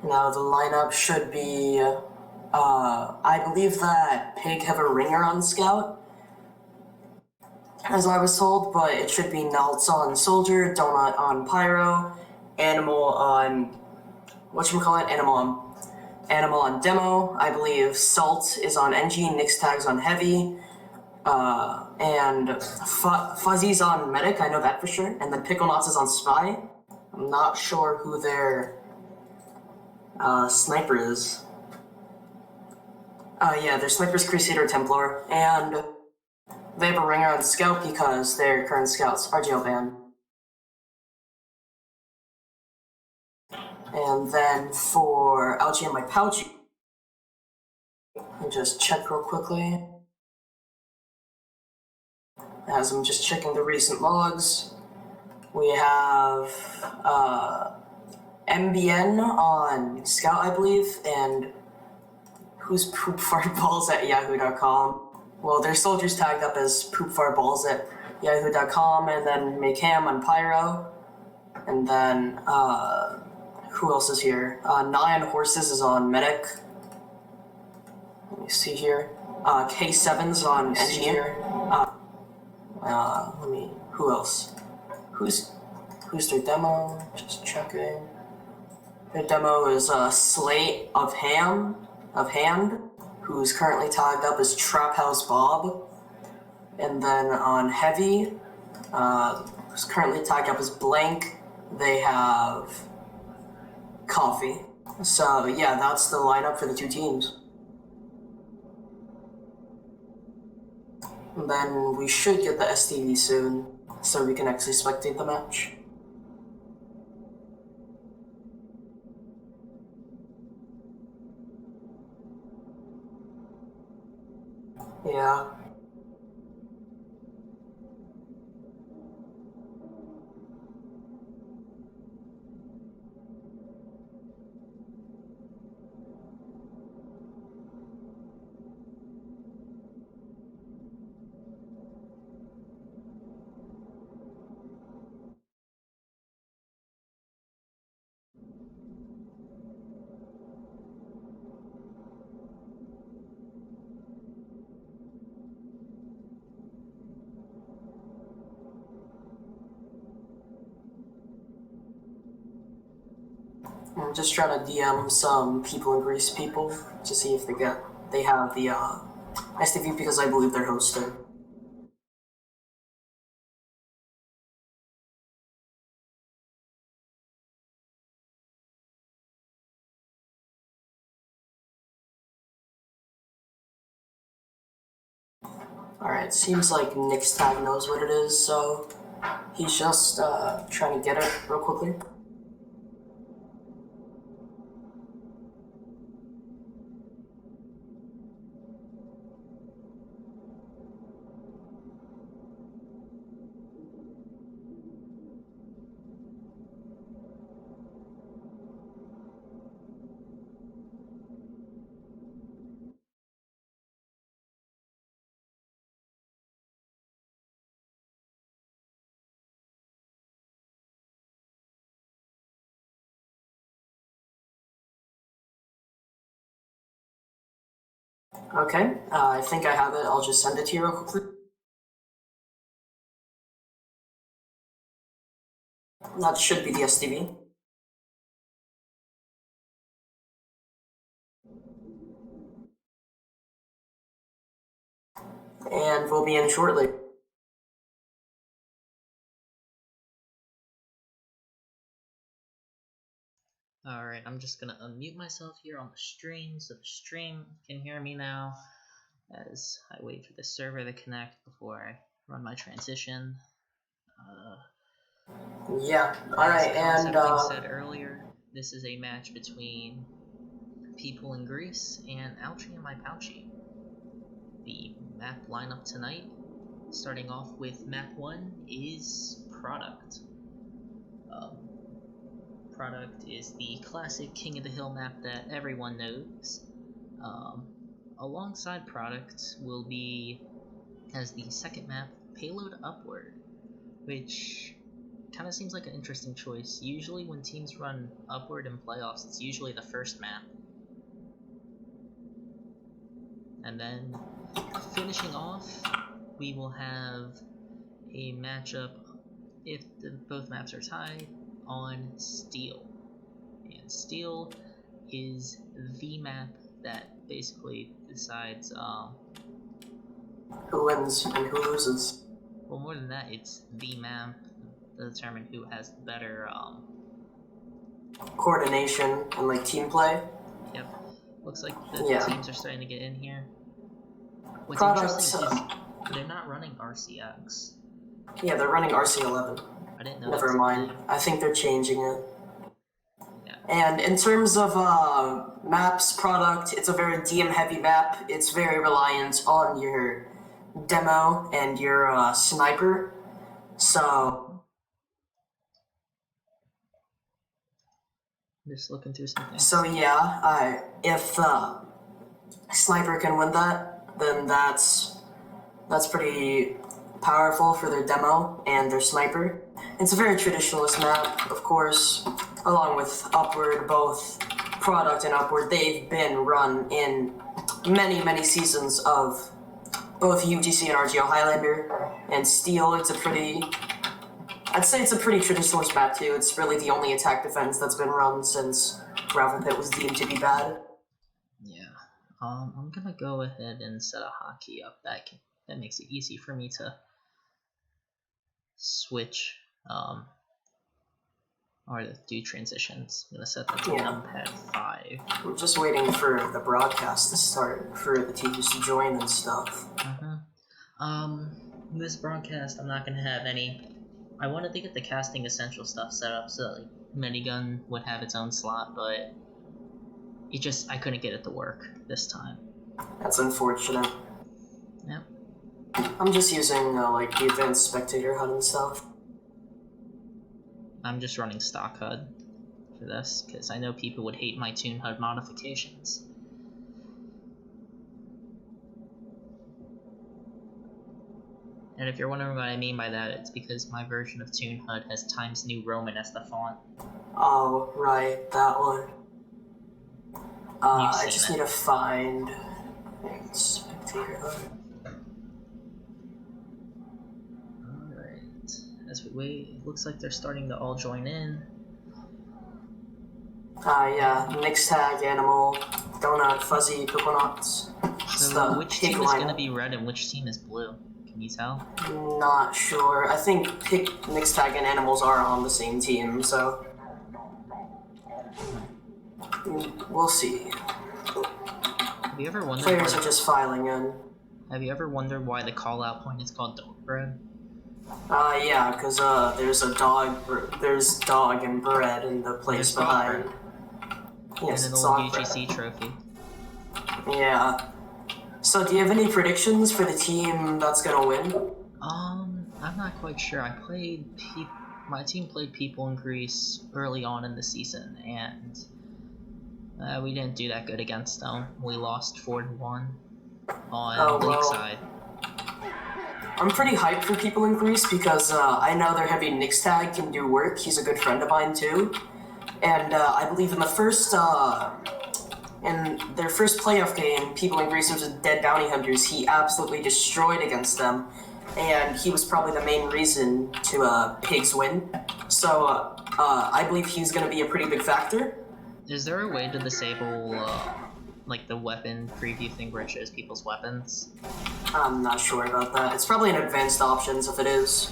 Now the lineup should be, I believe that Pig have a ringer on Scout, as I was told, but it should be Nalts on Soldier, Donut on Pyro, Animal on, whatchamacallit, Animal on Demo. I believe Salt is on NG, Nyx Tags on Heavy, and Fuzzy's on Medic, I know that for sure, and then Pickle Knots is on Spy. I'm not sure who their sniper is. Yeah, their sniper's Crusader Templar, and they have a ringer on Scout because their current Scout's RGL banned. And then for Ouchie and my Pouchie, let me just check real quickly. As I'm just checking the recent logs, we have MBN on Scout, I believe, and who's Poop Fart Balls at yahoo.com. Well, their soldiers tagged up as Poop Fart Balls at yahoo.com, and then Maycam on Pyro, and then who else is here? Nine Horses is on Medic. Let me see here. K7's on Engineer. Who else? Who's their demo? Just checking. Their demo is Slate of Hand, who's currently tagged up as Trap House Bob. And then on Heavy, who's currently tagged up as Blank, they have Coffee. So yeah, that's the lineup for the two teams. And then we should get the STV soon, so we can actually spectate the match. Yeah. I'm just trying to DM some people in Greece people to see if they have the STV because I believe they're hosted. Alright, seems like Nyx Tag knows what it is, so he's just trying to get it real quickly. Okay, I think I have it. I'll just send it to you real quickly. That should be the STV. And we'll be in shortly. Alright, I'm just gonna unmute myself here on the stream so the stream can hear me now as I wait for the server to connect before I run my transition. Yeah, alright, and I said earlier, this is a match between people in Greece and Ouchie and my Pouchie. The map lineup tonight, starting off with map 1, is Product. Product is the classic King of the Hill map that everyone knows. Alongside Product will be, as the second map, Payload Upward, which kind of seems like an interesting choice. Usually when teams run upward in playoffs, it's usually the first map. And then finishing off, we will have a matchup, if both maps are tied, on Steel. And Steel is the map that basically decides who wins and who loses. Well, more than that, it's the map to determine who has better coordination and like team play. Yep. Looks like the teams are starting to get in here. What's interesting is they're not running RCX. Yeah, they're running RC11. I didn't know. Never mind. I think they're changing it. Yeah. And in terms of maps product, it's a very DM heavy map. It's very reliant on your demo and your sniper. So Just looking through something. So yeah, if sniper can win that, then that's pretty powerful for their demo and their sniper. It's a very traditionalist map, of course, along with Upward. Both product and Upward, they've been run in many seasons of both UGC and RGL Highlander and Steel. I'd say it's a pretty traditionalist map too. It's really the only attack defense that's been run since Gravel Pit was deemed to be bad. Yeah. I'm gonna go ahead and set a hotkey up. That makes it easy for me to switch or to do transitions. I'm gonna set that to numpad 5. I'm just waiting for the broadcast to start for the teachers to join and stuff. This broadcast, I'm not gonna have any. I wanted to get the casting essential stuff set up so that, like, Minigun would have its own slot, but I couldn't get it to work this time. That's unfortunate. Yep. I'm just using like the advanced spectator HUD and stuff. I'm just running stock HUD for this because I know people would hate my Toon HUD modifications. And if you're wondering what I mean by that, it's because my version of Toon HUD has Times New Roman as the font. Oh, right, that one. I just need to find spectator HUD. Alright. As we wait, it looks like they're starting to all join in. Yeah, mixed tag, animal, donut, fuzzy, coconuts. So which team is going to be red and which team is blue? Can you tell? Not sure. I think mixed tag and animals are on the same team, so we'll see. Have you ever wondered? Players are just filing in. Have you ever wondered why the call-out point is called dog bread? Yeah, because there's dog and bread in the place behind. Yes, and an it's old UGC trophy. Yeah. So, do you have any predictions for the team that's gonna win? I'm not quite sure. My team played people in Greece early on in the season, and we didn't do that good against them. We lost 4-1 on league side. I'm pretty hyped for people in Greece because I know their heavy Nix tag can do work. He's a good friend of mine too, and I believe in the first. In their first playoff game, people in Greece versus Dead Bounty Hunters, he absolutely destroyed against them, and he was probably the main reason to Pigs win. So I believe he's going to be a pretty big factor. Is there a way to disable like the weapon preview thing where it shows people's weapons? I'm not sure about that. It's probably in advanced options if it is.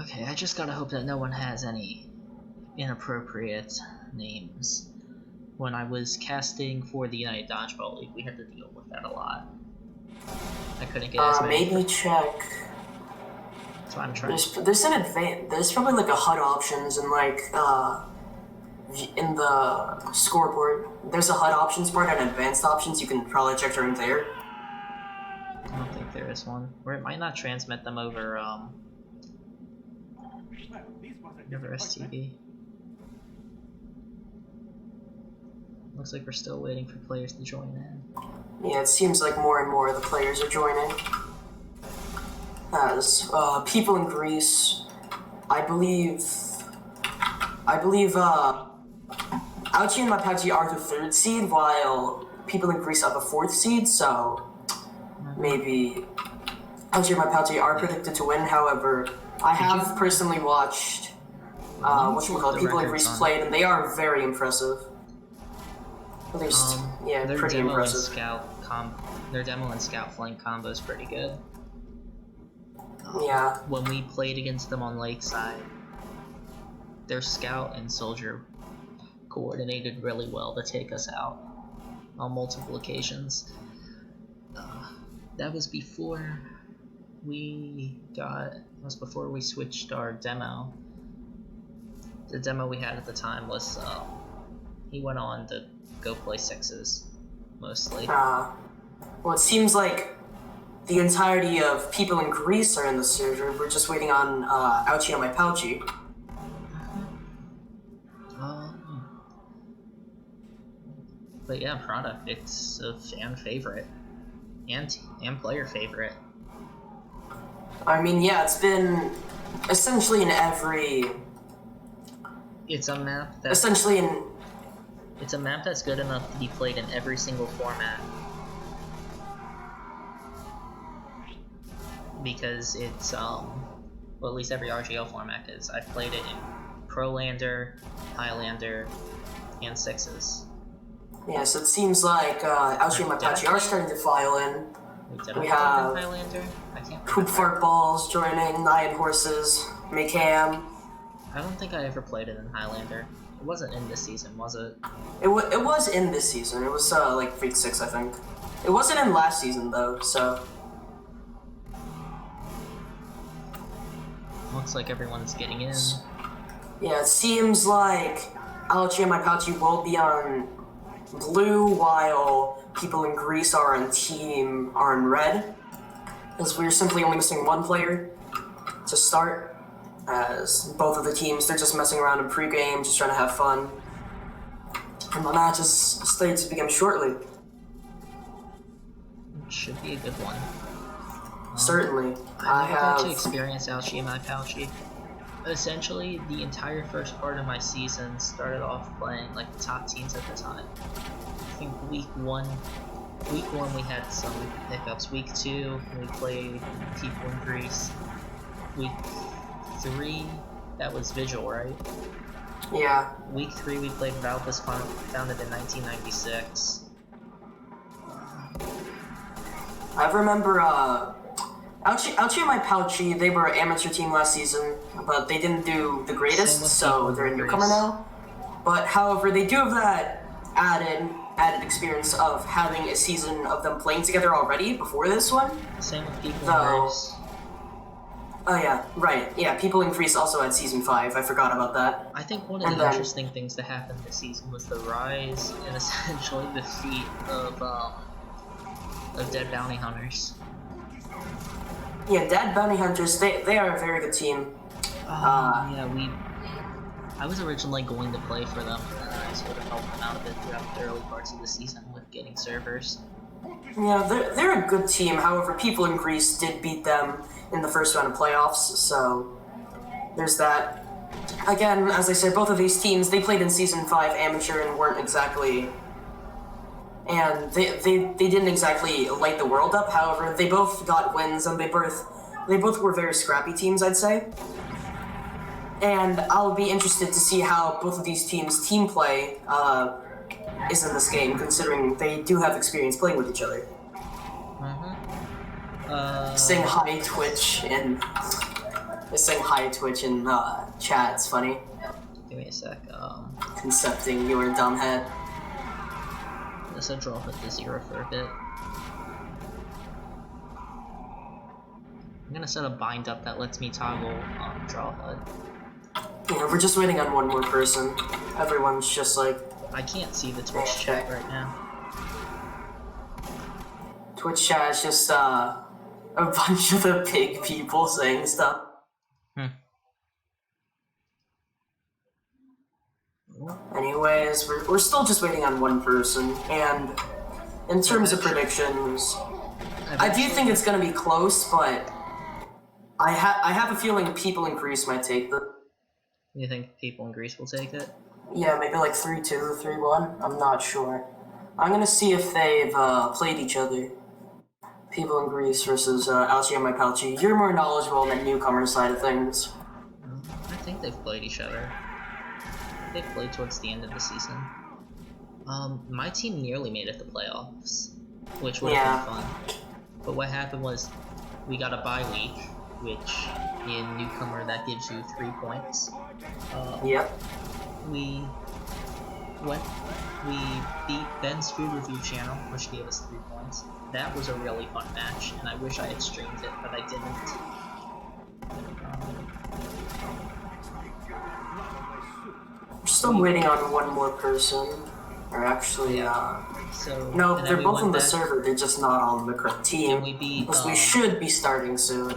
Okay, I just gotta hope that no one has any inappropriate names. When I was casting for the United Dodgeball League, we had to deal with that a lot. I couldn't get as many. Maybe check. That's what I'm trying. There's probably like a HUD options and like in the scoreboard. There's a HUD options part and advanced options. You can probably check during there. I don't think there is one. Or it might not transmit them over STV. Looks like we're still waiting for players to join in. Yeah, it seems like more and more of the players are joining. As people in Greece, I believe, Ouchie and my Pouchie are the 3rd seed, while people in Greece are the 4th seed, so maybe Ouchie and my Pouchie are predicted to win. However, I have personally watched people in Greece played, and they are very impressive. At least, yeah, their pretty demo impressive. Their demo and scout flank combo is pretty good. Yeah. When we played against them on Lakeside, their scout and soldier coordinated really well to take us out on multiple occasions. That was before we switched our demo. The demo we had at the time was he went on to go play 6s mostly. Well, it seems like the entirety of people in Greece are in the server. We're just waiting on Ouchie and my Pouchie. But yeah, product, it's a fan favorite and player favorite. I mean, yeah, it's been essentially in every. It's a map that. Essentially in. It's a map that's good enough to be played in every single format. Because it's well, at least every RGL format is. I've played it in Pro-Lander, Highlander, and 6s. Yes, it seems like Ouchie and my Pouchie are starting to file in. We have Poop Fart Balls joining, Nyan Horses, Maycam. I don't think I ever played it in Highlander. It wasn't in this season, was it? It was in this season. It was like week 6, I think. It wasn't in last season though, so. Looks like everyone's getting in. Yeah, it seems like Ouchie and my Pouchie will be on blue, while people in Greece are in red, as we're simply only missing one player to start, as both of the teams, they're just messing around in pre-game, just trying to have fun. And the match is slated to begin shortly. It should be a good one. Certainly. I have to experience Ouchie and my Pouchie. Essentially, the entire first part of my season started off playing like the top teams at the time. I think week one we had some hiccups. Week 2 we played people in Greece. Week 3 that was Vigil, right? Yeah. Week 3 we played Valpus, founded in 1996. I remember Ouchie and my Pouchie, they were an amateur team last season, but they didn't do the greatest, so they're a newcomer now. But however, they do have that added experience of having a season of them playing together already before this one. Same with people in Greece. Oh yeah, right. Yeah, people in Greece also had season 5. I forgot about that. I think one of the interesting things that happened this season was the rise and essentially defeat of Dead Bounty Hunters. Yeah, Dead Bounty Hunters, they are a very good team. I was originally going to play for them, and I sort of helped them out a bit throughout the early parts of the season with getting servers. Yeah, they're a good team. However, people in Greece did beat them in the first round of playoffs, so there's that. Again, as I said, both of these teams, they played in Season 5 amateur and weren't exactly... And they didn't exactly light the world up. However, they both got wins, and they both were very scrappy teams, I'd say. And I'll be interested to see how both of these teams' team play is in this game, considering they do have experience playing with each other. Saying hi Twitch in chat. It's funny. Give me a sec. Concepting your dumb head. Let's drop it to 0 for a bit. I'm gonna set a bind up that lets me toggle draw HUD. Yeah, we're just waiting on one more person. Everyone's just like... I can't see the Twitch chat right now. Twitch chat is just a bunch of the pig people saying stuff. Anyways, we're still just waiting on one person, and in terms of predictions, I do think it's gonna be close, but I have a feeling people in Greece might take the. You think people in Greece will take it? Yeah, maybe like 3-2, 3-1. I'm not sure. I'm gonna see if they've played each other. People in Greece versus Ouchie and my Pouchie. You're more knowledgeable on the newcomer side of things. I think they've played each other. They played towards the end of the season. My team nearly made it to playoffs, which would have been fun. But what happened was we got a bye week, which in Newcomer that gives you 3 points. Yep. We beat Ben's Food Review channel, which gave us 3 points. That was a really fun match, and I wish I had streamed it, but I didn't. We're still waiting on one more person. Or actually, no, they're both on the server, they're just not on the correct team. And we beat, because we should be starting soon.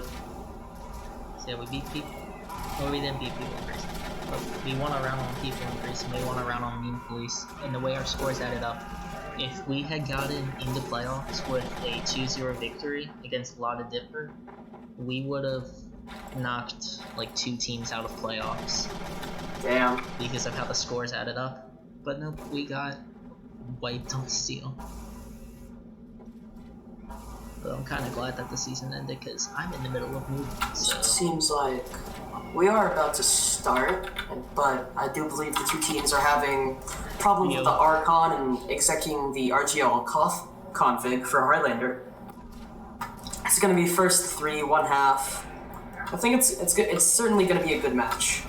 So yeah, we beat people. Well, we didn't beat people in Greece. But we won a round on people in Greece, and we won a round on Mean Police. And the way our scores added up, if we had gotten into playoffs with a 2-0 victory against Lotta Dipper, we would have knocked like 2 teams out of playoffs. Damn. Because of how the scores added up. But nope, we got wiped on Steel. But I'm kind of glad that the season ended because I'm in the middle of moving. So. It seems like we are about to start, but I do believe the two teams are having problems with the Archon and executing the RGL config for Highlander. It's going to be first 3, 1/2. I think it's good. It's certainly going to be a good match.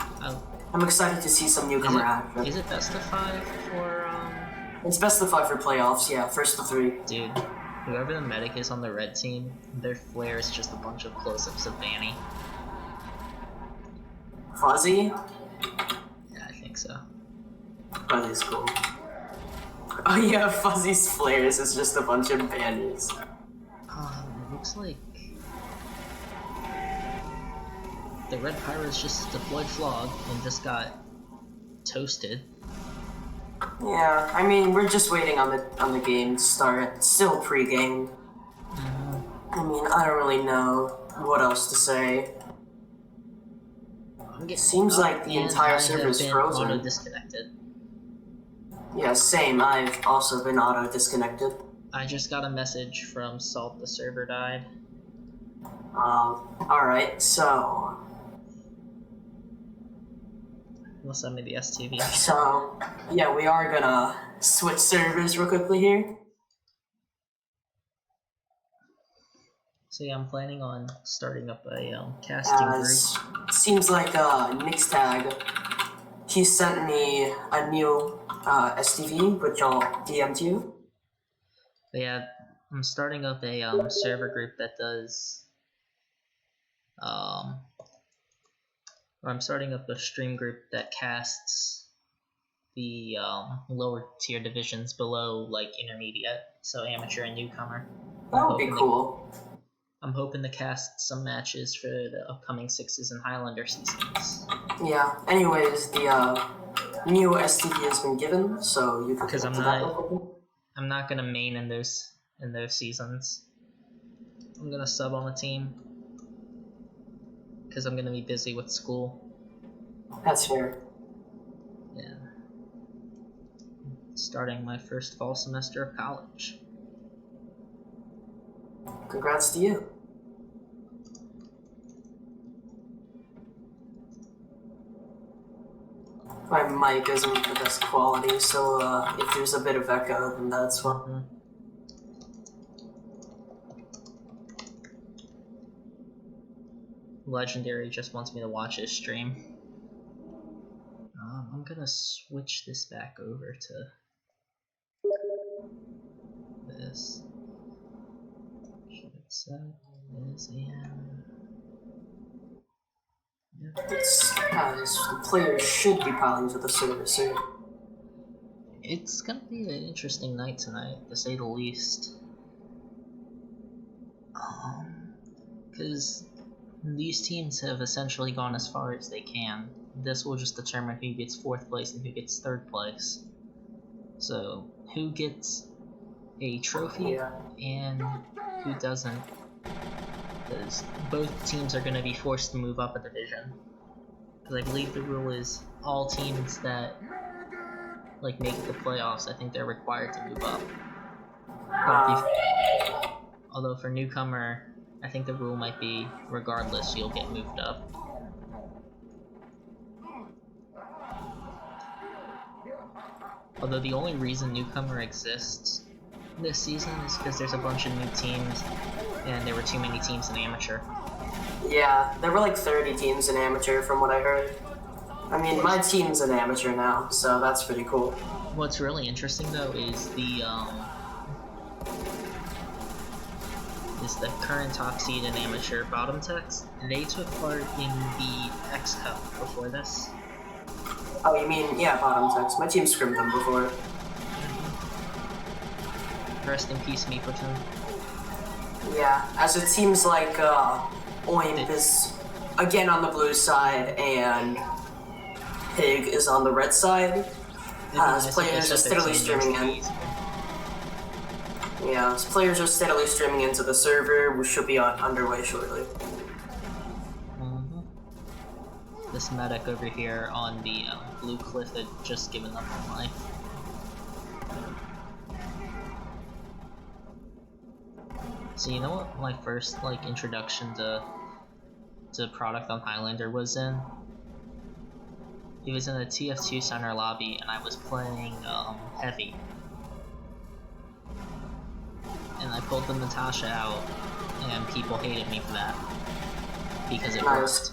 I'm excited to see some newcomer action. Is it best of 5 for It's best of 5 for playoffs, yeah, first of 3. Dude, whoever the medic is on the red team, their flare is just a bunch of close-ups of Vanny. Fuzzy? Yeah, I think so. Fuzzy's cool. Oh yeah, Fuzzy's flares is just a bunch of bannies. It looks like the red pirate's just deployed Flog and just got toasted. Yeah, I mean we're just waiting on the game to start. It's still pre-game. I mean I don't really know what else to say. It seems like the entire server is frozen. Auto disconnected. Yeah, same. I've also been auto disconnected. I just got a message from Salt. The server died. Alright, so. We'll send me the STV. So, yeah, we are gonna switch servers real quickly here. So yeah, I'm planning on starting up a casting group. Seems like Nixtag, he sent me a new STV, which I'll DM to you. But yeah, I'm starting up a server group that does or I'm starting up a stream group that casts the lower tier divisions below like intermediate, so amateur and newcomer. That would be cool. I'm hoping to cast some matches for the upcoming Sixes and Highlander seasons. Yeah. Anyways, the new STV has been given, so you can. Because I'm not gonna main in those seasons. I'm gonna sub on the team because I'm gonna be busy with school. That's fair. Yeah. Starting my first fall semester of college. Congrats to you. My mic isn't the best quality, so if there's a bit of echo, then that's what. Legendary just wants me to watch his stream. I'm gonna switch this back over to this. Set is the players should be piling to the server soon. It's gonna be an interesting night tonight, to say the least. Because these teams have essentially gone as far as they can. This will just determine who gets 4th place and who gets 3rd place. So, who gets a trophy and who doesn't because both teams are going to be forced to move up a division. Because I believe the rule is all teams that like make the playoffs, I think they're required to move up. Although for Newcomer, I think the rule might be regardless, you'll get moved up. Although the only reason Newcomer exists this season is because there's a bunch of new teams and there were too many teams in Amateur. Yeah, there were like 30 teams in Amateur from what I heard. I mean, my team's an Amateur now, so that's pretty cool. What's really interesting though is the current top seed in Amateur, Bottom Tex. They took part in the X Cup before this. Oh, you mean, yeah, Bottom Tex. My team scrimmed them before. Rest in peace, Meeperton. Yeah, as it seems like Oimp is again on the blue side and Pig is on the red side. As players are steadily streaming in. Yeah, as players are steadily streaming into the server, which should be underway shortly. This medic over here on the blue cliff had just given up on life. So you know what my first like introduction to product on Highlander was in? It was in the TF2 center lobby and I was playing Heavy. And I pulled the Natasha out and people hated me for that. Because it worked.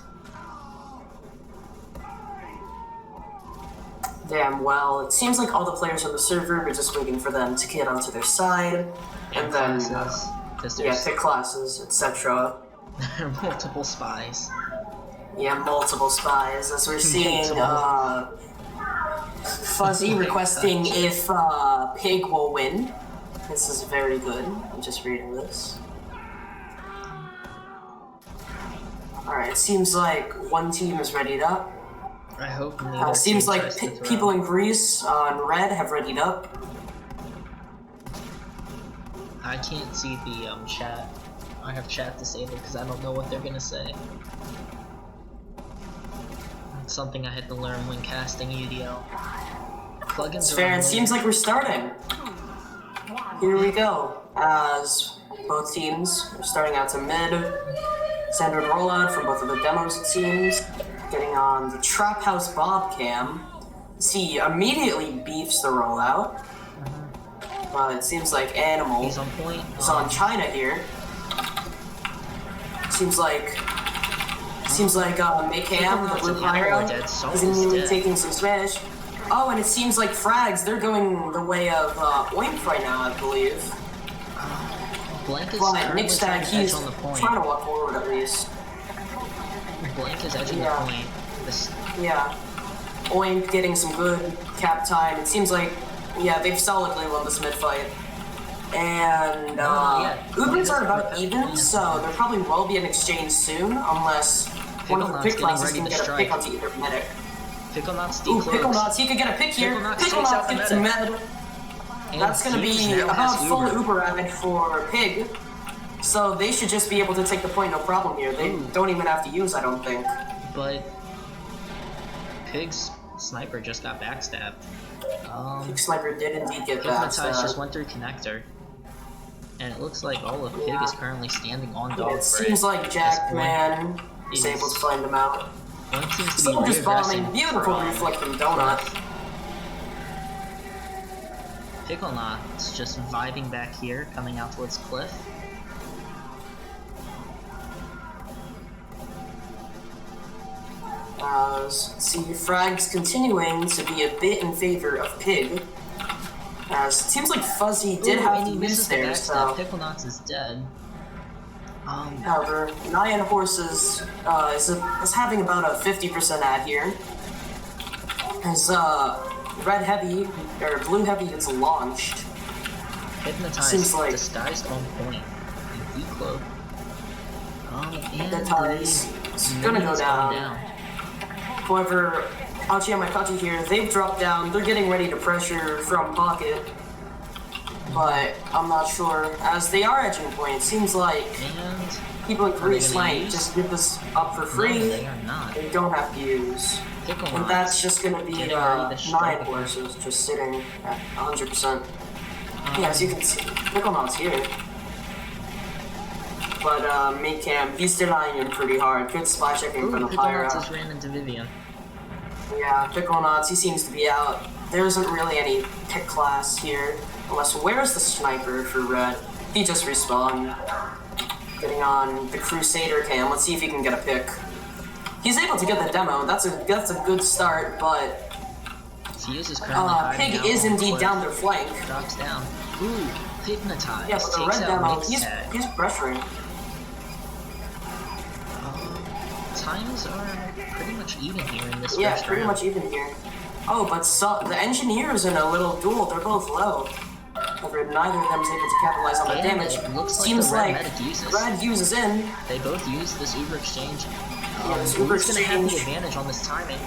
Damn, well, it seems like all the players on the server were just waiting for them to get onto their side, and then, pick classes, etc. There are multiple spies. Yeah, multiple spies, as we're seeing, Fuzzy requesting if, Pig will win. This is very good, I'm just reading this. Alright, it seems like one team is readied up. I hope seems like people in Greece on red have readied up. I can't see the chat. I have chat disabled because I don't know what they're gonna say. It's something I had to learn when casting UDL. Plugins it's fair, it seems like we're starting. Here we go. As both teams are starting out to mid. Standard rollout from both of the demos, it seems. Getting on the Trap House Bob cam. See, immediately beefs the rollout. But it seems like Animal is on point. On China here. Seems like Maycam, the blue pyro, is immediately taking some smash. Oh, and it seems like Frags, they're going the way of Oimp right now, I believe. Blank is Nick Stag, he's on the point. Trying to walk forward at least. Blank is edging the point. Yeah. Oimp getting some good cap time. It seems like, yeah, they've solidly won this mid-fight. And, Ubers are about even, so there probably will be an exchange soon, unless one of the pick classes can get a pick onto either medic. Picklenauts, he could get a pick here. Picklenauts gets a med. That's gonna be about full Uber average for Pig. So they should just be able to take the point no problem here. They don't even have to use, I don't think. But Pig's sniper just got backstabbed. Pig sniper did indeed get backstabbed. Just went through connector. And it looks like all of Pig is currently standing on dog. It seems like Jackman is able to find him out. One seems to Still be just bombing. Beautiful reflecting donut. Picklenauts just vibing back here, coming out towards Cliff. See, Frag's continuing to be a bit in favor of Pig. It seems like Fuzzy did have to miss there, so... Picklenauts is dead. However, Nyan Horses is having about a 50% ad here. As Red Heavy, or Blue Heavy gets launched. Hypnotized, seems like... disguised on point. And Decloak. Hypnotized. It's gonna go down. However, Ouchie and Makachi here, they've dropped down. They're getting ready to pressure from pocket. But I'm not sure. As they are edging point, it seems like People in Greece gonna might use? just give this up for No, free. they are not. They don't have to use. Pickle And that's just gonna be Getting ready to 9 strike. horses just sitting at 100%. Yeah, as you can see, Picklenot's here. But Mid-Cam, he's denying him pretty hard. Good spot checking from the Pyro. Picklenot just ran into Vivian. Yeah, Picklenot's, he seems to be out. There isn't really any pick class here. Unless, where's the sniper for Red? He just respawned. Getting on the Crusader cam. Let's see if he can get a pick. He's able to get the demo. That's a good start, but Fuse is currently hiding Pig out is on the indeed cliff. down their flank. Drops down. Ooh, hypnotized. Yeah, but the Takes red out demo, Nick's he's tag. pressuring. Times are pretty much even here in this Yeah, first pretty round. much even here. Oh, but the engineers in a little duel, they're both low. However, neither of them is able to capitalize on the And damage. it looks like Seems the red like medic uses. Red uses in. They both use this Uber exchange. Yeah, this Uber Blue's gonna have the exchange. advantage on this timing.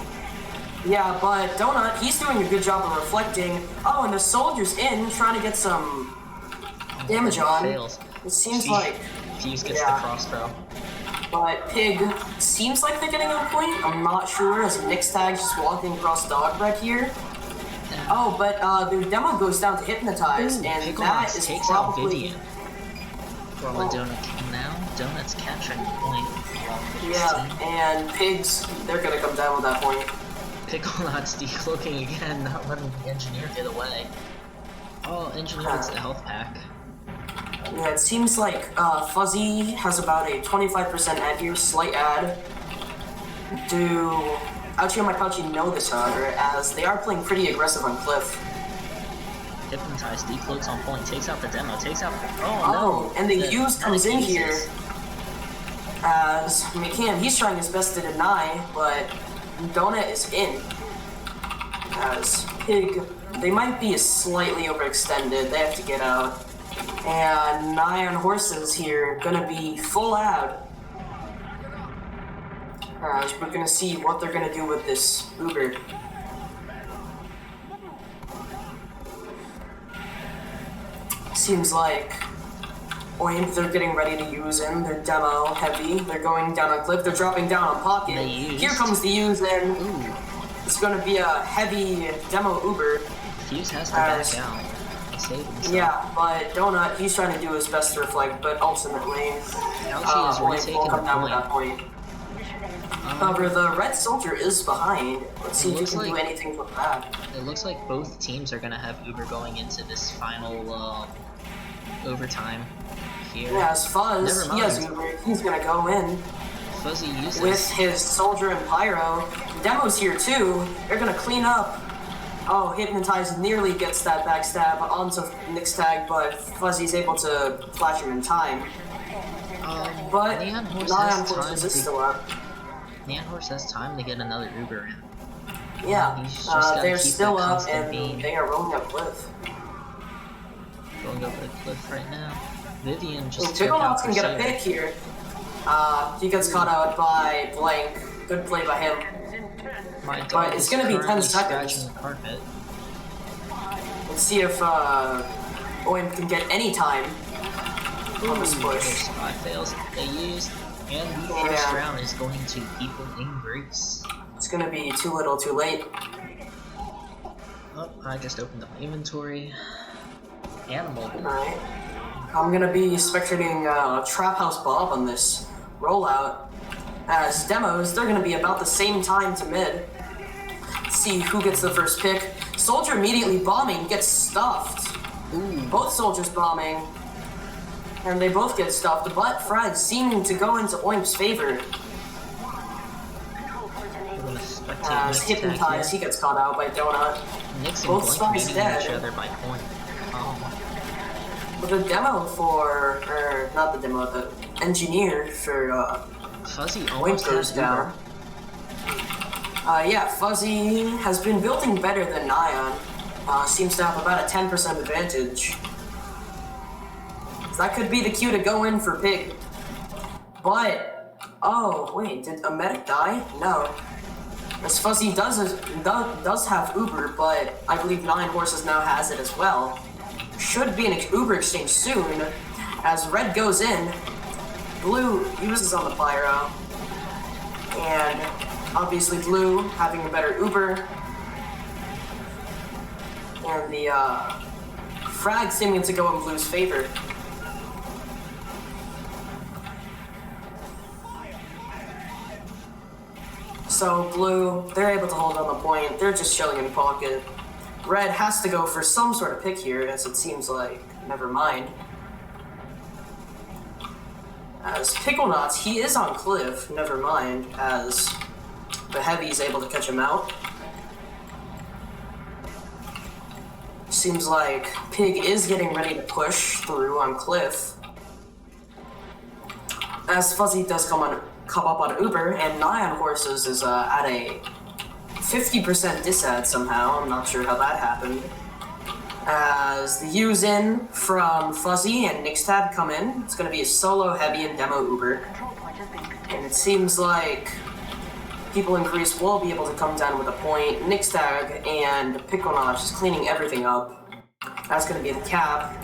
Yeah, but Donut, he's doing a good job of reflecting. Oh, and the soldier's in, trying to get some damage on. Fails. It seems Fuse- like, Fuse gets yeah. the crossbow. but Pig seems like they're getting on point. I'm not sure, as Nick's tag just walking across dog right here. Oh, but their demo goes down to Hypnotize, and that Picklenot is takes out probably... Vivian. From a donut kill now. Donut's capturing the point. Yeah, and Pigs, they're gonna come down with that point. Picklenot's decloaking again, not letting the engineer get away. Oh, engineer gets the health pack. Yeah, it seems like Fuzzy has about a 25% ad here, slight ad. Do Ouchie and my Pouchie know this, however, as they are playing pretty aggressive on Cliff. Hypnotized, decloaks on point, takes out the demo, takes out. Oh, and the use comes in uses. here. As McCann, he's trying his best to deny, but Donut is in. As Pig, they might be slightly overextended, they have to get out. And Nyan Horses here, gonna be full out. As we're gonna see what they're gonna do with this Uber. Seems like Oimp, they're getting ready to use in. They're demo heavy. They're going down on Cliff. They're dropping down on Pocket. They used. Here comes the use in. Ooh, It's gonna be a heavy demo Uber. Fuse has to back out. Save himself. Yeah, but Donut, he's trying to do his best to reflect, but ultimately, Ouchie is Oimp will retaking come the down with point. that point. However, the red soldier is behind. Let's see if he looks can do like- anything with that. It looks like both teams are gonna have Uber going into this final overtime here. Yeah, as Fuzz, Never he has mind. Uber. He's gonna go in Fuzzy uses. with his soldier and pyro. Demo's here too. They're gonna clean up. Oh, Hypnotize nearly gets that backstab onto Nick's tag, but Fuzzy's able to flash him in time. But Neon Horse Nyan has time Horses is to- still up. Neon Horse has time to get another Uber in. Yeah, He's just gotta they're keep still that up constant and beam. they are rolling up Cliff. Going over the cliff right now. Vivian just And took out Picklenot's can get a Crusader. pick here. He gets caught out by Blank. Good play by him. My dog But it's is gonna be 10 currently seconds. scratching the carpet. Let's see if Oimp can get any time on this Their push. spy fails. They used, and the first Yeah. round is going to people in Greece. It's gonna be too little, too late. Oh, I just opened up inventory. Animal. Alright. I'm gonna be spectating Trap House Bob on this rollout. As demos, they're gonna be about the same time to mid. Let's see who gets the first pick. Soldier immediately bombing, gets stuffed. Both soldiers bombing. And they both get stuffed, but Fred seeming to go into Oimp's favor. We're gonna spectate As Nick's Hypnotized, he attack gets caught out by Donut. here. Nix and both Blink spies meeting dead. each other by point. But the demo for, or not the demo, the engineer for Fuzzy Oimp almost goes has down. Uber. Yeah, Fuzzy has been building better than Nyan. Seems to have about a 10% advantage. That could be the cue to go in for Pig. But, oh, wait, did a medic die? No. As Fuzzy does have Uber, but I believe Nyan Horses now has it as well. Should be an Uber exchange soon, as Red goes in. Blue uses on the pyro, and obviously Blue having a better Uber, and the frag seeming to go in Blue's favor. So Blue, they're able to hold on the point, they're just chilling in pocket. Red has to go for some sort of pick here, as it seems like, never mind. As Pickle Knots, he is on Cliff, never mind, as the Heavy is able to catch him out. Seems like Pig is getting ready to push through on Cliff. As Fuzzy does come up on Uber, and Nyan Horses is at a 50% disad somehow. I'm not sure how that happened. As the U's in from Fuzzy and Nixtab come in, it's going to be a solo Heavy and demo Uber. And it seems like people in Greece will be able to come down with a point. Nixtag and Picklenotch is cleaning everything up. That's going to be the cap.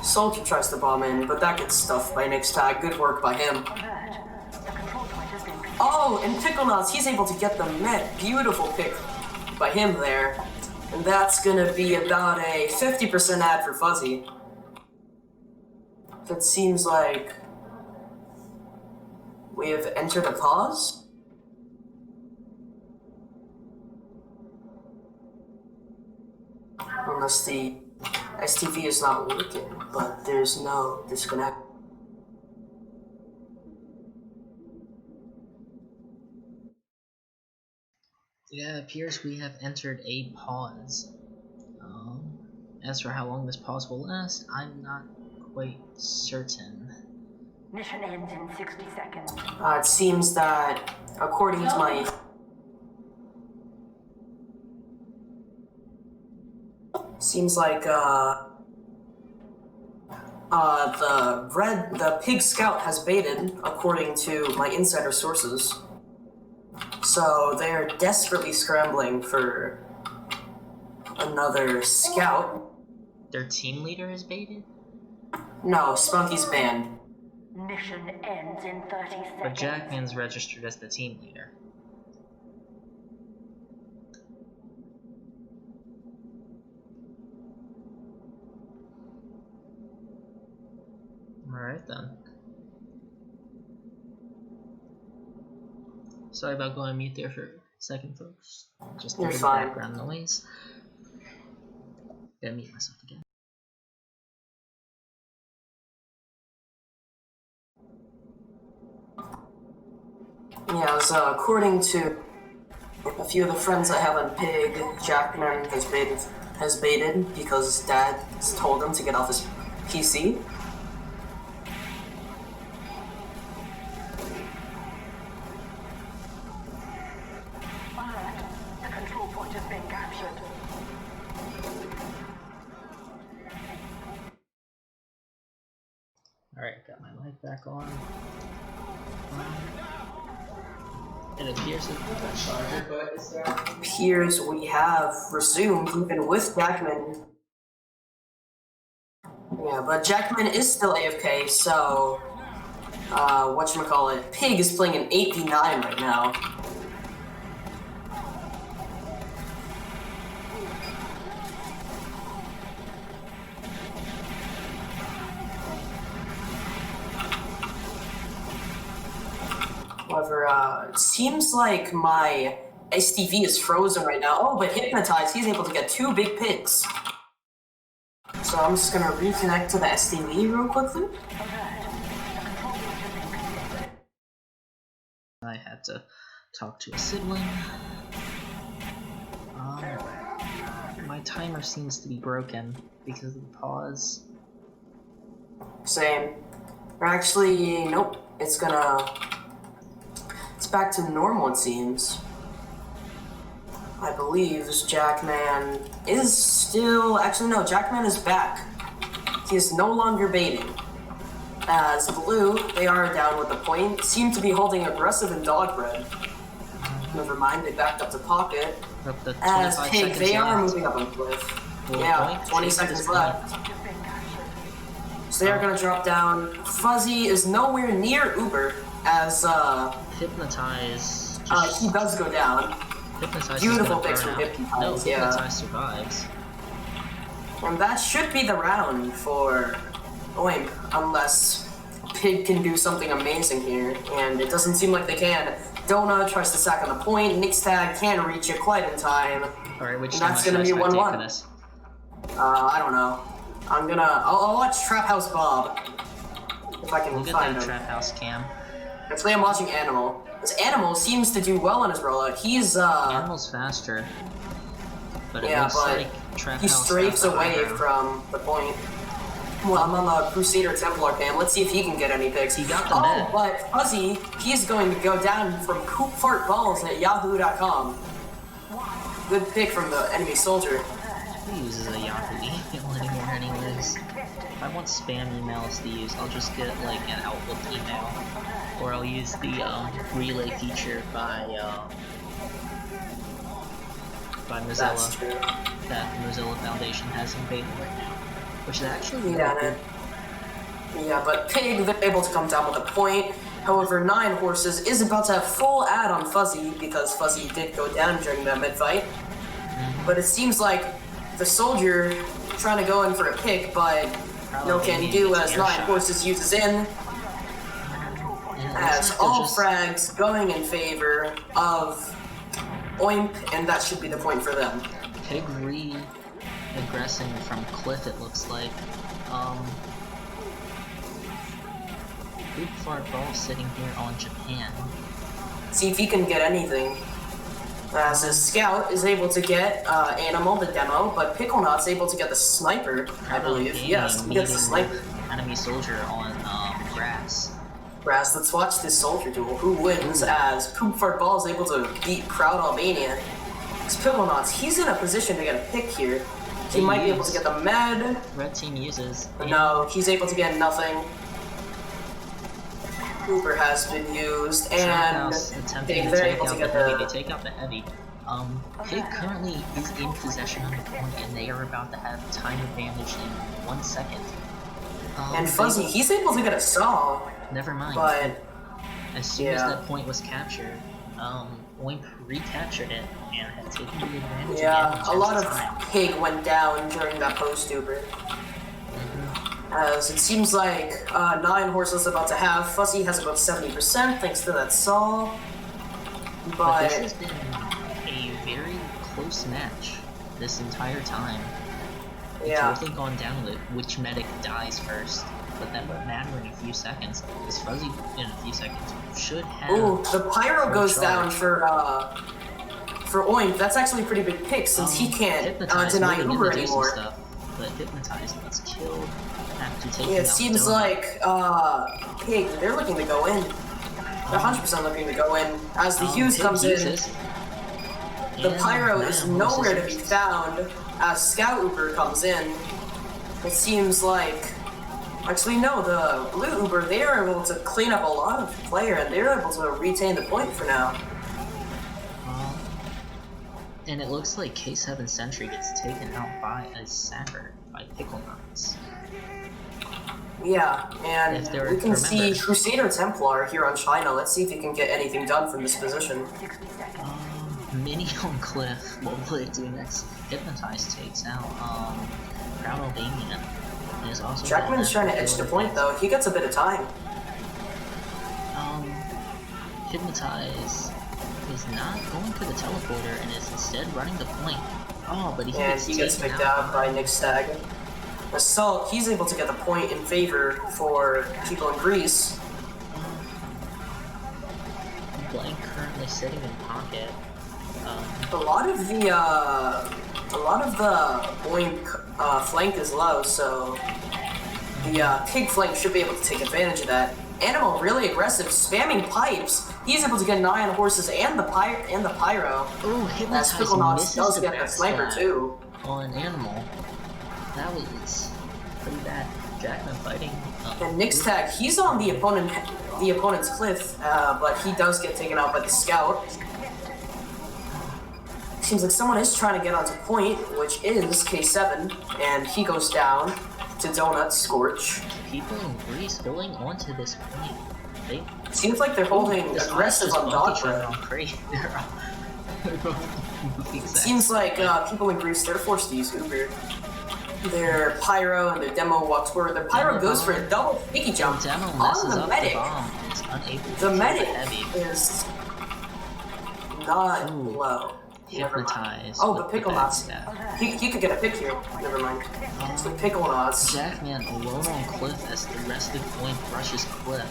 Soldier tries to bomb in, but that gets stuffed by Nixtag. Good work by him. Oh, and Picklenotch, he's able to get the met. Beautiful pick by him there. And that's gonna be about a 50% ad for Fuzzy. That seems like we have entered a pause. Unless the STV is not working, but there's no disconnect. Yeah, it appears we have entered a pause. As for how long this pause will last, I'm not quite certain. Mission ends in 60 seconds. It seems that, according to my... Seems like, the Pig Scout has baited, according to my insider sources. So they're desperately scrambling for another scout. Their team leader is baited? No, Spunky's banned. Mission ends in 30 seconds. But Jackman's registered as the team leader. Alright then. Sorry about going on mute there for a second, folks. Just You're the fine. Background noise. Gotta mute myself again. Yeah, as according to a few of the friends I have on Pig, Jackman has baited because Dad told him to get off his PC. The control point has been captured. Alright, got my light back on. It appears that Appears we have resumed even with Jackman. Yeah, but Jackman is still AFK, so whatchamacallit, Pig is playing an 8v9 right now. However, it seems like my STV is frozen right now. Oh, but Hypnotize, he's able to get 2 big picks. So I'm just gonna reconnect to the STV real quickly. I had to talk to a sibling. My timer seems to be broken because of the pause. Same. Or actually, nope. It's back to normal, it seems. I believe Jackman is still... Actually, no, Jackman is back. He is no longer baiting. As Blue, they are down with the point, seem to be holding aggressive in dog bread. Never mind, they backed up to pocket. As Pig, they are moving up on Cliff. Yeah, 20 seconds left. So they are gonna drop down. Fuzzy is nowhere near Uber as Hypnotize. he does go down. Hypnotize. Beautiful is picks burn from out. Hypnotize. No, Yeah. Hypnotize survives. And that should be the round for Oimp, unless Pig can do something amazing here, and it doesn't seem like they can. Donut tries to sack on the point. Nick's tag can't reach it quite in time. Alright, which And time that's should gonna I be spectate 1-1. for this? I don't know. I'll watch Trap House Bob if I can We'll get find that him. Trap House cam. Actually, I'm watching Animal. This Animal seems to do well on his rollout. He's Animal's faster. But it yeah, looks but like Trap he House strafes got the away high ground. from the point. Well, I'm on the Crusader Templar cam. Let's see if he can get any picks. He got the med. But Fuzzy, he's going to go down from Poop Fart Balls at yahoo.com. Good pick from the enemy soldier. Who uses a Yahoo email anymore anyways? If I want spam emails to use, I'll just get like an Outlook email. Or I'll use the relay feature by That's Mozilla true. that Mozilla Foundation has in beta right now. Which is actually really Yeah, good. Yeah, but Pig, they're able to come down with a point. However, 9 Horses is about to have full ad on Fuzzy because Fuzzy did go down during that mid-fight. But it seems like the soldier trying to go in for a pick, but no can do as 9 Horses uses in. As all frags going in favor of Oimp, and that should be the point for them. Pig re-aggressing from Cliff, it looks like. Poop Fart Ball sitting here on Japan. See if he can get anything. As his scout is able to get Animal, the demo, but Picklenot's able to get the sniper, I believe. Yes, he gets the sniper. Enemy soldier on grass. Grass, let's watch this soldier duel. Who wins as Poop Fart Ball is able to beat Proud Albania. As Picklenot's, he's in a position to get a pick here. He might be able to get the med. Red team uses. No, he's able to get nothing. Uber has been used, and they're able to get They the... take out the heavy. Pig currently is in possession of the point, and they are about to have time advantage in 1 second. And Fuzzy, he's able to get a saw, Never mind. but... As soon as that point was captured, Oimp recaptured it and had taken the advantage Yeah, again. a lot of time. Pig went down during that post-Uber. As it seems like 9 Horses about to have. Fuzzy has about 70% thanks to that saw. But this But has been a very close match this entire time. It's yeah. totally gone down to which medic dies first, but that won't matter in a few seconds, because Fuzzy, in a few seconds, should have... Ooh, the Pyro full goes charge. down for Oimp. That's actually a pretty big pick since he can't Hypnotize deny moving Uber in to do some anymore. stuff, but Hypnotize gets killed after taking Yeah, it out seems Donut. like Pig, they're looking to go in. They're 100% looking to go in. As the Hughes Pig comes in, uses, the and Pyro is man, nowhere to be Horses found. As Scout Uber comes in, it seems like... Actually, no, the Blue Uber, they are able to clean up a lot of player, and they're able to retain the point for now. And it looks like K7 Sentry gets taken out by a Sapper, by Pickle Nuts. Yeah, If and they're- we can see remember- Crusader Templar here on China. Let's see if he can get anything done from this position. Mini on Cliff, what will it do next? Hypnotize takes out, Proud Albania. And is also Jackman's trying to edge the point, though. He gets a bit of time. Hypnotize is not going for the teleporter and is instead running the point. Oh, but he And he gets taken picked out by Nick Stag. Assault, he's able to get the point in favor for people in Greece. Blank currently sitting in pocket. A lot of the Oimp flank is low, so the Pig flank should be able to take advantage of that. Animal really aggressive, spamming pipes. He's able to get 9 Horses and the Pyro. Oh, As Hypnotize Picklenauts misses does the get the sniper backstab too. on Animal. That was pretty bad. Jackman fighting. And Nick's tag, he's on the opponent's cliff, but he does get taken out by the scout. Seems like someone is trying to get onto point, which is K7, and he goes down. to Donut Scorch. People in Greece holding on to this point. They Seems like they're holding this aggressive just on bumped each dog other bread. on crate. They're both It seems like people in Greece, they're forced to use Uber. Their Pyro and their Demo walks forward. Their Pyro Demo goes for bomb. a double sticky jump Demo on messes the up medic. the bomb and is unable to The kill medic the heavy. is not Ooh. low. Never mind. Hypnotized. Oh, with but the Pickle back Knots. stab. He could get a pick here. Never mind. It's the Pickle Knots. Jackman alone on cliff as the rest of the point rushes cliff.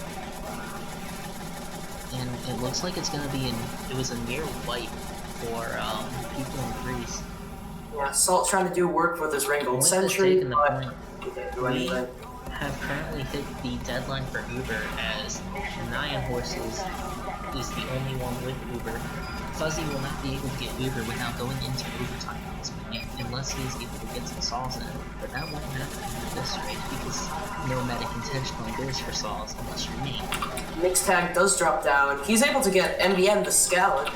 And it looks like it's gonna be it was a near wipe for people in Greece. Yeah, Salt trying to do work with his Ringgold With this Sentry, taking the but point, he didn't do we anything. have currently hit the deadline for Uber as Nyan Horses is the only one with Uber. Fuzzy will not be able to get Uber without going into overtime at this point, unless he is able to get some saws in. But that won't happen at this rate because no medic intentionally goes for saws unless you're me. Mixed Tag does drop down. He's able to get MBN the Scallop,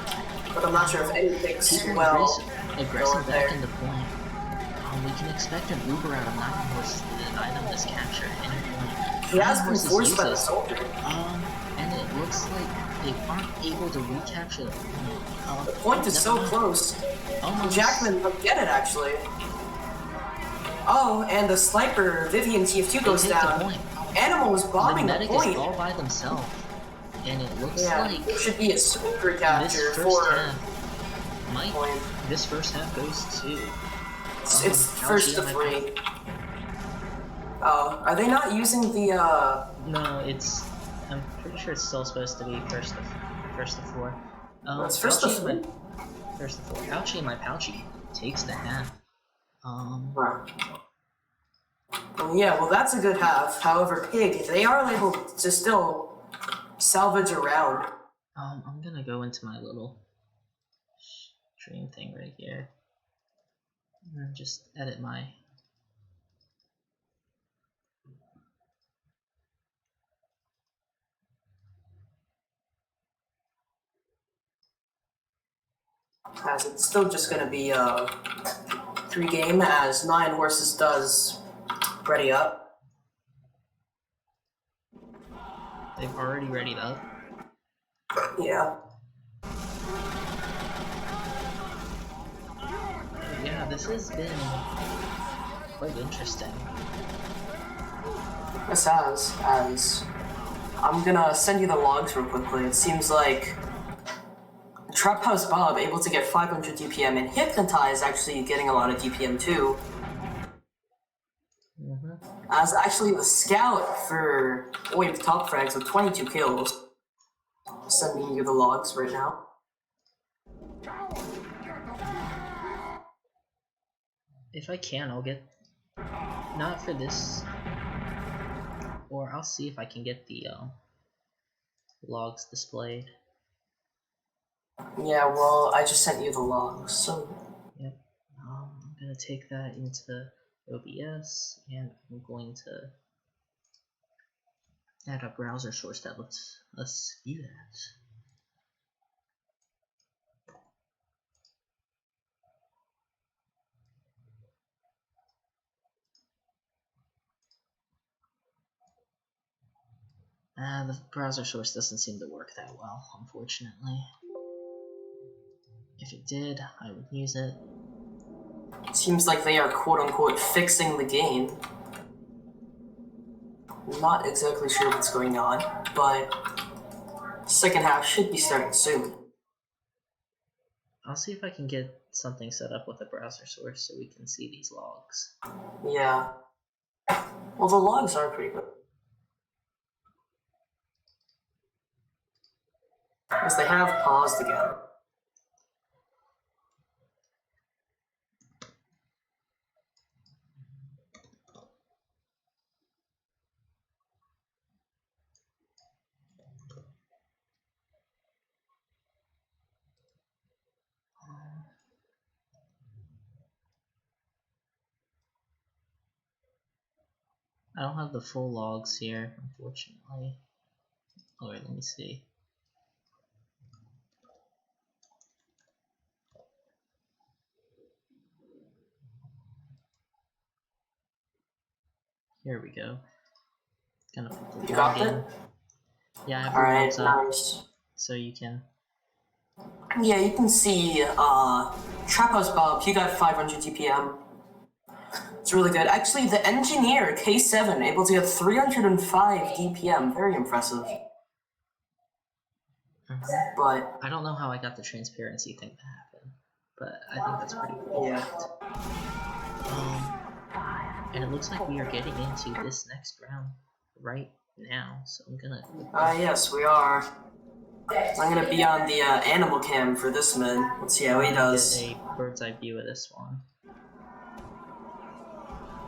but I'm not sure if any picks People well. aggressive there. back in the point. We can expect an Uber out of Nyan Horses to deny them this capture at any point. He has Nyan been Horses forced by the uses- soldier. And it looks like they aren't able to recapture the point. The point is so close. Almost. Jackman will get it actually. Oh, and the sniper Vivian TF2 goes They take the down. point. Animal is The bombing the, medic point. is all by themselves. And it looks Yeah, like it should be a super this capture first for half might. point. This first half goes to. It's first to Ouchie, three. Oh, are they not using the No, it's. I'm pretty sure it's still supposed to be first to four. it's first to Ouchie, three? First to four. Ouchie and my Pouchie takes the half. Right. Well, yeah, well that's a good half. However, Pig, they are able to still salvage a round. I'm gonna go into my little stream thing right here. And just edit my. As it's still just gonna be a 3-game as Nyan Horses does ready up. They've already readied up. Yeah. Yeah, this has been quite interesting. This has, as I'm gonna send you the logs real quickly. It seems like Trap House Bob able to get 500 DPM and Hypnotize actually getting a lot of DPM too. As actually the scout for Oib top frags with 22 kills. Sending you the logs right now. If I can, I'll get. Not for this. Or I'll see if I can get the logs displayed. Yeah, well, I just sent you the logs, so Yep. I'm gonna take that into OBS, and I'm going to add a browser source that lets us view that. The browser source doesn't seem to work that well, unfortunately. If it did, I would use it. seems like they are quote-unquote fixing the game. Not exactly sure what's going on, but second half should be starting soon. I'll see if I can get something set up with a browser source so we can see these logs. Yeah. Well, the logs are pretty good. Because they have paused again. I don't have the full logs here, unfortunately. Alright, let me see. Here we go. Gonna put the You got log in. it? Yeah, I have Alright, the up, nice. so you can. Yeah, you can see, Trap House Bob, he got 500 DPM. It's really good. Actually, the engineer, K7, able to get 305 DPM. Very impressive. But, I don't know how I got the transparency thing to happen, but I think that's pretty cool. yeah. And it looks like we are getting into this next round right now, so I'm gonna. Yes, we are. I'm gonna be on the animal cam for this mid. Let's see how he does. Get a bird's eye view of this one.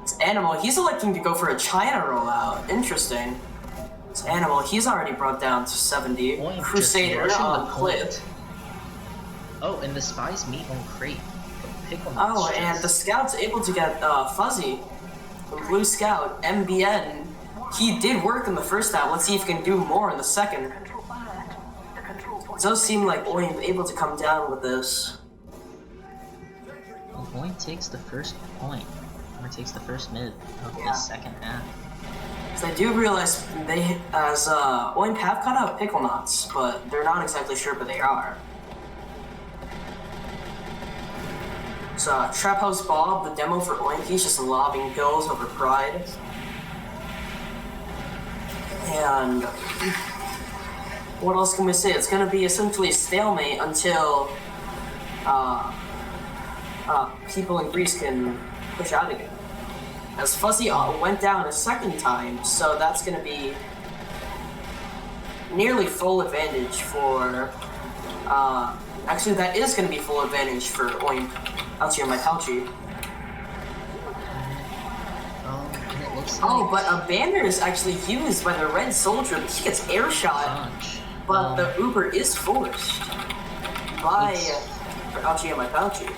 It's Animal, he's electing to go for a China rollout. Interesting. It's Animal, he's already brought down to 70. Boy, Crusader just on the clip. point. Oh, and the spies meet on crate. Oh, and the scout's able to get Fuzzy. The blue scout, MBN. He did work in the first half. Let's see if he can do more in the second. It does seem like Oimp able to come down with this. Well, Oimp takes the first point, or takes the first mid of Yeah. the second half. So I do realize they, as Oimp have cut out Pickle Knots, but they're not exactly sure where they are. So Trap House Bob, the demo for Oimp, he's just lobbing pills over Pride. And what else can we say? It's gonna be essentially a stalemate until people in Greece can push out again. As Fuzzy went down a second time, so that's gonna be nearly full advantage for, actually that is gonna be full advantage for Oimp, Ouchie and my Pouchie. And it looks Oh, like but a banner is actually used by the Red Soldier. He gets air shot, punch. but the Uber is forced by Ouchie and my Pouchie.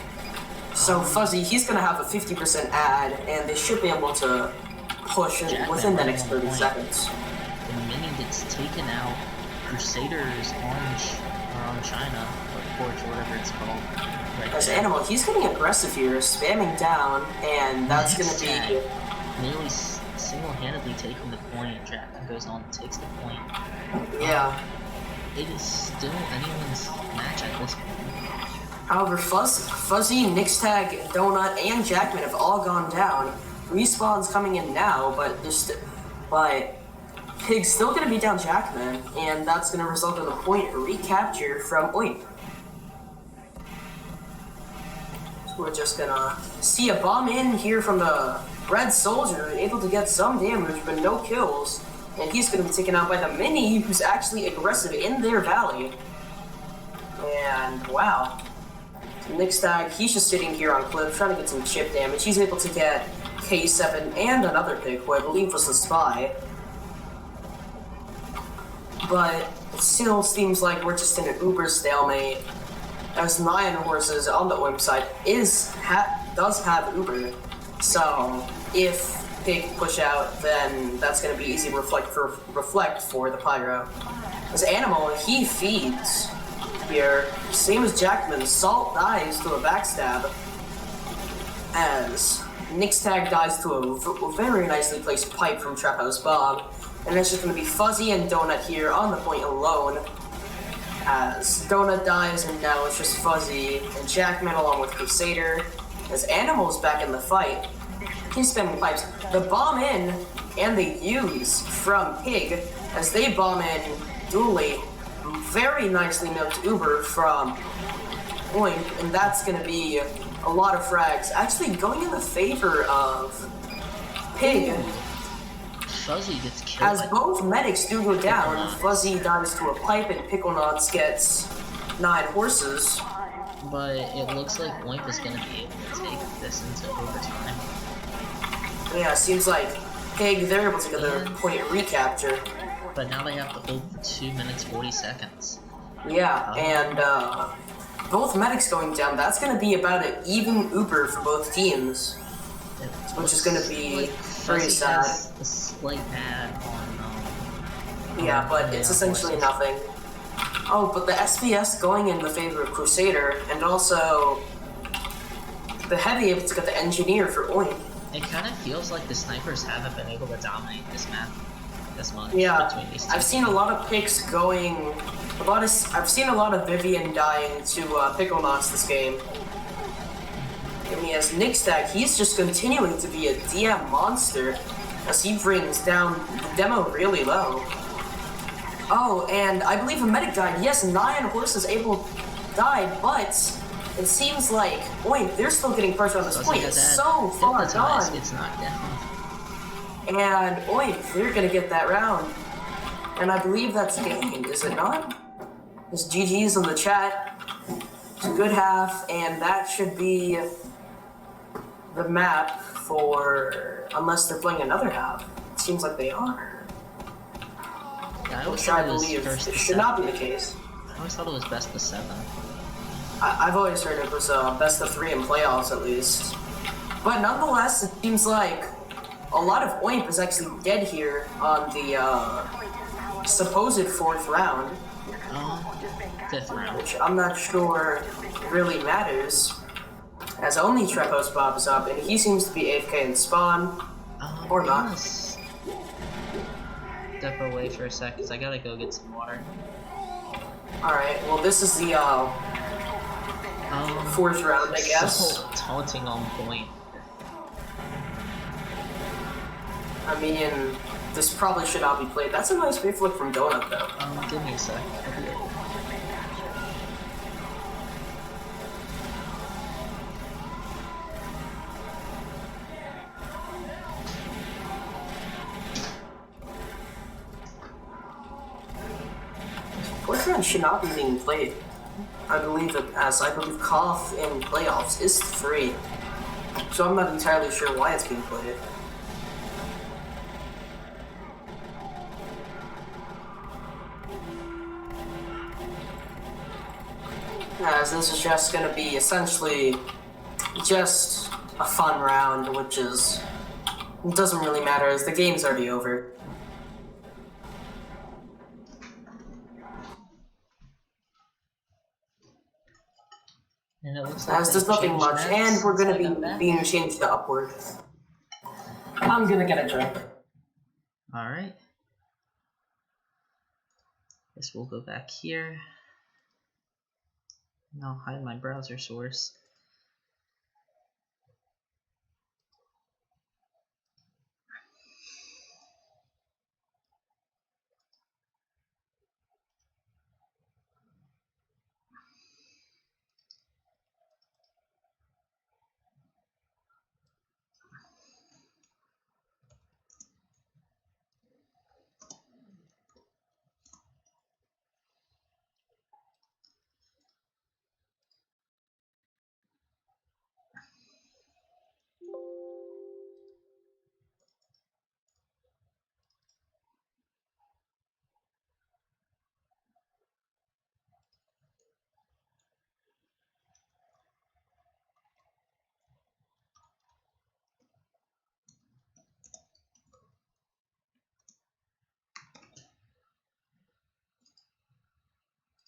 So Fuzzy, he's gonna have a 50% ad, and they should be able to push it Jackman within the right next on the 30 point. seconds. The minion gets taken out. Crusaders on China, or Porch, or whatever it's called. Right As there. Animal, he's getting aggressive here, spamming down, and that's gonna be... Nearly single-handedly taking the point. Jackman goes on and takes the point. Yeah. It is still anyone's match at this point. However, Fuzzy, Nixtag, Donut, and Jackman have all gone down. Respawn's coming in now, but Pig's still gonna beat down Jackman, and that's gonna result in a point recapture from Oimp. So we're just gonna see a bomb in here from the Red Soldier, able to get some damage, but no kills. And he's gonna be taken out by the Mini, who's actually aggressive in their valley. And wow. Nixtag, he's just sitting here on cliff, trying to get some chip damage. He's able to get K7 and another pick, who I believe was the spy. But it still seems like we're just in an uber stalemate, as 9 horses on the Oimp side does have uber. So if Pig push out, then that's going to be easy reflect for the Pyro. As Animal, he feeds here, same as Jackman. Salt dies to a backstab, as Nixtag dies to a very nicely placed pipe from Trap House Bob, and it's just going to be Fuzzy and Donut here on the point alone, as Donut dies, and now it's just Fuzzy and Jackman along with Crusader, as Animal's back in the fight. He's spamming pipes. The bomb in and the use from Pig, as they bomb in dually. Very nicely milked Uber from Oimp, and that's going to be a lot of frags. Actually, going in the favor of Pig. Fuzzy gets killed. As both medics do go down, Fuzzy dies to a pipe, and Pickle Knots gets 9 horses. But it looks like Oimp is going to be able to take this into overtime. Yeah, seems like Pig, they're able to get their point recapture. But now they have to hold for 2 minutes 40 seconds. Yeah, and both medics going down, that's going to be about an even Uber for both teams, which is going to be very sad. A slight ad on Yeah, but it's essentially nothing. Oh, but the SPS going in the favor of Crusader, and also the Heavy able to get the Engineer for Oimp. It kind of feels like the snipers haven't been able to dominate this map as much Yeah, between these two. I've seen a lot of picks going. I've seen a lot of Vivian dying to Picklemots this game. I mean, as Nickstack, he's just continuing to be a DM monster as he brings down the demo really low. Oh, and I believe a medic died. Yes, 9 horses died, but it seems like, Oink, they're still getting pressure on this point. It's so far gone. It's not down. And Oink, they're gonna get that round. And I believe that's game, is it not? There's GG's in the chat. It's a good half, and that should be the map for, unless they're playing another half. It seems like they are. Yeah, Which I believe it should not be the case. I always thought it was best of 7. I've always heard it was best of 3 in playoffs at least. But nonetheless, it seems like a lot of Oimp is actually dead here on the supposed 4th round. 5th round. Which I'm not sure really matters, as only Trepos pops up, and he seems to be AFK in spawn, or not. Step away for a sec, because I gotta go get some water. Alright, well this is the 4th round, I guess. So taunting on point. I mean, this probably should not be played. That's a nice wave flick from Donut, though. Give me a sec. I'll be right back. Fourth round should not be being played. I believe Koth in playoffs is 3. So I'm not entirely sure why it's being played. As this is just going to be essentially just a fun round, which is, it doesn't really matter as the game's already over. And it looks like As there's nothing much, and we're going to be being changed to upward. I'm going to get a drink. Alright. Guess we'll go back here. And I'll hide my browser source.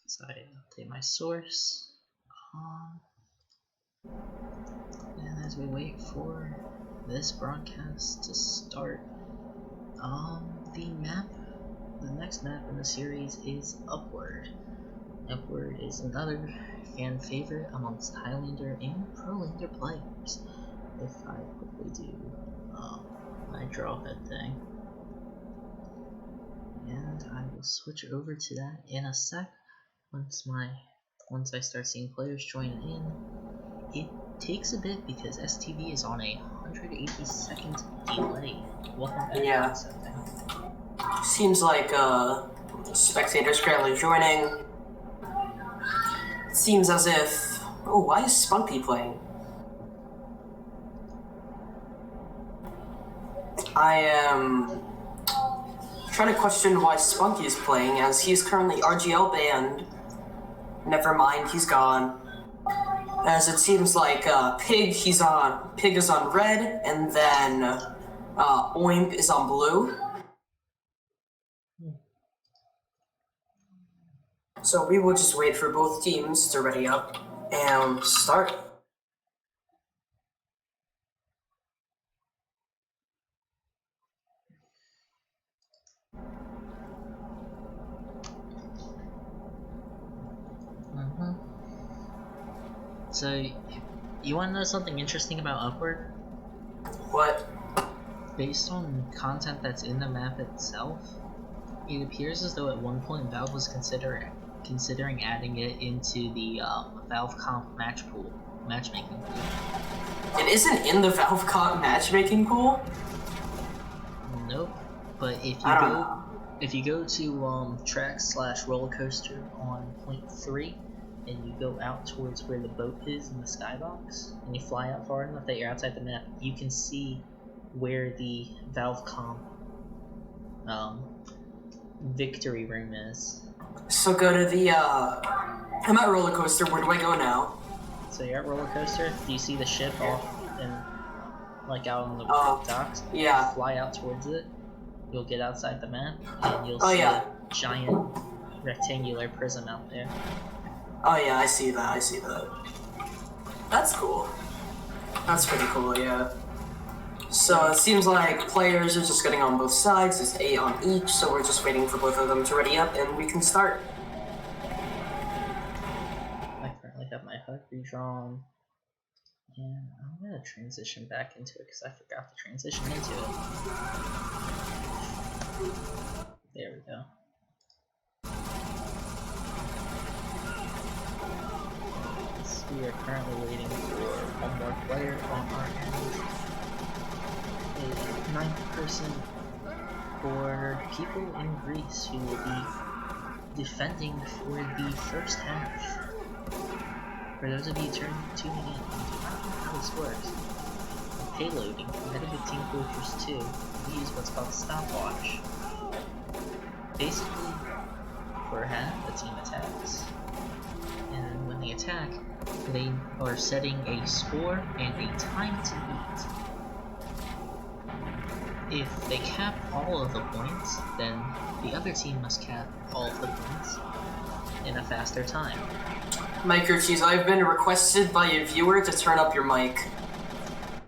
So I update my source. And as we wait for this broadcast to start, the next map in the series is Upward. Upward is another fan favorite amongst Highlander and Prolander players. If I quickly do my draw head thing. And I will switch over to that in a sec. Once I start seeing players join in. It takes a bit because STV is on a 180-second delay. Welcome back. Yeah. Seems like spectators currently joining. It seems as if, oh, why is Spunky playing? I am trying to question why Spunky is playing, as he's currently RGL banned. Never mind, he's gone. As it seems like Pig is on red, and then Oimp is on blue. So we will just wait for both teams to ready up and start. So, you want to know something interesting about Upward? What? Based on content that's in the map itself, it appears as though at one point Valve was considering adding it into the Valve Comp matchmaking pool. It isn't in the Valve Comp matchmaking pool? Nope. But if you go to track/roller coaster on point 3, and you go out towards where the boat is in the skybox, and you fly out far enough that you're outside the map, you can see where the Valve Comp victory room is. So go to the, I'm at roller coaster, where do I go now? So you're at roller coaster, do you see the ship off and like out on the docks? Yeah. Fly out towards it, you'll get outside the map, and you'll see yeah. a giant rectangular prism out there. Oh yeah, I see that. That's cool. That's pretty cool, yeah. So it seems like players are just getting on both sides, there's 8 on each, so we're just waiting for both of them to ready up and we can start. I currently have my HUD redrawn, and I'm gonna transition back into it because I forgot to transition into it. There we go. We are currently waiting for one more player on our end. A 9th person for people in Greece who will be defending for the first half. For those of you tuning in, how this works. Payloading, competitive Team Fortress 2, we use what's called stopwatch. Basically, for a half, the team attacks. And when they attack, they are setting a score and a time to beat. If they cap all of the points, then the other team must cap all of the points in a faster time. Microcheese, I've been requested by a viewer to turn up your mic.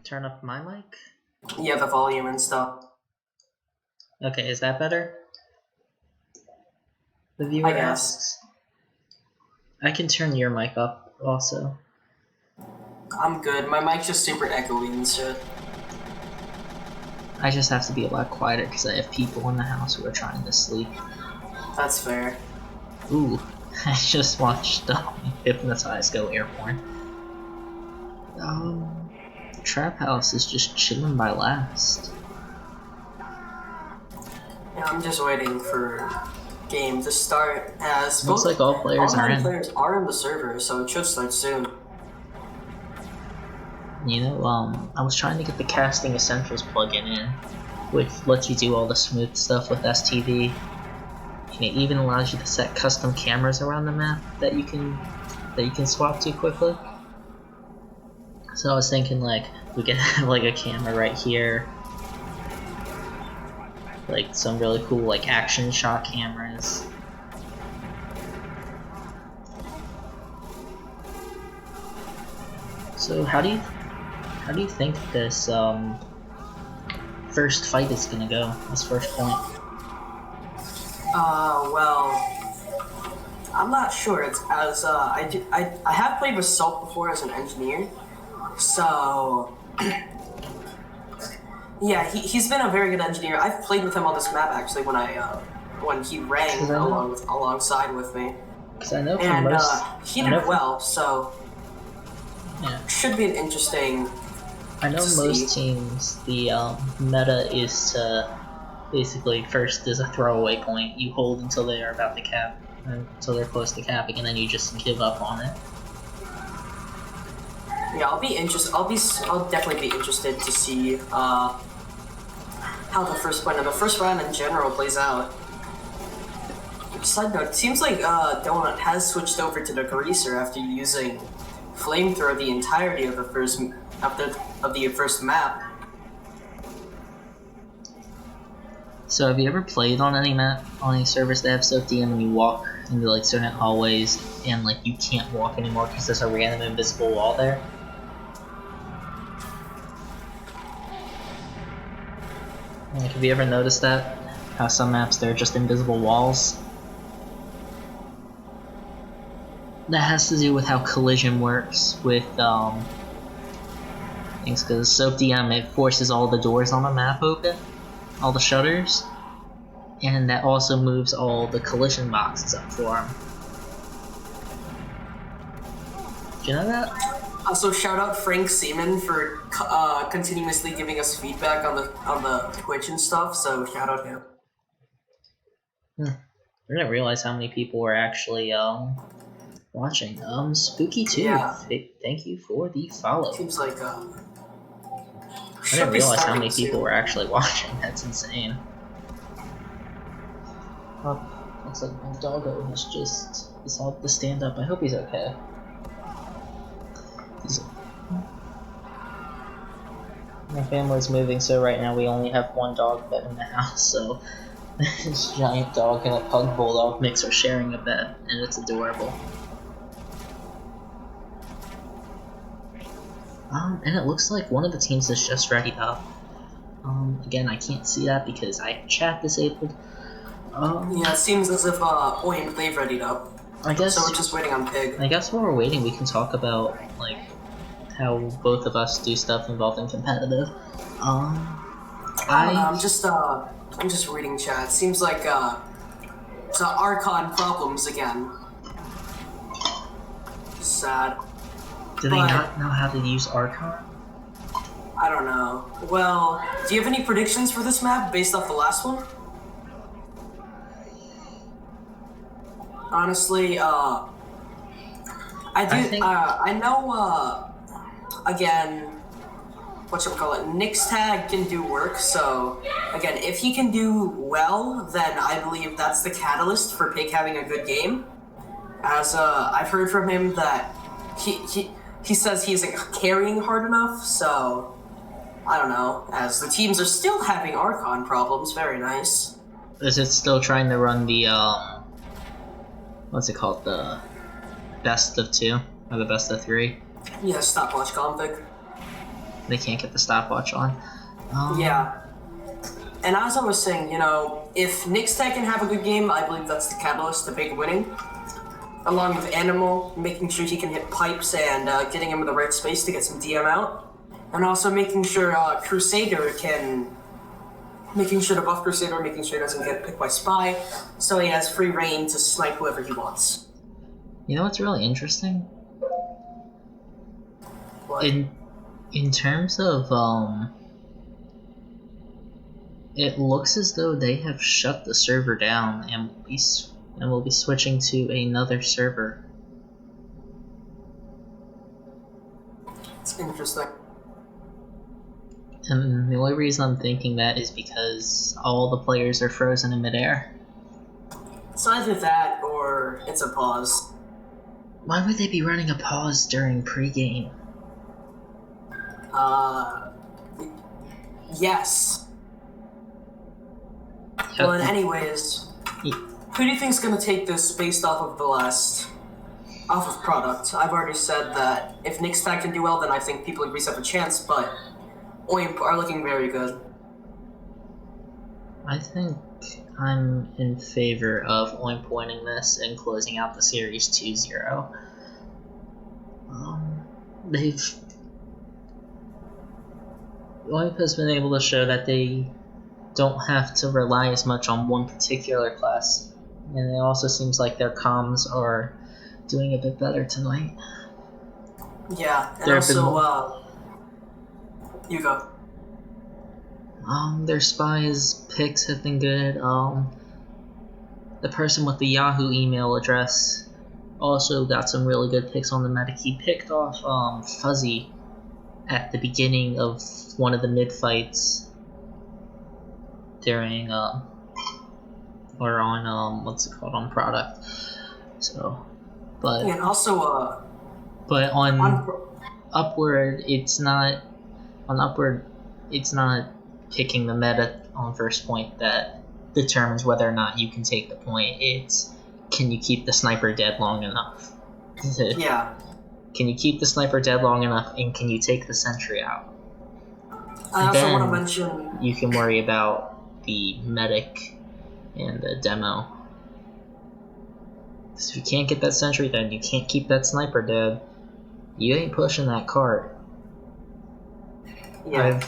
Turn up my mic? Yeah, the volume and stuff. Okay, is that better? The viewer asks. I can turn your mic up also. I'm good. My mic's just super echoey and shit. I just have to be a lot quieter because I have people in the house who are trying to sleep. That's fair. Ooh, I just watched Hypnotize go airborne. Trap House is just chilling by last. Yeah, I'm just waiting for game to start as looks like all players are in. Players are in the server, so it should start soon. You know, I was trying to get the Casting Essentials plugin in, which lets you do all the smooth stuff with STV. And it even allows you to set custom cameras around the map that you can swap to quickly. So I was thinking, like, we could have like a camera right here, like some really cool like action shot cameras. So how do you think this first fight is gonna go? This first point. Well, I'm not sure. It's as I have played with Salt before as an engineer, so yeah, he's been a very good engineer. I've played with him on this map actually when he rang alongside with me. Because I know he did well, so yeah, should be an interesting. I know most teams, the meta is to basically first is a throwaway point. You hold until they are about to cap, until they're close to capping, and then you just give up on it. Yeah, I'll definitely be interested to see how the first round in general plays out. Side note, it seems like Donut has switched over to the Greaser after using Flamethrower the entirety of the first map. So have you ever played on any map, on any servers that have SOAP-DM and you walk into like certain hallways and like you can't walk anymore because there's a random invisible wall there? Like, have you ever noticed that? How some maps there are just invisible walls? that has to do with how collision works with things, because Soap DM, it forces all the doors on the map open, all the shutters, and that also moves all the collision boxes up for him. Do you know that? Also, shout out Frank Seaman for continuously giving us feedback on the Twitch and stuff. So shout out him. I didn't realize how many people were actually watching. Spooky too. Yeah. Thank you for the follow. Seems like I didn't realize how many people were actually watching. That's insane. Oh, looks like my doggo has just decided to stand up. I hope he's okay. My family's moving, so right now we only have one dog bed in the house, so this giant dog and a pug bulldog mix are sharing a bed, and it's adorable. And it looks like one of the teams is just ready up. Again, I can't see that because I have chat disabled. Yeah, it seems as if Oink, they've readied up. I guess. So we're just waiting on Pig. I guess while we're waiting, we can talk about like how both of us do stuff involving competitive. I'm just reading chat. Seems like it's Archon problems again. Sad. Do they not know how to use Archon? I don't know. Well, do you have any predictions for this map based off the last one? Honestly, I know, again, whatchamacallit, Nick's tag can do work, so, again, if he can do well, then I believe that's the catalyst for Pig having a good game. As, I've heard from him that he says he isn't carrying hard enough, so, I don't know, as the teams are still having Archon problems, very nice. Is it still trying to run the, what's it called, the best of 2, or the best of 3? Yeah, stopwatch config. They can't get the stopwatch on. Yeah. And as I was saying, you know, if Nick's tag can have a good game, I believe that's the catalyst to Pig winning. Along with Animal, making sure he can hit pipes and getting him in the right space to get some DM out. And also making sure Crusader can... Making sure to buff Crusader, making sure he doesn't get picked by Spy, so he has free reign to snipe whoever he wants. You know what's really interesting? What? In terms of, it looks as though they have shut the server down and will be switching to another server. It's interesting. And the only reason I'm thinking that is because all the players are frozen in midair. It's either that or it's a pause. Why would they be running a pause during pregame? Yes. Yep. Well, anyways, who do you think's gonna take this based off of product? I've already said that if Nick's tag can do well, then I think people in Greece have a chance, but Oimp are looking very good. I think I'm in favor of Oimp winning this and closing out the series 2-0. Oimp has been able to show that they don't have to rely as much on one particular class, and it also seems like their comms are doing a bit better tonight. Yeah, and also, you go. Their spies picks have been good. The person with the Yahoo email address also got some really good picks on the medic. He picked off Fuzzy at the beginning of one of the mid fights during or on what's it called, on product. So, but and also but on upward, it's not picking the meta on first point that determines whether or not you can take the point. It's, can you keep the sniper dead long enough? Yeah. Can you keep the sniper dead long enough, and can you take the sentry out? I also Then want to mention you can worry about the medic and the demo. Because if you can't get that sentry, then you can't keep that sniper dead. You ain't pushing that cart. Yeah.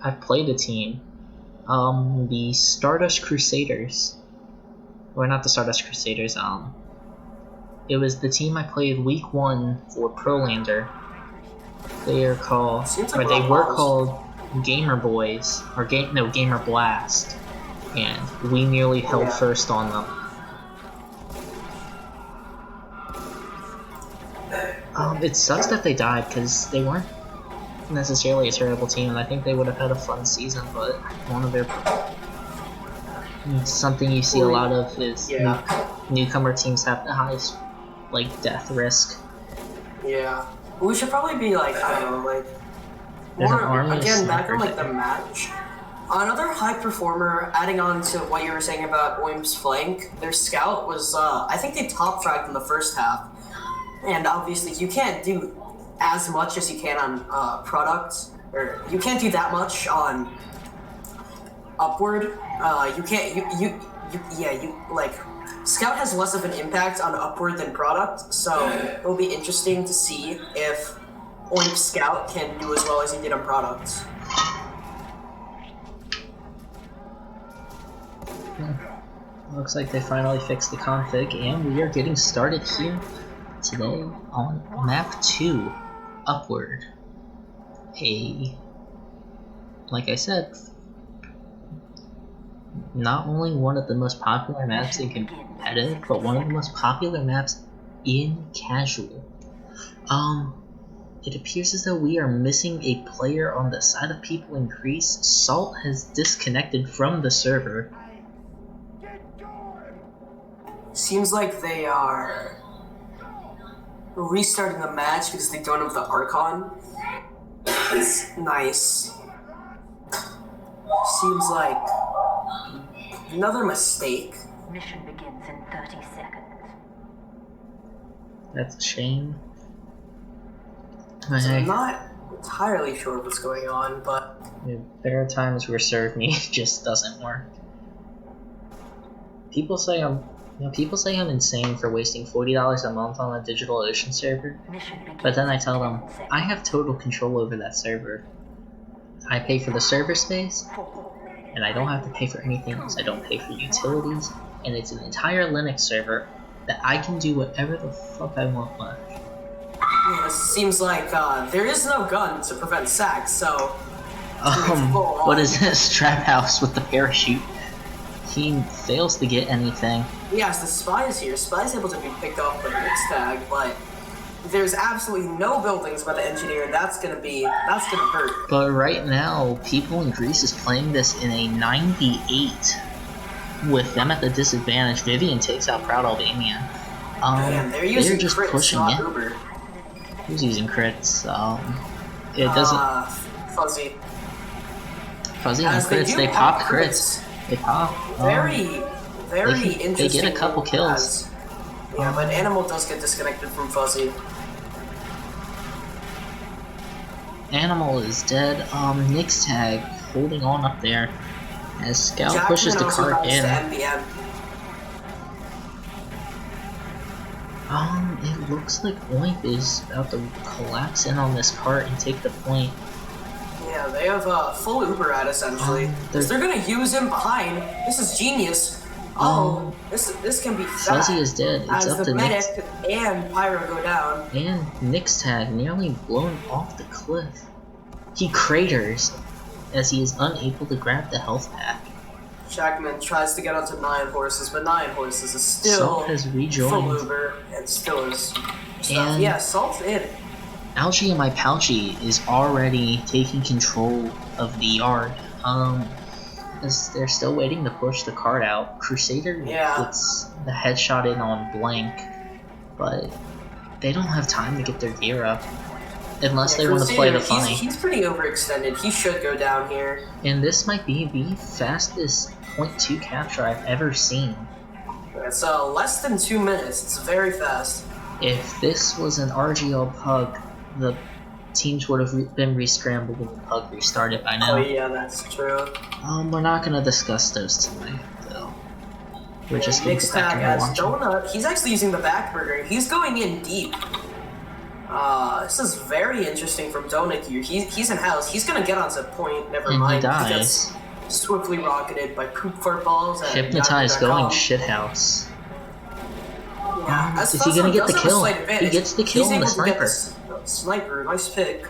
I've played a team. The Stardust Crusaders. Or not the Stardust Crusaders, it was the team I played week 1 for Prolander. They are called, or they were called Gamer Boys, or Gamer Blast. And we nearly held first on them. It sucks that they died, because they weren't necessarily a terrible team, and I think they would have had a fun season, but one of their... Something you see a lot of is newcomer teams have the highest, like, death risk. Yeah. We should probably be, like, I don't know, like... There's more, an army again, of back on, like, snipers. the match. Another high performer, adding on to what you were saying about Oim's flank, their scout was, I think they top fragged in the first half. And obviously, you can't do as much as you can on products, or you can't do that much on upward. You can't, like, Scout has less of an impact on upward than product, so it'll be interesting to see if Oimp Scout can do as well as he did on products. Looks like they finally fixed the config, and we are getting started here today on map 2, Upward. Like I said, not only one of the most popular maps in competitive, but one of the most popular maps in casual. It appears as though we are missing a player on the side of people in Greece. Salt has disconnected from the server. Seems like they are restarting the match because they don't have the Archon. It's nice. Seems like another mistake. Mission begins in 30 seconds. That's a shame. So I'm not entirely sure what's going on, but there are times where serve me just doesn't work. People say I'm insane for wasting $40 a month on a DigitalOcean server, but then I tell them I have total control over that server. I pay for the server space, and I don't have to pay for anything else. I don't pay for utilities, and it's an entire Linux server that I can do whatever the fuck I want with. yeah, it seems like there is no gun to prevent sacks, so... What is this? Trap house with the parachute. He fails to get anything. Yes, the spy is here. Spy is able to be picked off by mix tag, but there's absolutely no buildings by the engineer, and that's gonna hurt. But right now, people in Greece is playing this in a 98. With them at the disadvantage, Vivian takes out Proud Albanian. Man, they're using just crits, pushing not it. Uber. Who's using crits? It doesn't. Fuzzy. Fuzzy and crits, they pop crits. They pop. Very interesting. They get a couple kills. Yeah, but Animal does get disconnected from Fuzzy. Animal is dead. Nick's tag holding on up there as Scout pushes the cart in. It looks like Oimp is about to collapse in on this cart and take the point. Yeah, they have full Uber at essentially. They're gonna use him behind. This is genius. This can be fast. Fuzzy is dead. It's up to Nick. As the medic and Pyro go down. And Nick's tag nearly blown off the cliff. He craters as he is unable to grab the health pack. Jackman tries to get onto 9 horses, but 9 horses is still Salt has rejoined. full Uber and still is stuff. And yeah, Salt's in. Ouchie and my Pouchie is already taking control of the yard. As they're still waiting to push the cart out. Crusader gets the headshot in on blank, but they don't have time to get their gear up. Unless they want to play the funny. He's pretty overextended. He should go down here. And this might be the fastest .2 capture I've ever seen. It's less than 2 minutes. It's very fast. If this was an RGL pug, the teams would have been re-scrambled and the pug restarted by now. Oh yeah, that's true. We're not gonna discuss those tonight, though. We're just gonna Mixed get back tag to as watching. Donut. He's actually using the back burger. He's going in deep. This is very interesting from Donut here. He's in house. He's gonna get onto point. Never And mind. he dies. gets swiftly rocketed by poop fart balls. And Hypnotized Yahoo.com. going shithouse. Yeah, as Is he Fuzzle gonna get does the have a kill? slight He advantage. gets the kill He's on the able to get sniper. the sniper, nice pick.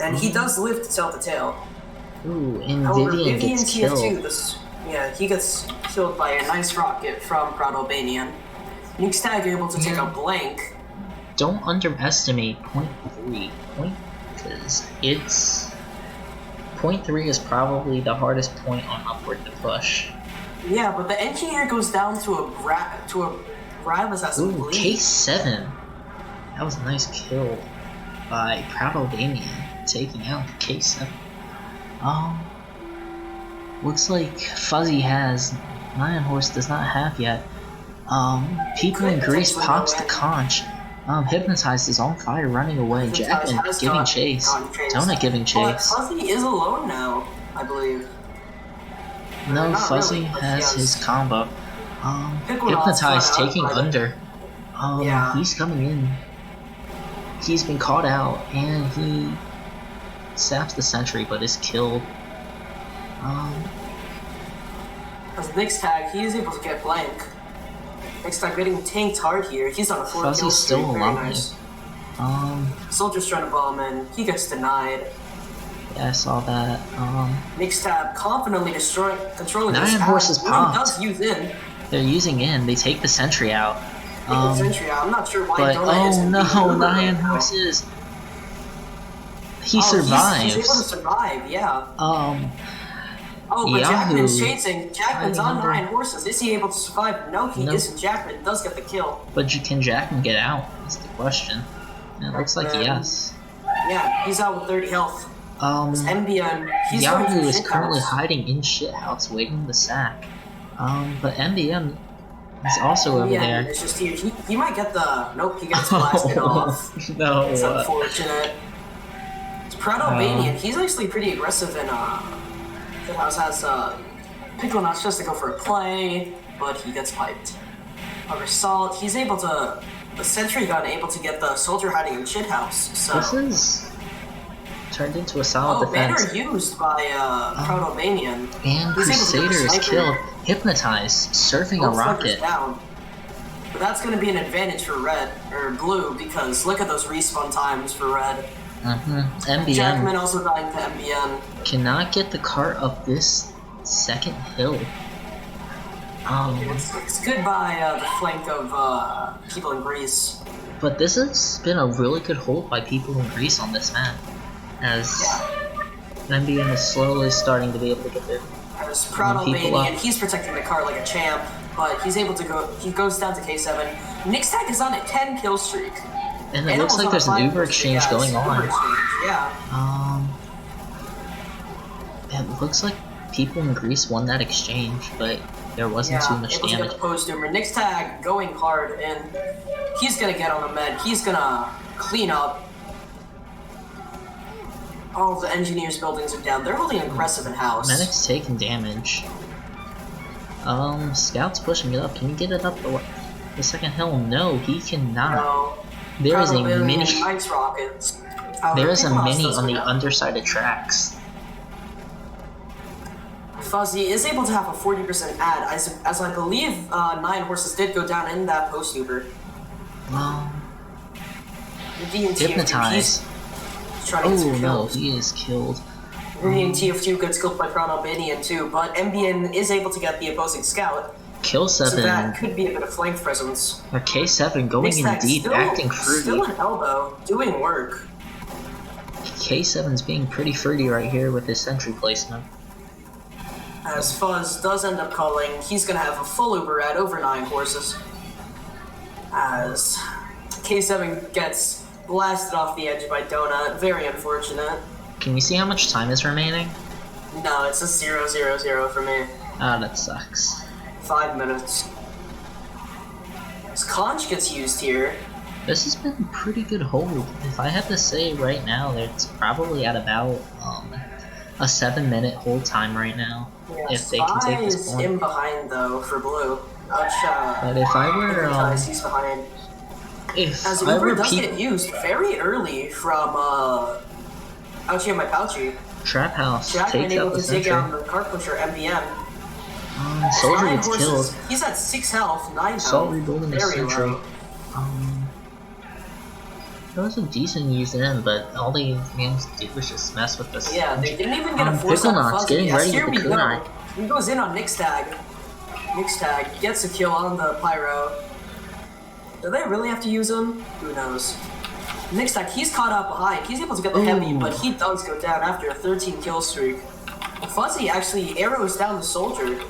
And he does live to tell the tale. Ooh, and However, Vivian gets TF2, killed. he gets killed by a nice rocket from Proud Albanian. Nuke's tag able to take a blank. Don't underestimate point 3. Because it's... Point 3 is probably the hardest point on upward to push. Yeah, but the engineer goes down to a grab assassin. Ooh, K7. That was a nice kill by Proud Albanian, taking out K7. Looks like Fuzzy has, Lion Horse does not have yet. People in Greece pops the conch. Hypnotized is on fire, running away. Jackman giving chase. Donut giving But chase. Fuzzy is alone now, I believe. No, Not Fuzzy really, but has he his combo. Pickle Hypnotized Knot's taking run out, under. Yeah. He's coming in. He's been caught out, and he saps the sentry, but is killed. As Nick's tag, he is able to get blank. Nick's tag getting tanked hard here. He's on a 4 kill Fuzzy's streak. still Very alive. nice. Soldier's Soldier's trying to bomb in. He gets denied. Yeah, I saw that. Nick's tab confidently controlling this. Nine Horses Really popped. does use in. They're using in. They take the sentry out. Taking the sentry out. I'm not sure why But Donut isn't oh being no, moved right Nine now. Horses. He Oh, survives. He's able to survive, yeah. Oh, but Yahoo. Jackman's chasing. Jackman's on Hiding 9 horses. Is he able to survive? No, he Nope. isn't. Jackman does get the kill. But can Jackman get out? That's the question. And it looks like yes. Yeah, he's out with 30 health. MBN, he's going Yahoo to is shit currently house. hiding in shithouse, waiting the sack. But MBM is also over there. It's just here. He might get the. Nope, he gets blasted off. No. It's unfortunate. It's Proud Albanian. He's actually pretty aggressive in Shithouse has Pickle Nuts just to go for a play, but he gets piped. Assault. He's able to. The sentry gun able to get the soldier hiding in Shithouse. So. This is turned into a solid Banner defense. used by Proud Albanian. And He's able to Crusader get a is sniper. killed. Hypnotized, surfing a Both snipers rocket. down. But that's going to be an advantage for red or blue because look at those respawn times for red. MBM Jackman also dying to MBN. cannot get the cart up this second hill. It's good by the flank of people in Greece. But this has been a really good hold by people in Greece on this map, as MBM is slowly starting to be able to get their There's Proud people Albanian. up. He's protecting the car like a champ, but he's able to go. He goes down to K7. Nick's tag is on a 10 kill streak. And it looks like there's an Uber exchange going on. Yeah. It looks like people in Greece won that exchange, but there wasn't too much able to get damage. the post-doomer. Nick's tag going hard, and he's gonna get on the med. He's gonna clean up. All of the engineers' buildings are down. They're holding aggressive in house. Medic's taking damage. Scout's pushing it up. Can he get it up the second hill? No, he cannot. No. There is a Proud mini. Albanian Ice rockets. There is a Pickle mini does on the go down. underside of tracks. Fuzzy is able to have a 40% ad, as I believe 9 horses did go down in that post Uber. Hypnotized. Oh no, he is killed. Vivian TF2 gets killed by Proud Albanian too, but MBN is able to get the opposing scout, Kill so 7 that could be a bit of flank presence. or K7 going Nick's in tag deep, acting fruity. Still an elbow, doing work. K7's being pretty fruity right here with his sentry placement. As Fuzz does end up calling, he's gonna have a full Uber ad over 9 horses. As K7 gets blasted off the edge by Donut, very unfortunate. Can you see how much time is remaining? No, it's a 0-0-0 for me. Ah, that sucks. 5 minutes. As Conch gets used here. This has been a pretty good hold. If I had to say right now, it's probably at about a 7-minute hold time right now. Yeah, If they can take this Spy is point. in behind though for blue. But if I were, he's behind. if As I Uber were does get used very early from Ouchie and my Pouchie. Trap House Jackman takes able out the to take sentry. out the cart pusher MBM. Soldier Nine gets horses. killed. He's at 6 health, 9 health. Salt rebuilding the Very sentry. low. That was a decent use in, but all they managed to do was just mess with this. Yeah, they didn't even get a force Pickle out of Knots Fuzzy. getting ready Here with we the go. kunai. He goes in on Nick's tag. Nick's tag gets a kill on the pyro. Do they really have to use him? Who knows? Nick's tag, he's caught up behind. He's able to get the heavy, but he does go down after a 13 kill streak. Fuzzy actually arrows down the soldier.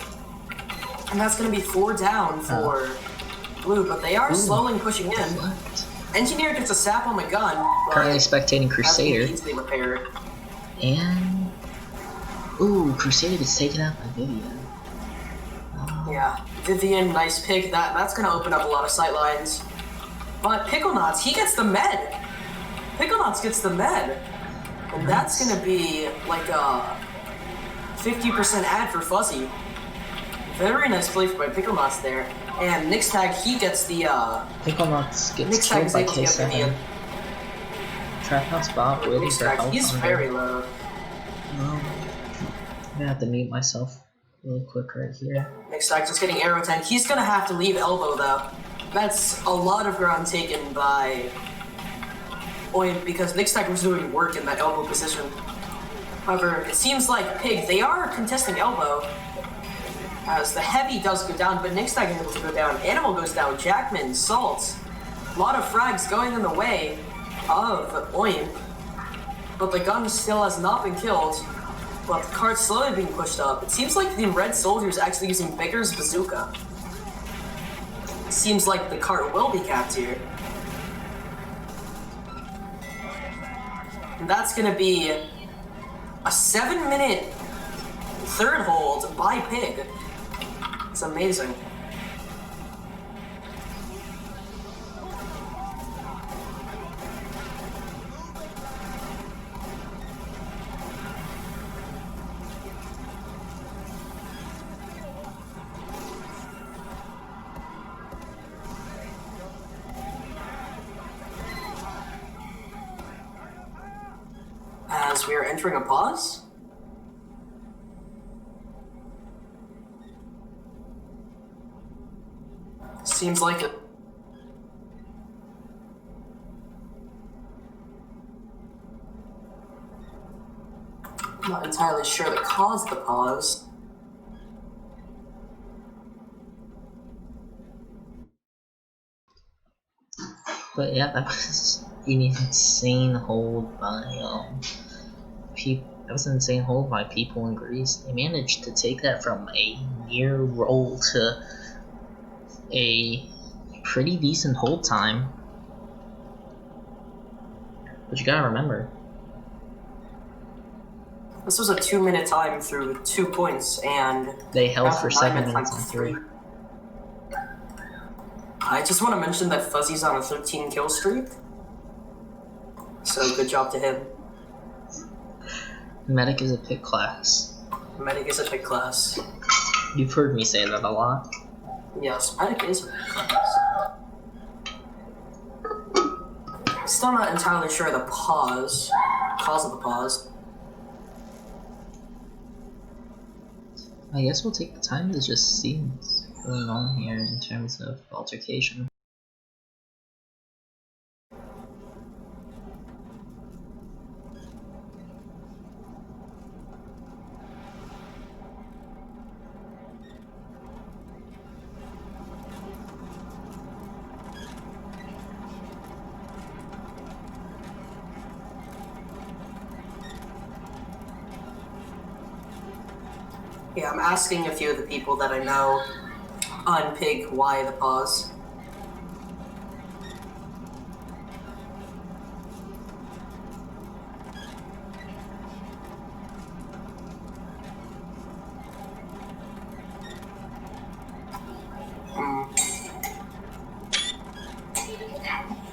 And that's going to be 4 down for Blue, but they are slowly pushing in. What? Engineer gets a sap on the gun, but Currently spectating Crusader. easily repaired. And ooh, Crusader gets taken out by Vivian. Yeah, Vivian, nice pick. That's gonna open up a lot of sight lines. But Pickle Knots, he gets the med. Pickle Knots gets the med, and that's gonna be like a 50% ad for Fuzzy. Very nice play by Pickle Knots there. And Nick's tag, he gets the Pickle Knots gets Nick's tag killed is by able to get K7. Vivian. Trap House Bob waiting Nick's for tag, help. he's very low. I'm gonna have to mute myself really quick right here. Nick's tag just getting arrow tank. He's gonna have to leave elbow though. That's a lot of ground taken by Oink because Nick's tag was doing work in that elbow position. However, it seems like Pig, they are contesting elbow. As the heavy does go down, but Nick's not able to go down. Animal goes down. Jackman, Salt. A lot of frags going in the way of Oimp. But the gun still has not been killed. But the cart's slowly being pushed up. It seems like the red soldier is actually using Baker's bazooka. It seems like the cart will be capped here. And that's going to be a 7-minute third hold by Pig. It's amazing. As we are entering a pause. Seems like it. I'm not entirely sure the cause of the pause. But yeah, that was an insane hold by that was an insane hold by people in Greece. They managed to take that from a near roll to a pretty decent hold time. But you gotta remember, This was a 2-minute time through 2 points, and they held for 7 minutes on 3. I just want to mention that Fuzzy's on a 13 kill streak. So good job to him. Medic is a pick class. Medic is a pick class. You've heard me say that a lot. Yes, Medic is a pick class. Still not entirely sure the cause of the pause. I guess we'll take the time to just see what's going on here in terms of altercation. Yeah, I'm asking a few of the people that I know on Pig why the pause.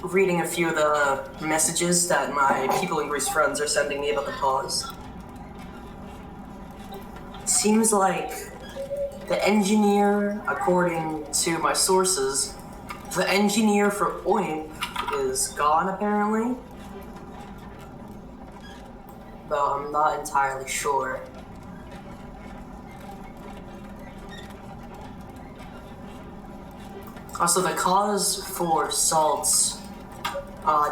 Reading a few of the messages that my people in Greece friends are sending me about the pause. Seems like the engineer, according to my sources, the engineer for Oink is gone apparently. Though I'm not entirely sure. Also, the cause for Salt's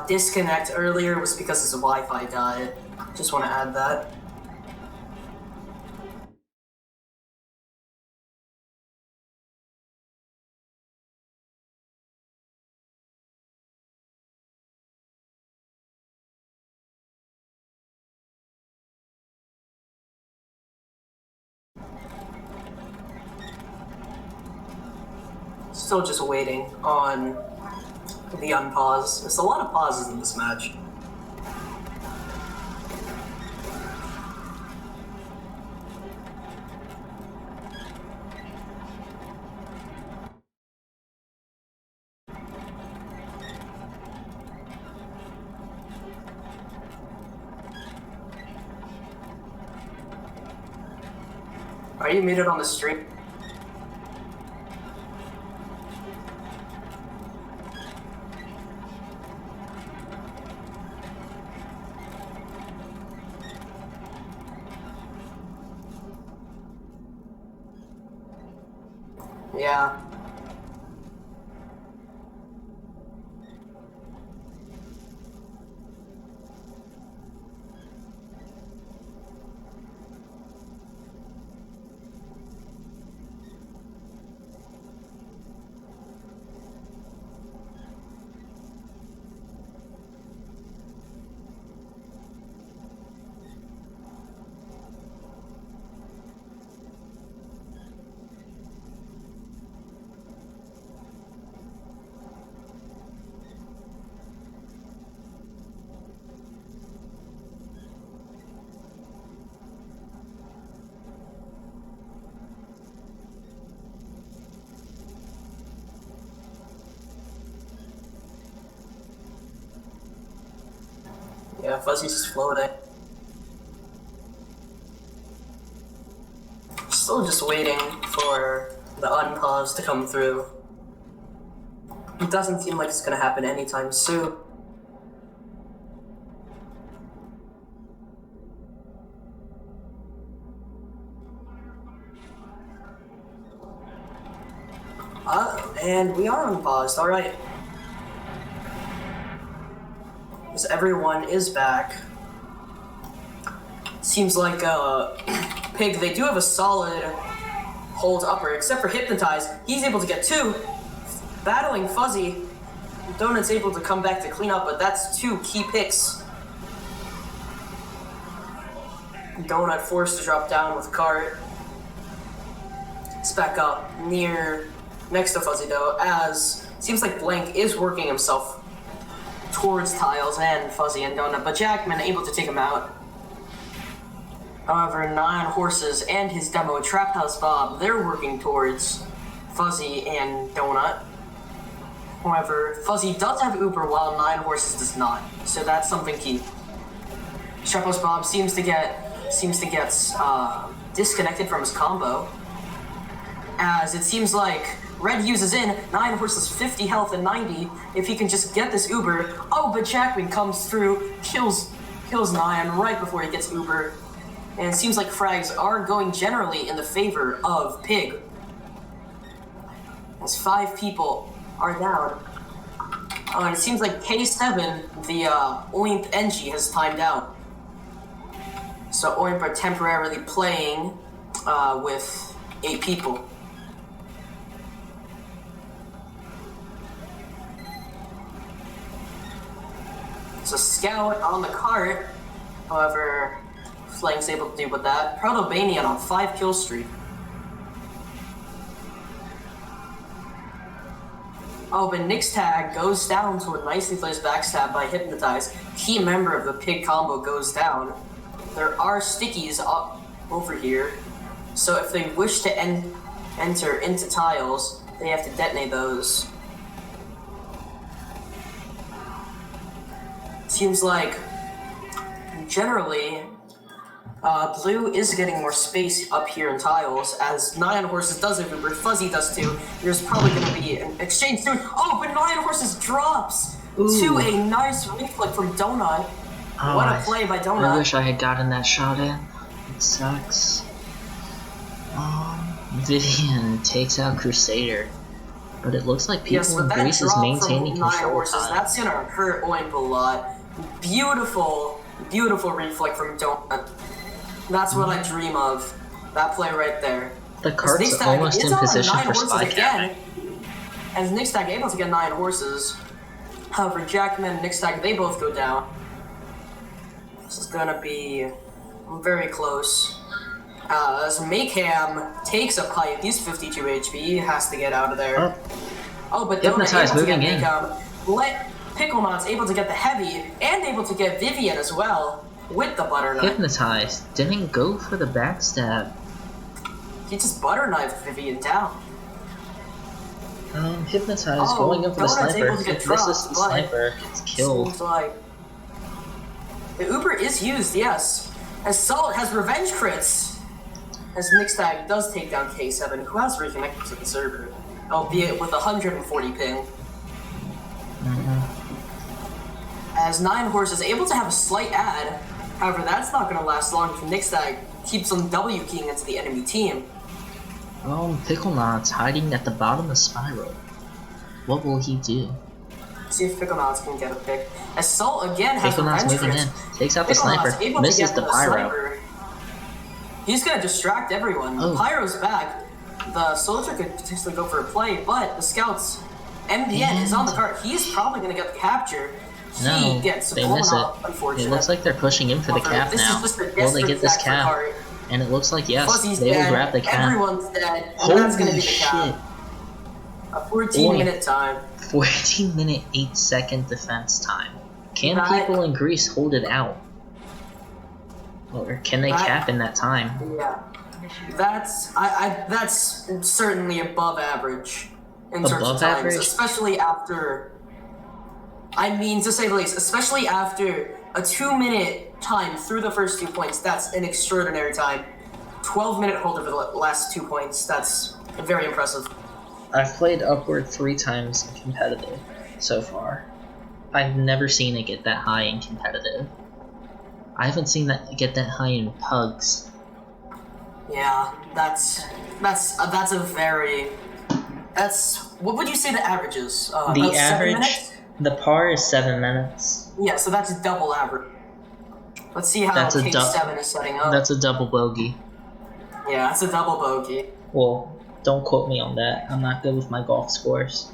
disconnect earlier was because his Wi-Fi died. Just want to add that. Still just waiting on the unpause. There's a lot of pauses in this match. Are you muted on the stream? Yeah. Yeah, Fuzzy's just floating. Still just waiting for the unpause to come through. It doesn't seem like it's gonna happen anytime soon. And we are unpaused, alright. Because everyone is back. Seems like, Pig, they do have a solid hold upper, except for Hypnotize. He's able to get two. Battling Fuzzy. Donut's able to come back to clean up, but that's two key picks. Donut forced to drop down with Cart. It's back up next to Fuzzy though, as seems like Blank is working himself towards Tiles and Fuzzy and Donut, but Jackman able to take him out. However, 9 Horses and his demo Trap House Bob, they're working towards Fuzzy and Donut. However, Fuzzy does have Uber while 9 Horses does not, so that's something key. Trap House Bob seems to get disconnected from his combo, as it seems like Red uses in 9 Horses 50 health and 90. If he can just get this Uber, but Jackman comes through, kills 9 right before he gets Uber. And it seems like frags are going generally in the favor of Pig, as 5 people are down. And it seems like K7, the Oimp Engie, has timed out. So Oimp are temporarily playing with 8 people. So Scout on the cart, however, Flank's able to deal with that. Protobanian on 5 kill streak. But Nick's tag goes down to a nicely placed backstab by Hypnotize. Key member of the Pig combo goes down. There are stickies up over here, so if they wish to enter into Tiles, they have to detonate those. Seems like generally Blue is getting more space up here in tiles, as 9 Horses does it, Uber. Fuzzy does too. There's probably going to be an exchange soon. Oh, but 9 Horses drops to a nice reflect from Donut. Oh, What a play by Donut. I wish I had gotten that shot in. It sucks. Vivian takes out Crusader. But it looks like people in Greece is maintaining control time. That's going to hurt Oimp a lot. Beautiful, beautiful reflect from Donut. That's what I dream of. That play right there. The cart's almost in position for spy again. As Nixtag able to get 9 horses. However, Jackman and Nixtag, they both go down. This is gonna be very close. As Maycam takes a pipe, he's 52 HP, he has to get out of there. Oh, but Hypnotize able to moving get in. Maycam. Picklenot's able to get the heavy, and able to get Vivian as well, with the butter knife. Hypnotize didn't go for the backstab. He just butter knifed Vivian down. Hypnotize going in for the sniper. Able to get If this is the sniper, it's killed. Seems like the Uber is used, yes. As Salt has revenge crits. As Nixtag does take down K7, who has reconnected to the server, albeit with 140 ping. As 9 Horses able to have a slight add, however that's not going to last long if Nixtag keeps on W keying into the enemy team. Picklenot's hiding at the bottom of Spiral. What will he do? See if Picklenot's can get a pick. As Salt again has Picklenot's revenge moving crits. in, takes out the sniper, misses the pyro. Sniper. He's going to distract everyone. Oh. Pyro's back. The soldier could potentially go for a play, but the scouts, MBN is on the cart. He's probably going to get the capture. No, he gets they miss it. It looks like they're pushing in for the cap now. Will they get this cap? And it looks like yes, Fuzzy's they will dead. grab the cap. Everyone's dead. And Holy that's going to be the shit. cap. A 14-minute time. 14-minute, 8-second defense time. Can That- people in Greece hold it out? Or can they cap in that time? Yeah. That's that's certainly above average in terms Above of times, average? especially after. I mean, to say the least, especially after a 2-minute time through the first 2 points. That's an extraordinary time. 12-minute hold over the last 2 points. That's very impressive. I've played upward 3 times in competitive so far. I've never seen it get that high in competitive. I haven't seen that get that high in pugs. Yeah, that's a very. That's what would you say the average is? The about 7 average, minutes? the par is 7 minutes. Yeah, so that's double average. Let's see how That's a K7 is setting up. That's a double bogey. Yeah, that's a double bogey. Well, don't quote me on that. I'm not good with my golf scores.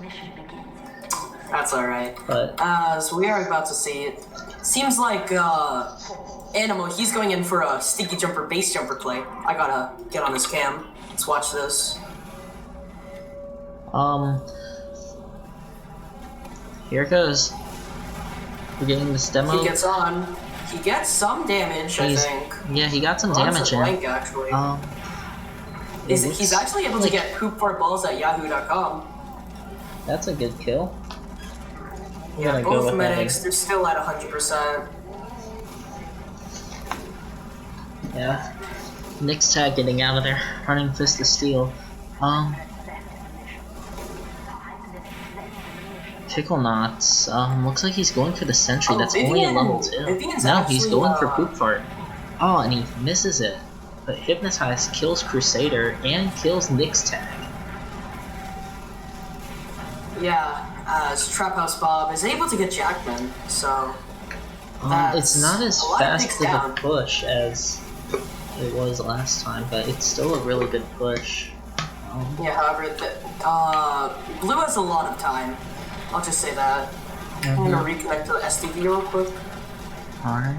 That's alright. But So we are about to see it. Seems like Animal, he's going in for a sticky jumper, base jumper play. I gotta get on his cam. Let's watch this. here it goes. We're getting this demo. He gets on. He gets some damage, I think. Yeah, he got some Runs damage a in. blank, actually. He's actually able to get poop4balls at yahoo.com. That's a good kill. I'm Yeah, gonna go both with medics, that. they're still at 100%. Yeah. Nick's tag getting out of there. Running Fist of Steel. Pickle Knots. Looks like he's going for the sentry. That's only a level 2. Vivian's No, he's actually, going for Poop Fart. Oh, and he misses it. But Hypnotize kills Crusader and kills Nick's tag. Yeah, as Trap House Bob is able to get Jackman, so. It's not as a lot of fast picks of a down. push as it was last time, but it's still a really good push. Yeah, however, Blue has a lot of time. I'll just say that. I'm gonna reconnect to the SDV real quick. Alright.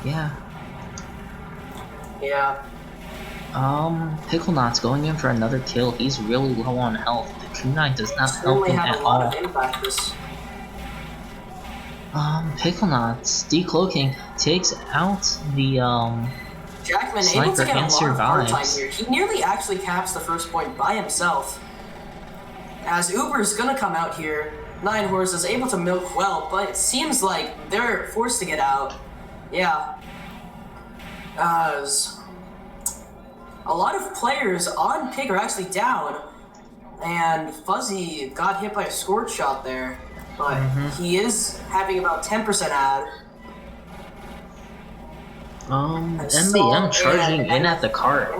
Yeah. Yeah. Pickle Knot's going in for another kill. He's really low on health. The kunai does not help Certainly him have at a lot all. of impact this. Pickle Knots decloaking takes out the Jackman Sniper able to get a and lot of hard time survives. here. He nearly actually caps the first point by himself. As Uber's gonna come out here. Nine Horses able to milk well, but it seems like they're forced to get out. Yeah. As a lot of players on Pig are actually down, and Fuzzy got hit by a scored shot there, but he is having about 10% ad. MBM charging in at the cart.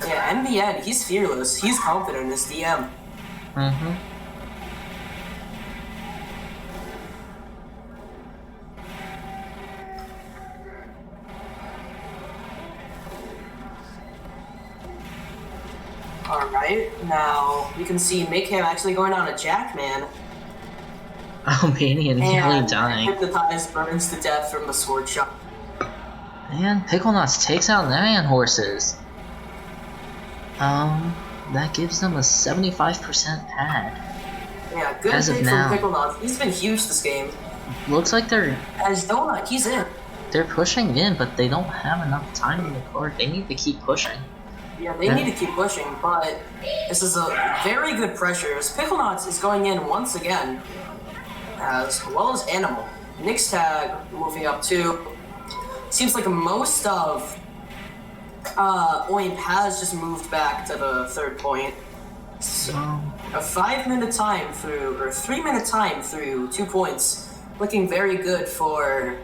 Yeah, MBN, he's fearless. He's confident in his DM. Alright, now we can see Mayhem actually going on a Jackman. Albanian nearly dying. Hypnotized burns to death from the sword shot. And Pickle Nuts takes out 9 horses. That gives them a 75% pad. Yeah, good as pick of now. from Pickle Nuts. He's been huge this game. Looks like they're As Donut, he's in. pushing in, but they don't have enough time in the court. They need to keep pushing. Yeah, they need to keep pushing, but this is a very good pressure as Pickle Nuts is going in once again, as well as Animal. Nick's tag moving up too. Seems like most of Oimp has just moved back to the third point. So, a 5-minute time through, or 3-minute time through 2 points, looking very good for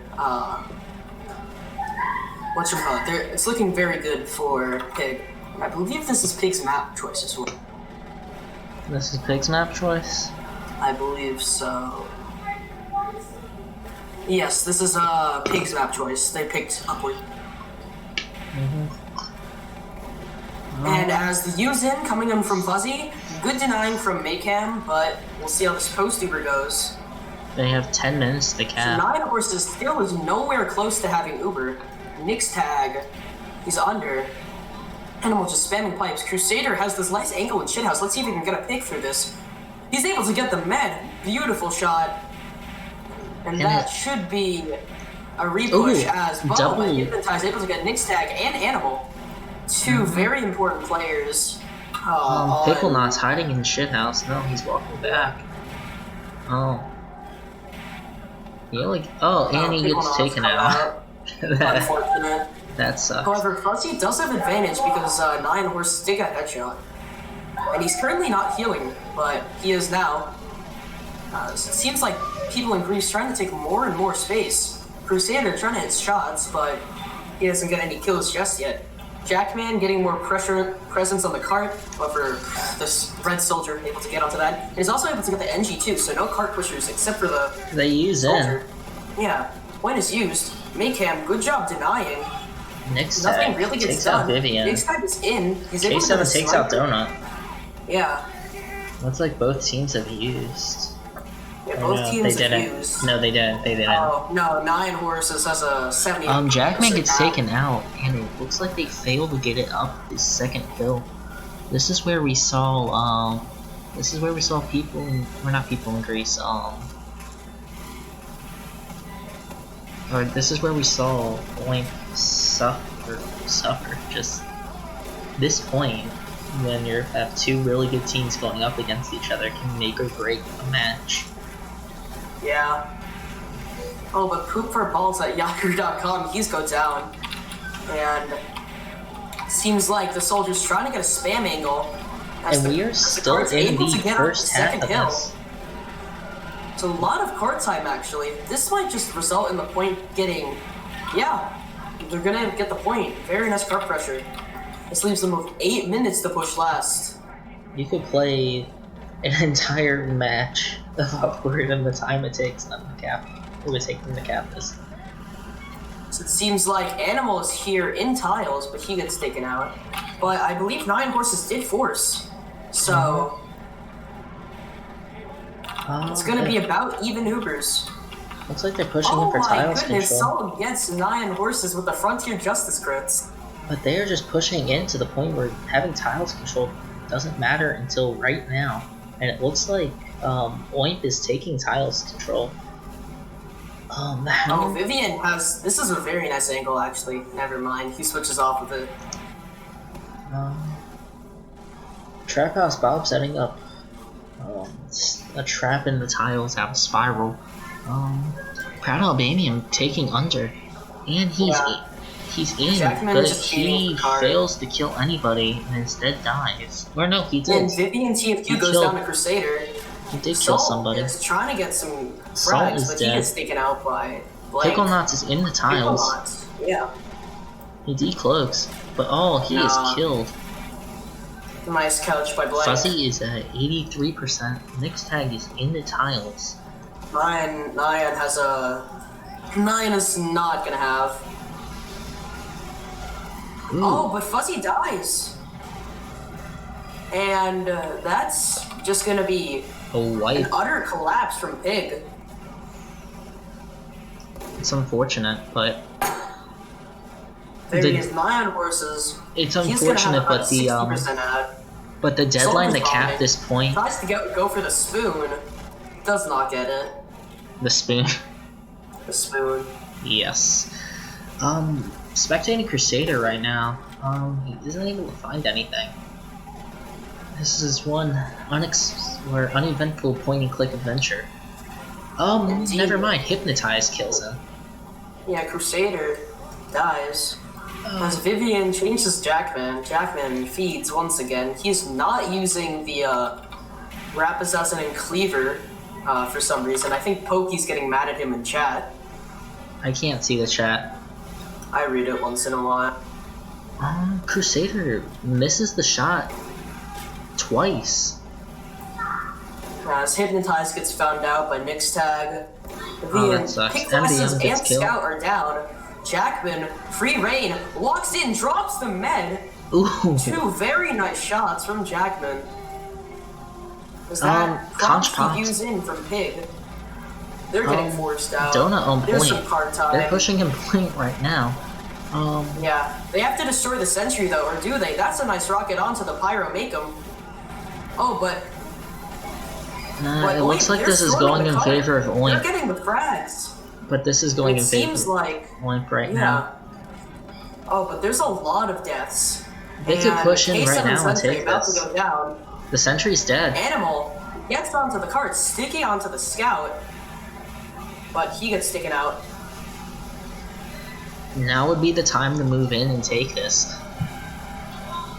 whatchamacallit. It's looking very good for Pig. I believe this is Pig's map choice as well. This is Pig's map choice? I believe so. Yes, this is Pig's map choice. They picked upward. And as the U's in, coming in from Fuzzy, good denying from Maycam, but we'll see how this post-Uber goes. They have 10 minutes to cap. So 9 Horses still is nowhere close to having Uber. Nick's tag, he's under. Animal just spamming pipes. Crusader has this nice angle in Shithouse. Let's see if he can get a pick through this. He's able to get the med. Beautiful shot. And that should be a repush as Bo and Hypnotize able to get Nick's tag and Animal. Two very important players. Pickle Knot's hiding in the shithouse. No, he's walking back. Annie gets taken out. Unfortunate. That sucks. However, Fuzzy does have advantage because 9 Horses did get headshot. And he's currently not healing, but he is now. So it seems like people in Greece trying to take more and more space. Crusader trying to hit shots, but he doesn't get any kills just yet. Jackman getting more presence on the cart, however, this red soldier able to get onto that. And is also able to get the NG too, so no cart pushers except for the They use soldier. in. Yeah, when is used. Maycam, good job denying. Next Nothing tag really gets takes done. out Vivian. Nick's tag is in. He's able to K7 takes out Donut. Yeah. Looks like both teams have used. Yeah, both teams have used. No, they didn't. They didn't. Oh, no, 9 Horses has a 70. Jackman gets taken out, and it looks like they failed to get it up this second hill. This is where we saw, people in, or not people in Greece, or this is where we saw Oink suffer, just this point, when you have two really good teams going up against each other, can make or break a match. Yeah. Oh, but poop for balls at yahoo.com, he's go down. And seems like the soldier's trying to get a spam angle. And we are still in the first half of this. It's a lot of card time, actually. This might just result in the point getting... Yeah, they're gonna get the point. Very nice card pressure. This leaves them with 8 minutes to push last. You could play an entire match of upward and the time it takes them to cap. It would take them to cap this. So it seems like Animal is here in tiles, but he gets taken out. But I believe 9 Horses did force. So... it's gonna be about even Ubers. Looks like they're pushing in for tiles control. Someone gets 9 Horses with the Frontier Justice crits. But they are just pushing in to the point where having tiles control doesn't matter until right now. And it looks like Oimp is taking tiles control. Vivian has... This is a very nice angle, actually. Never mind. He switches off with it. Trap House Bob setting up. Let's a trap in the tiles out of spiral. Proud Albanian taking under, and he's in, Jackman but just feeding he the card. fails to kill anybody and instead dies. Or no, he did. And Vivian TFQ He goes killed- down to Crusader. He did kill Salt somebody. is trying to get some Salt frags, is but dead. he gets taken out by Blank. Pickle Knots is in the tiles. Picklenot, yeah. He decloaks, but he is killed. Nice couch by Blank. Fuzzy is at 83%. Nick's tag is in the tiles. Nyan has a... Nyan is not gonna have. Ooh. Oh, but Fuzzy dies. And that's just gonna be A wipe. an utter collapse from Pig. It's unfortunate, but There he is, Nyan horses. it's He's gonna have unfortunate, about but the 60% ad. but the deadline to Salt is cap bombing. this point, Tries to go for the spoon. Does not get it. the spoon. The spoon. Yes. Spectating Crusader right now. He isn't able to find anything. This is one uneventful point-and-click adventure. Indeed. Never mind. Hypnotize kills him. Yeah, Crusader dies. As Vivian changes Jackman, Jackman feeds once again. He's not using the Rap Assassin and Cleaver for some reason. I think Pokey's getting mad at him in chat. I can't see the chat. I read it once in a while. Crusader misses the shot twice. As Hypnotize gets found out by Nick's tag. That sucks. Pick classes MDM gets and killed. Scout are down. Jackman, free reign, walks in, drops the med. Ooh. Two very nice shots from Jackman. Is that Conch props to pops. use in from Pig? They're getting forced out. Donut on There's point. some card time. They're pushing him point right now. Yeah, they have to destroy the sentry though, or do they? That's a nice rocket onto the pyro, make him. Oh, but It looks like they're this is storming going the in card. favor of They're Oink, getting the frags. but this is going It in favor seems of like Oink right yeah. now. Oh, but there's a lot of deaths. They could And push in right K7 now and Sentry take about this. to go down. The sentry's dead. Animal gets onto the cart, sticky onto the scout, but he gets taken out. Now would be the time to move in and take this.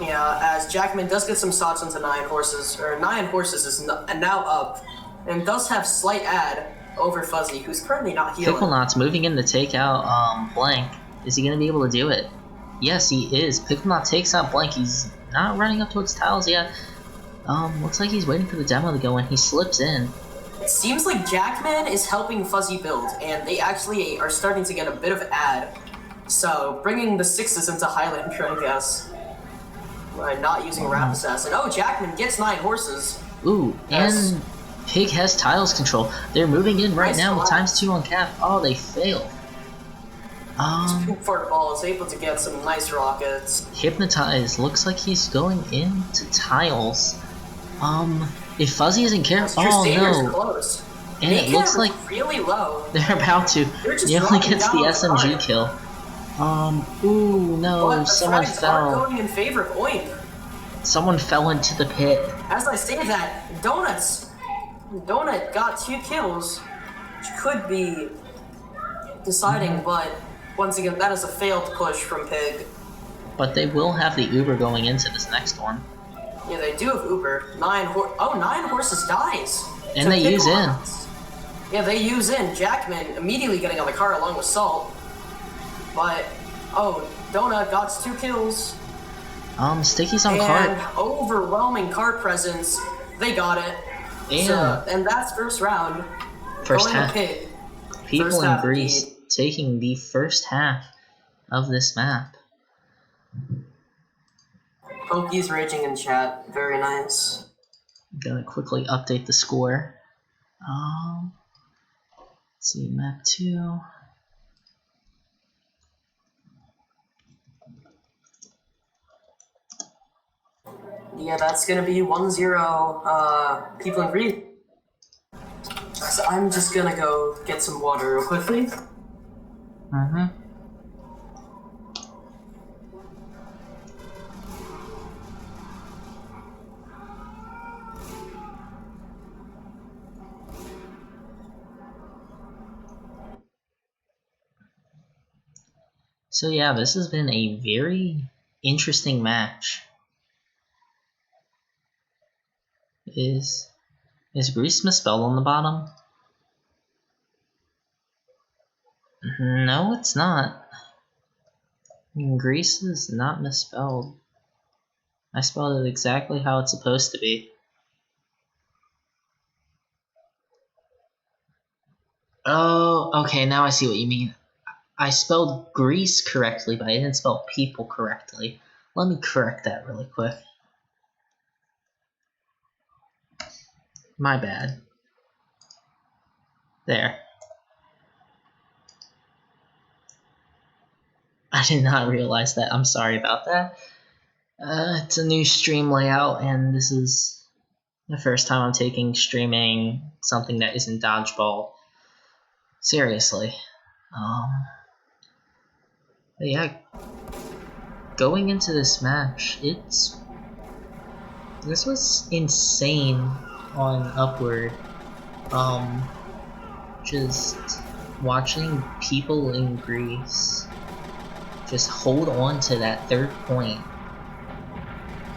Yeah, as Jackman does get some shots into Nyan Horses, or Nyan Horses is now up, and does have slight ad over Fuzzy, who's currently not healing. Pickle Knot's moving in to take out Blank. Is he gonna be able to do it? Yes, he is. Pickle Knot takes out Blank. He's not running up towards tiles yet. Looks like he's waiting for the demo to go in. He slips in. It seems like Jackman is helping Fuzzy build, and they actually are starting to get a bit of ad. So, bringing the sixes into Highlander, I guess. By not using Rap Assassin. Oh, Jackman gets 9 horses. Ooh, Yes. and Pig has tiles control. They're moving in right Nice now with collapse. ×2 on cap. Oh, they fail. Fort Ball is able to get some nice rockets. Hypnotize looks like he's going into tiles. If Fuzzy isn't careful, oh Crusader's no. close. And it looks Newcomer like really low. they're about to. They're just He only dropping gets the down the SMG card. kill. Ooh, no, But the someone frags are fell. going in favor of Oink. Someone fell into the pit. As I say that, Donut got 2 kills, which could be deciding, but once again, that is a failed push from Pig. But they will have the Uber going into this next one. Yeah, they do have Uber. 9 horses dies. And to they use Pickle in. Knots. Yeah, they use in. Jackman immediately getting on the car along with Salt. But, Donut got 2 kills. Sticky's on And cart. overwhelming cart presence. They got it. And And that's first round. first Going half. to Pig. People first in half Greece lead. taking the first half of this map. Pokey's raging in chat. Very nice. Gonna quickly update the score. Let's see, map 2. Yeah, that's gonna be 1-0 people in Greece. So I'm just gonna go get some water real quickly. So yeah, this has been a very interesting match. Is Grease misspelled on the bottom? No, it's not. Grease is not misspelled. I spelled it exactly how it's supposed to be. Oh, okay, now I see what you mean. I spelled grease correctly, but I didn't spell people correctly. Let me correct that really quick. My bad. There. I did not realize that. I'm sorry about that. It's a new stream layout, and this is the first time I'm taking streaming something that isn't dodgeball seriously. But yeah, going into this match, this was insane on Upward. Just watching people in Greece just hold on to that third point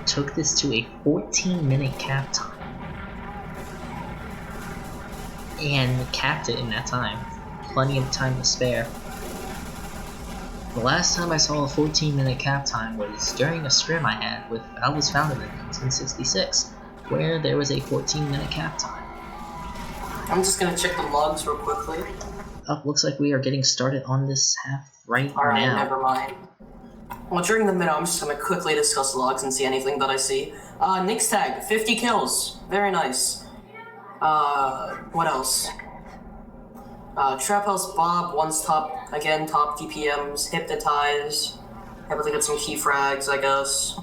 took this to a 14-minute cap time. And capped it in that time. Plenty of time to spare. The last time I saw a 14-minute cap time was during a scrim I had with I Was Founded in 1966, where there was a 14-minute cap time. I'm just gonna check the logs real quickly. Oh, looks like we are getting started on this half right now. Alright, never mind. Well, during the minute, I'm just gonna quickly discuss logs and see anything that I see. Nick's tag, 50 kills. Very nice. What else? Trap House Bob, one's top DPMs, Hypnotize. Able to get some key frags, I guess.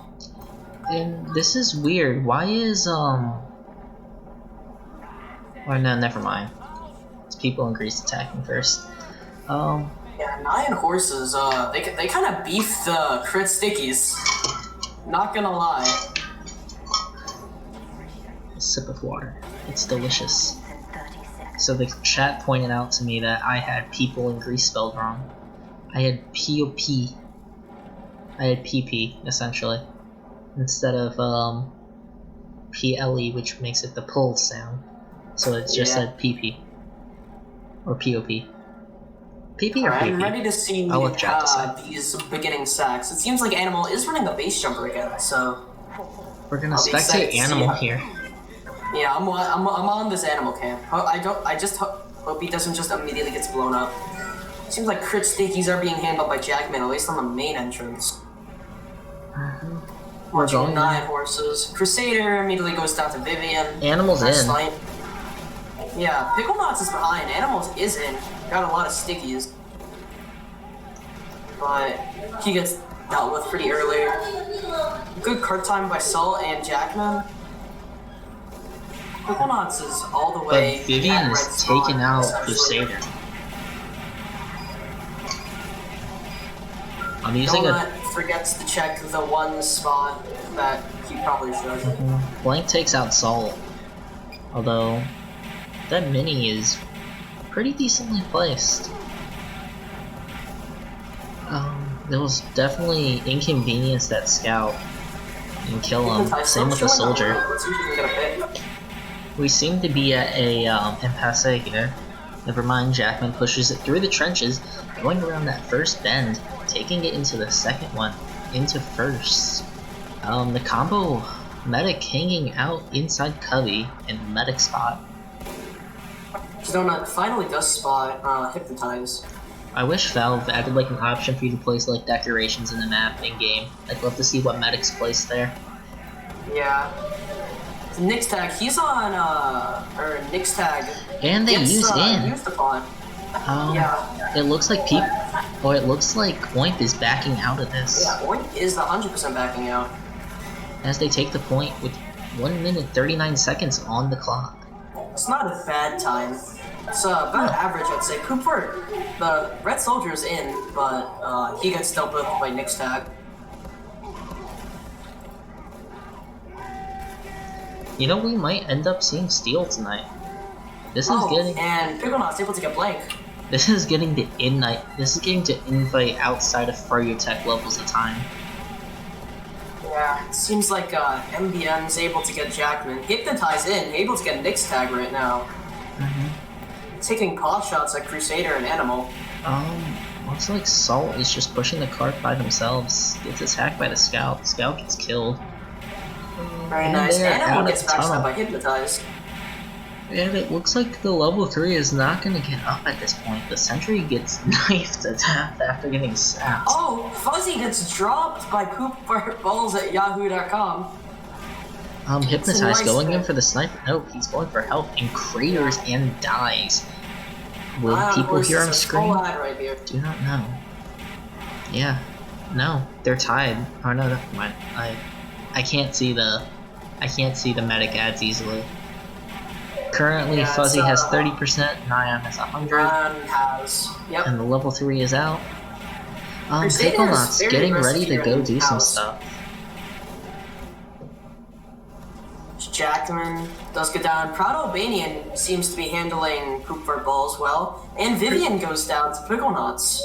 And this is weird. Why is, Or no, never mind. It's people in Greece attacking first. Yeah, 9 horses, they kind of beef the crit stickies. Not gonna lie. A sip of water. It's delicious. So the chat pointed out to me that I had people in Greece spelled wrong. I had POP. I had PP, essentially. Instead of, PLE, which makes it the pull sound. So it just said PP. Or POP. PP or PP? I'm ready to see I'll let chat decide. These beginning sacks. It seems like Animal is running the base jumper again, so... We're gonna spectate Animal here. Yeah, I'm on this Animal camp. I just hope he doesn't just immediately gets blown up. Seems like crit stickies are being handled by Jackman, at least on the main entrance. We're going 9 horses. Crusader immediately goes down to Vivian. Animal's in. Fight. Yeah, Pickle Knots is behind. Animals is in. Got a lot of stickies. But he gets dealt with pretty early. Good card time by Salt and Jackman. Pickle Knots is all the way. But Vivian is taking out Crusader. I'm using forgets to check the one spot that he probably should. Blank takes out Salt. Although, that mini is pretty decently placed. There was definitely inconvenience that scout and kill him. Same with the soldier. We seem to be at a impasse here. Never mind, Jackman pushes it through the trenches, going around that first bend, taking it into the second one, into first. The combo medic hanging out inside Cubby in medic spot. Donut finally does spot Hypnotize. I wish Valve added like an option for you to place like decorations in the map in game. I'd love to see what medics place there. Yeah. Nick's tag, he's on Nick's tag. And they used in. Used upon. Yeah. It looks like it looks like Oink is backing out of this. Yeah, Oink is 100% backing out. As they take the point with 1 minute 39 seconds on the clock. It's not a bad time. It's about average, I'd say. Cooper, the Red Soldier's in, but he gets dealt with by Nick's tag. You know, we might end up seeing Steel tonight. This is getting... and Picklenot's able to get blank. This is getting to invite outside of Tech levels of time. Yeah, it seems like MBN's able to get Jackman. Hypnotize in, able to get Nick's tag right now. Taking pot shots at Crusader and Animal. Looks like Salt is just pushing the cart by themselves. Gets attacked by the Scout. Scout gets killed. Very nice. Animal gets backstabbed by Hypnotize. And it looks like the level 3 is not going to get up at this point. The Sentry gets knifed to death after getting sapped. Oh, Fuzzy gets dropped by Poop Balls at yahoo.com. Hypnotize going in for the sniper. No, he's going for help and craters and dies. Will people hear him scream? Right here. Do not know. Yeah. No, they're tied. Oh no, never mind. I can't see the medic ads easily. Currently, Fuzzy has 30%, Nyan has 100, yep. and the level 3 is out. Picklenut's getting ready to go do some stuff. Jackman does go down. Proud Albanian seems to be handling Poop for Balls well, and Vivian goes down to Picklenuts.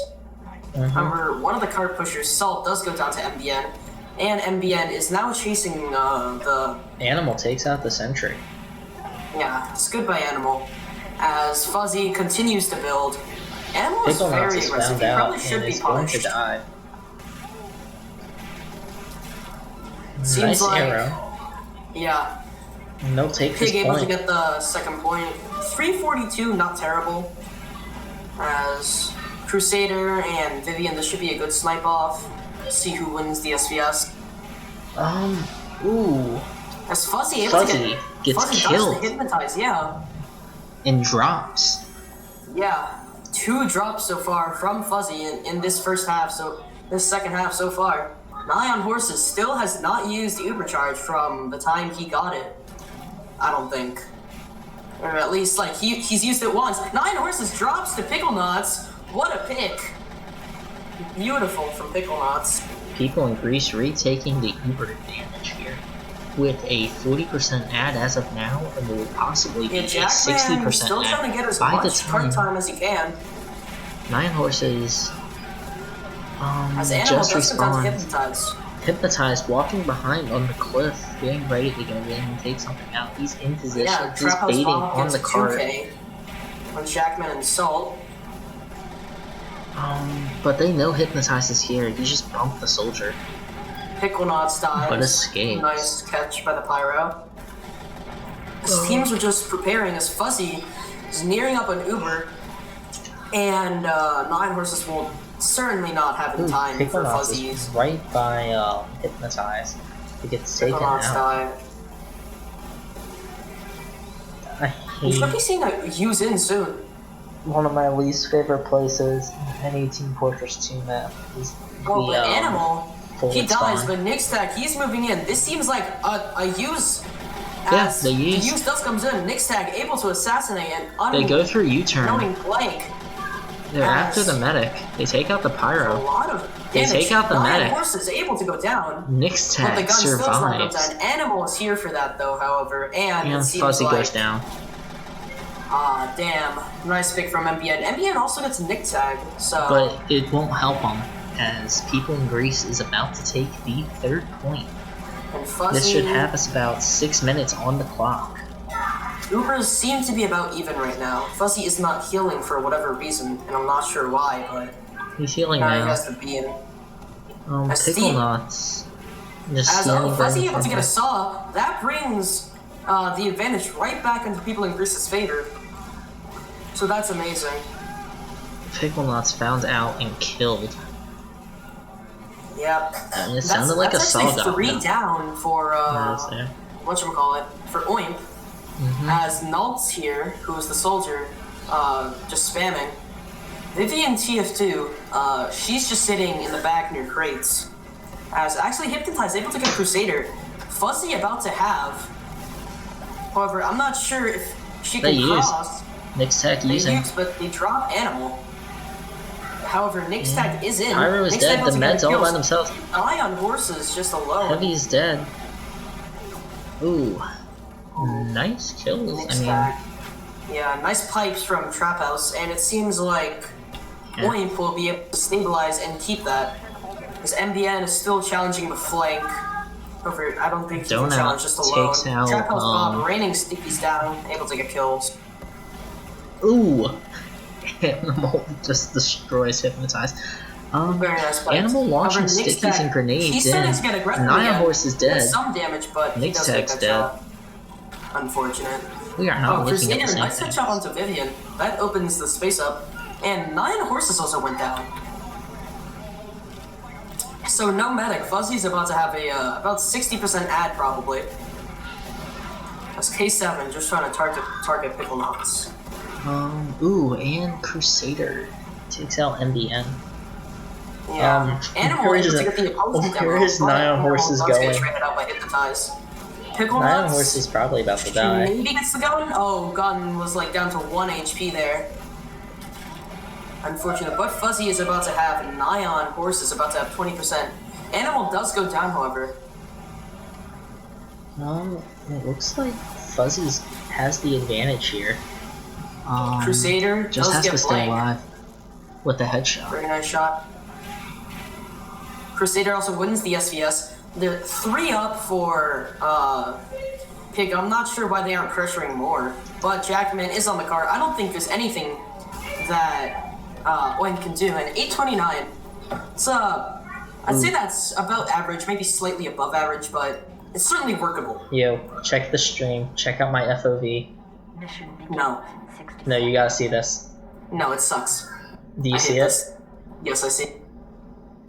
Remember, one of the cart pushers, Salt, does go down to MBN, and MBN is now chasing the... Animal takes out the Sentry. Yeah, it's good by Animal. As Fuzzy continues to build, Animal is very aggressive. He probably should be punished. Going to die. Seems nice like, arrow. Yeah. And they'll take this Pig able point. to get the second point. 342, not terrible. As Crusader and Vivian, this should be a good snipe off. See who wins the SVS. Ooh. As Fuzzy gets Fuzzy killed. does the Hypnotize, yeah. And drops. Yeah. 2 drops so far from Fuzzy in this first half, so this second half so far. Nyan Horses still has not used the Uber charge from the time he got it. I don't think. Or at least, like, he's used it once. Nyan Horses drops to Pickle Knots. What a pick. Beautiful from Pickle Knots. People in Greece retaking the Uber advantage here. With a 40% ad as of now, and will possibly be a 60% still ad trying to get as by the much cart time as he can. Nyan Horses As Animal just does sometimes respawned. Hypnotized, walking behind on the cliff, getting ready to go in and take something out. He's in position, Yeah, he's baiting on the cart. On Jackman and Salt. But they know Hypnotize is here. You just bump the soldier. Pickle Knots dies. But escapes. Nice catch by the Pyro. His teams are just preparing as Fuzzy is nearing up an Uber, and Nyan Horses will certainly not have the time for Fuzzy's. Right by Hypnotize. He gets taken out. We should be seeing a use in soon. One of my least favorite places in any Team Fortress 2 map is but Animal, he dies, spawn. but Nixtag, he's moving in. This seems like a use. Yeah, the use does comes in. Nixtag able to assassinate and they go through U-turn. knowing blank. They're after the medic. They take out the pyro. A lot of they take out the medic. Horse is able to go down. Nixtag but the gun still survives. down. Animal is here for that though, however, and it seems Fuzzy like, goes down. Ah, damn. Nice pick from MBN. MBN also gets Nick Tag, so... But it won't help him, as People in Greece is about to take the 3rd point. And Fuzzy... This should have us about 6 minutes on the clock. Ubers seem to be about even right now. Fuzzy is not healing for whatever reason, and I'm not sure why, but... He's healing now. now. He has to be in. Pickle Knots. As Fuzzy able to get a saw, that brings the advantage right back into People in Greece's favor. So that's amazing. Pickle Knots found out and killed. Yep. And it sounded like a saw That's actually 3 down for, whatchamacallit, for Oimp. As Nult's here, who is the soldier, just spamming. Vivian TF2, she's just sitting in the back near crates. As actually Hypnotize able to get Crusader. Fuzzy about to have. However, I'm not sure if she can cross. Nixtag using. But they drop Animal. However, Nixtag is in. Pyro is dead, the meds all by themselves. Nyan Horses just alone. Heavy is dead. Ooh. Nice kills. I mean, Yeah, nice pipes from Trap House, and it seems like Oimp will be able to stabilize and keep that. Because MBN is still challenging the flank. Over, I don't think he can challenge just alone. Takes out, Trap House Bob raining stickies down, able to get kills. Ooh! Animal just destroys Hypnotize. Very nice pipes. Animal launching However, Nick's stickies and grenades he's starting to get aggressive Naya again. Horse is dead. Does some damage, but he Nick's does take tag's that dead. shot. Unfortunate. We are not looking at the Crusader, same nice thing. headshot onto Vivian. That opens the space up. And 9 horses also went down. So no medic. Fuzzy's about to have a about 60% ad probably. That's K7 just trying to target Pickle Knots. Ooh, and Crusader takes out MBN. Yeah. Animal where able is to it? get the opposing Where demo, is but Naya Animal Horses does going? get traded out by Hypnotize. Pickle Naya Knots Horse is probably about to die. maybe gets the gun. Oh, gun was like down to 1 HP there. Unfortunate, but Fuzzy is about to have Nyan Horse is about to have 20%. Animal does go down, however. It looks like Fuzzy's has the advantage here. Crusader just does has get to stay blank. alive with the headshot. Very nice shot. Crusader also wins the SVS. They're 3 up for Pig. I'm not sure why they aren't pressuring more, but Jackman is on the card. I don't think there's anything that Owen can do. And 829. It's I'd say that's about average, maybe slightly above average, but it's certainly workable. Yo, check the stream. Check out my FOV. Mission begins No. in 60 No, you gotta see this. No, it sucks. Do you I see hate it? this. Yes, I see.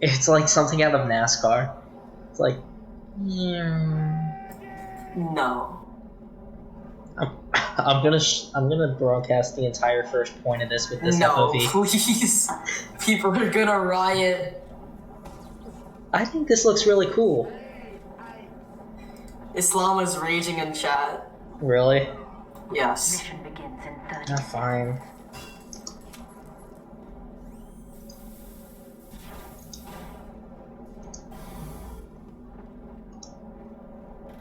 It's like something out of NASCAR. It's like, No. I'm gonna broadcast the entire first point of this with this No, FOV. please. People are gonna riot. I think this looks really cool. Islam is raging in chat. Really? Yes. Mission begins in 30 Ah, fine.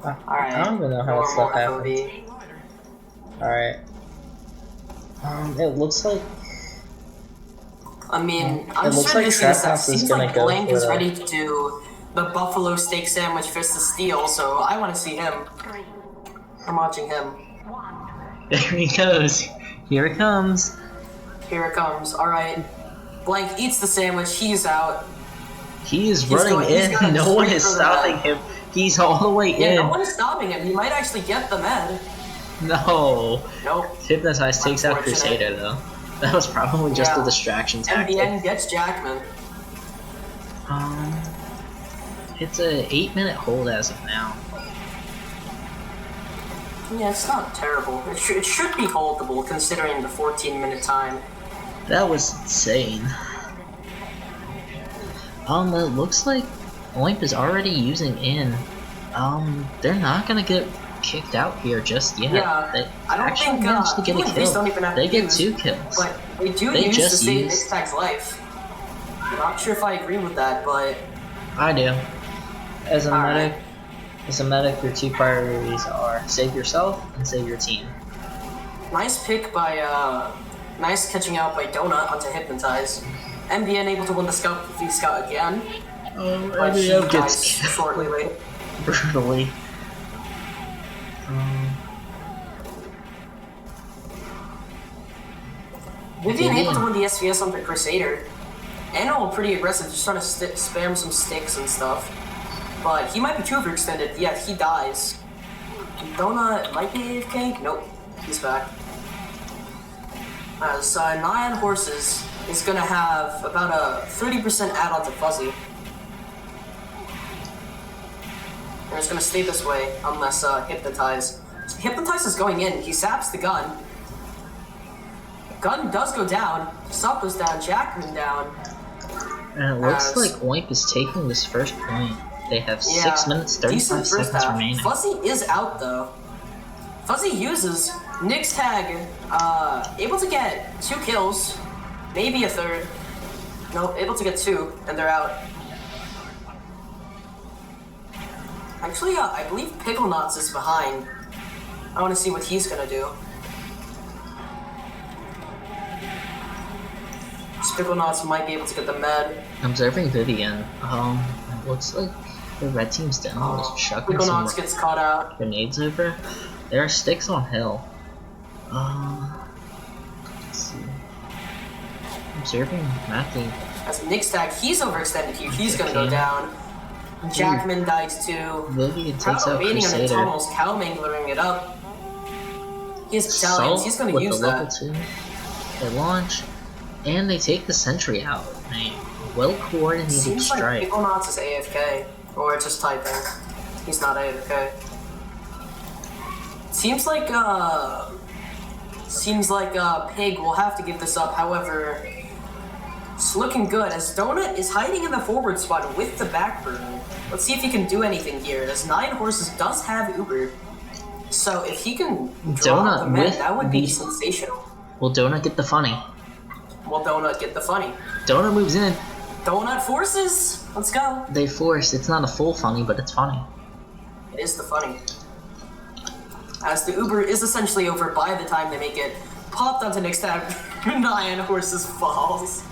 Alright. I don't even know how this More stuff happens. FOV. Alright. It looks like I mean, I'm It just looks ready like to see this Trap stuff. House is Seems gonna like go Blank for is the- ready to do the Buffalo Steak Sandwich Fist of Steel, so I want to see him. 3, I'm watching him. 1. there he goes. Here it comes. Here it comes. Alright. Blank eats the sandwich, he's out. He is He's running going- he's in. going No one straight is for the stopping med. him. He's all the way Yeah, in. no one is stopping him. He might actually get the med. No. Nope. Hypnotize takes out Unfortunate. Crusader though. That was probably just Yeah. a distraction tactic. MBN gets Jackman. It's a 8-minute hold as of now. Yeah, it's not terrible. It should be holdable considering the 14-minute time. That was insane. It looks like Oimp is already using in. They're not gonna get kicked out here just yet. Yeah, They I don't actually think managed to get a people in Greece kill. don't even have They to get use, 2 kills. But they do They use to just save used- Mixtag's life. I'm not sure if I agree with that, but I do. As a Alright. medic, your 2 priorities are save yourself and save your team. nice pick by nice catching out by Donut onto Hypnotize. MBN able to win the scout again, but he MBN dies shortly later. brutally. Vivian able to win the SVS on the Crusader. Animal pretty aggressive, just trying to spam some sticks and stuff. But he might be too overextended. Yeah, he dies. Donut might be AFK? Nope, he's back. As Nyan Horses is gonna have about a 30% add-on to Fuzzy. And it's gonna stay this way unless Hypnotize. Hypnotize is going in, he saps the gun. Gun does go down, Sup goes down, Jackman down. And it looks As- like Oimp is taking this first point. They have Yeah, 6 minutes, 35 decent first seconds half. remaining. Fuzzy is out though. Fuzzy uses Nick's tag, able to get 2 kills, maybe a third. Nope, able to get 2, and they're out. Actually, I believe Pickle Knots is behind. I want to see what he's gonna do. Scribblenauts might be able to get the med. Observing Vivian, it looks like the red team's demo is chucking some Scribblenauts gets caught out. grenades over. There are sticks on hill. Let's see. Observing Matthew. As Nixtag, he's overextended here. He's gonna go down. Jackman dies too. Vivian takes out Waiting on the Crusader. tunnels, Cowmangling it up. He has battalions, he's gonna use the level that. 2. They launch, and they take the sentry out. A well-coordinated Seems strike. like Scribblenauts is AFK, or just typing. He's not AFK. Seems like Pig will have to give this up. However, it's looking good as Donut is hiding in the forward spot with the backburner. Let's see if he can do anything here. As 9 Horses does have Uber, so if he can draw Donut the men, with that would be the- sensational. Will Donut get the funny? Will Donut get the funny? Donut moves in. Donut forces. Let's go. They force. It's not a full funny, but it's funny. It is the funny. As the Uber is essentially over by the time they make it. Popped onto Nick's tab. 9 Horses falls.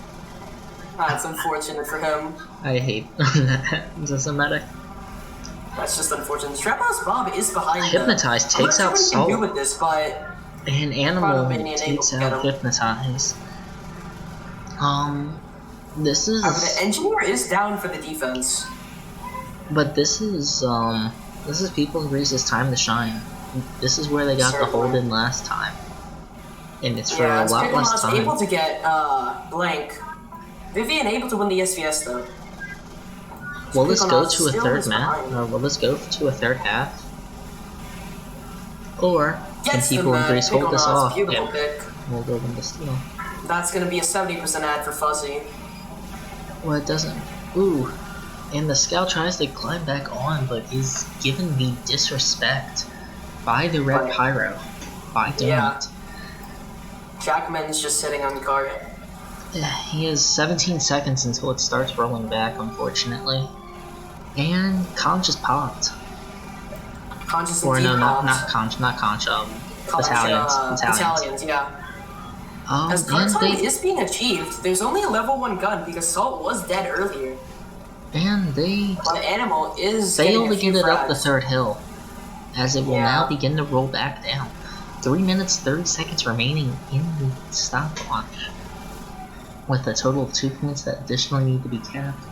That's unfortunate for him. I hate that. Just a medic. That's just unfortunate. Straphouse Bob is behind them. Hypnotize takes I'm out not sure what he can do Salt. with this, but And Animal Minion able takes to get out him. Hypnotize. This is... the engineer is down for the defense. But this is People in Greece's time to shine. This is where they got the Certainly. hold in last time. And it's for Yeah, a lot less Picklemon's time. able to get Blank. Vivian able to win the SVS though. Will this go Picklemon's to a still third is map? behind. Or will this go to a third half? Or can Gets the People in map. Greece hold this Picklemon's off? beautiful Yeah, pick. we'll go with the steal. That's gonna be a 70% ad for Fuzzy. Well, it doesn't. Ooh. And the scout tries to climb back on, but is given the disrespect by the red Right. pyro. By Donut. Yeah. Jackman's just sitting on guard. He has 17 seconds until it starts rolling back, unfortunately. And Conch just popped. Conscious Or and no, deep not pops. Conch, Conch, Battalions. Battalions, yeah. As And part they, time is being achieved, there's only a level 1 gun because Salt was dead earlier. and they But Animal is fail getting to a few get it up the frags. third hill, as it will Yeah. now begin to roll back down. 3 minutes 30 seconds remaining in the stopwatch, with a total of 2 points that additionally need to be capped.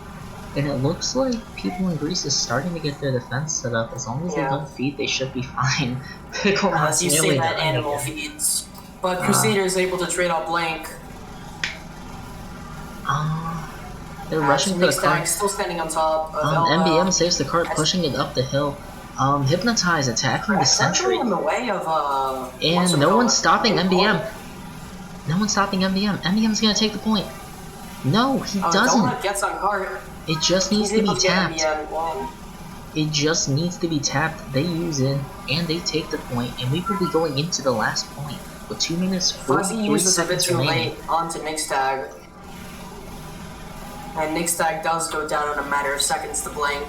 And it looks like People in Greece is starting to get their defense set up. As long as they Yeah. don't feed, they should be fine. Pickle As you nearly say that dying Animal again. feeds. But Crusader is able to trade out Blank. They're rushing for the Mixtag cart. still standing on top of MBM saves the cart, pushing it up the hill. Hypnotize attacking the sentry. in the way of And no one's stopping MBM. No one's stopping MBM. MBM's gonna take the point. No, he doesn't. Donut gets on cart. It just needs He's to able be to get tapped. MBM one. It just needs to be tapped. They use it, and they take the point, and we will be going into the last point with 2 minutes Fuzzy 43 uses a bit seconds too remaining. late onto Nixtag. And Nixtag does go down in a matter of seconds to Blank.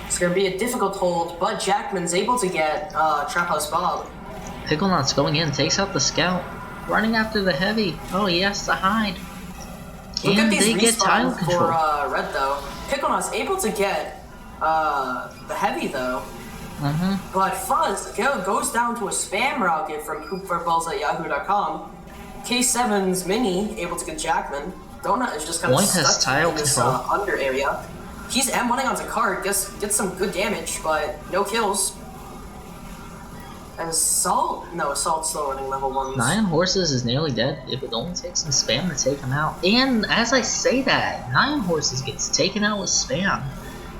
It's gonna be a difficult hold, but Jackman's able to get Trap House Bob. Picklenut's going in, takes out the scout, running after the heavy. Oh, he has to hide. Look at And these they get tile respawns control. for Red though. Picklenut's able to get the heavy though. But Fuzz goes down to a spam rocket from poopforballs at yahoo.com. K7's Mini able to get Jackman. Donut is just kind of Point has stuck tile in this control. under area. He's M1ing onto card, gets some good damage, but no kills. And Salt's still running level 1s. 9 Horses is nearly dead. It would only take some spam to take him out. And as I say that, 9 Horses gets taken out with spam.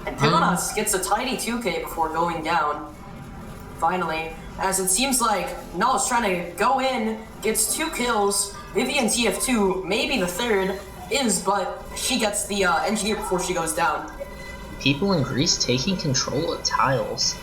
And Picklenut's gets a tiny 2k before going down. Finally, as it seems like Null's trying to go in, gets 2 kills. Vivian TF2, maybe the third, but she gets the engineer before she goes down. People in Greece taking control of tiles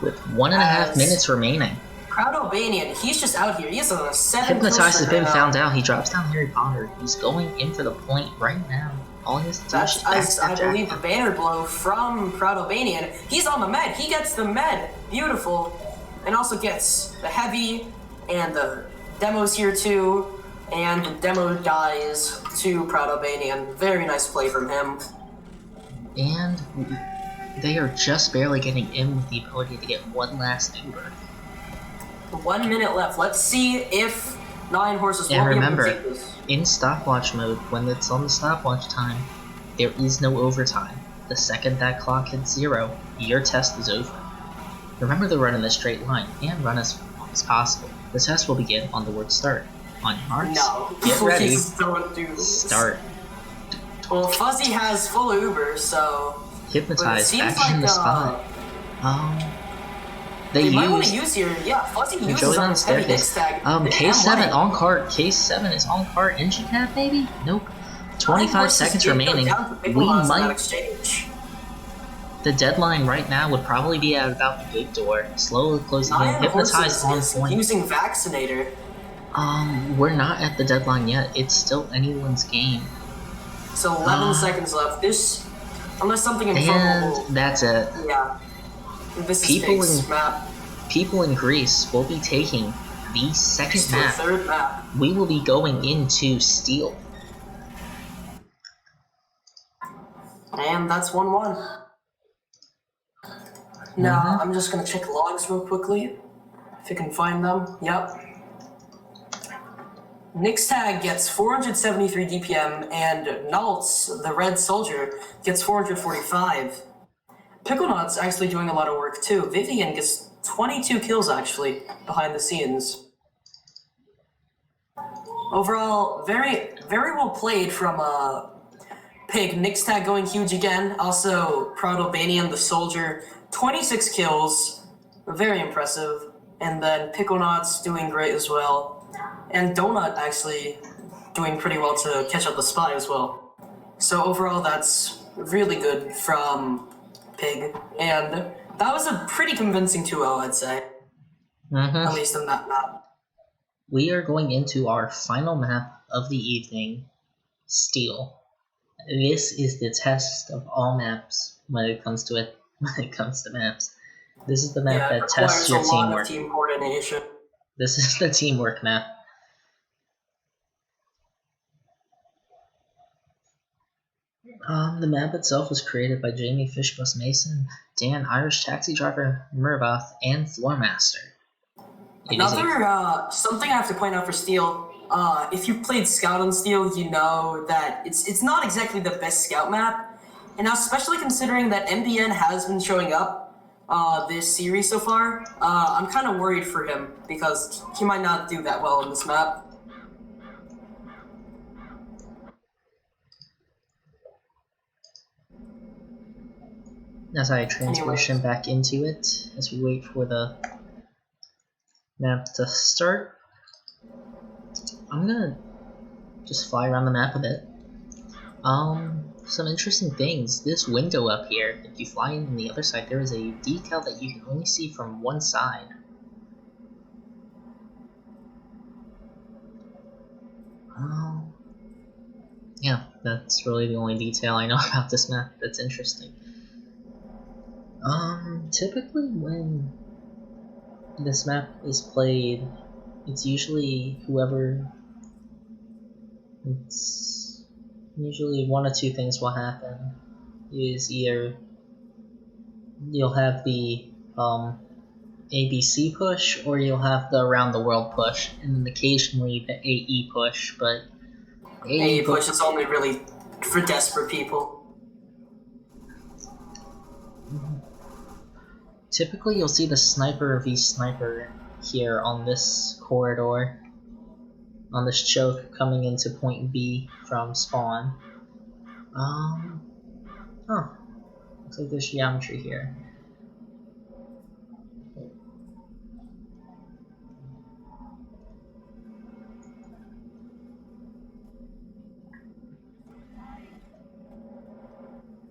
with 1.5 As- minutes remaining. Proud Albanian, he's just out here. He's on a 7 Hypnotize kills has right been now. found out. He drops down Harry Potter. He's going in for the point right now. All he has to do is That's, just I backstab believe, the Jack. banner blow from Proud Albanian. He's on the med. He gets the med. Beautiful. And also gets the heavy and the demos here too. And Demo dies to Proud Albanian. Very nice play from him. And they are just barely getting in with the ability to get one last Uber. 1 minute left. Let's see if 9 horses And will be able remember, to take this. in stopwatch mode, when it's on the stopwatch time, there is no overtime. The second that clock hits 0, your test is over. Remember to run in a straight line, and run as long as possible. The test will begin on the word start. On your marks, No, get ready, please don't do this. start. Well, Fuzzy has full Uber, so... Hypnotize, seems back in the like, spot. They might want to use... use here. Yeah, Fuzzy uses Joey on on his heavy staircase. next tag. K7 on cart. K7 is on cart. Engine cab, maybe? Nope. 25 seconds remaining. We might... Exchange. The deadline right now would probably be at about the big door. Slowly closing in. 9 Hypnotize horses on is point. using Vaccinator. We're not at the deadline yet. It's still anyone's game. So 11 seconds left. This, unless something improbable. And that's it. Yeah. This is People Pig's in- map. People in Greece will be taking the second To the map. third map. We will be going into Steel. And that's 1-1. Now, I'm just gonna check logs real quickly. If you can find them. Yep. Nick's tag gets 473 DPM, and Naltz, the red soldier, gets 445. Picklenut's actually doing a lot of work too. Vivian gets 22 kills actually, behind the scenes. Overall, very, very well played from Pig. Nick's tag going huge again. Also, Proud Albanian, the soldier, 26 kills. Very impressive. And then Picklenut's doing great as well. And Donut actually doing pretty well to catch up the spy as well. So overall, that's really good from Pig. And that was a pretty convincing 2-0, I'd say. At least in that map. We are going into our final map of the evening, Steel. This is the test of all maps when it comes to it. When it comes to maps, this is the map that tests your requires a lot teamwork. of team coordination. This is the teamwork map. The map itself was created by Jamie Fishbus Mason, Dan Irish Taxi Driver, Murbath, and Floormaster. Another something I have to point out for Steel. If you've played Scout on Steel, you know that it's not exactly the best Scout map, and now especially considering that MBN has been showing up this series so far, I'm kind of worried for him because he might not do that well in this map. As I transition back into it, as we wait for the map to start, I'm gonna just fly around the map a bit. Some interesting things. This window up here, if you fly in on the other side, there is a decal that you can only see from one side. Yeah, that's really the only detail I know about this map that's interesting. Typically when this map is played, it's usually it's usually one of two things will happen. Is either you'll have the ABC push, or you'll have the around the world push, and then occasionally the AE push, but AE push is only really for desperate people. Typically, you'll see the sniper v sniper here on this corridor, on this choke coming into point B from spawn. Looks like there's geometry here.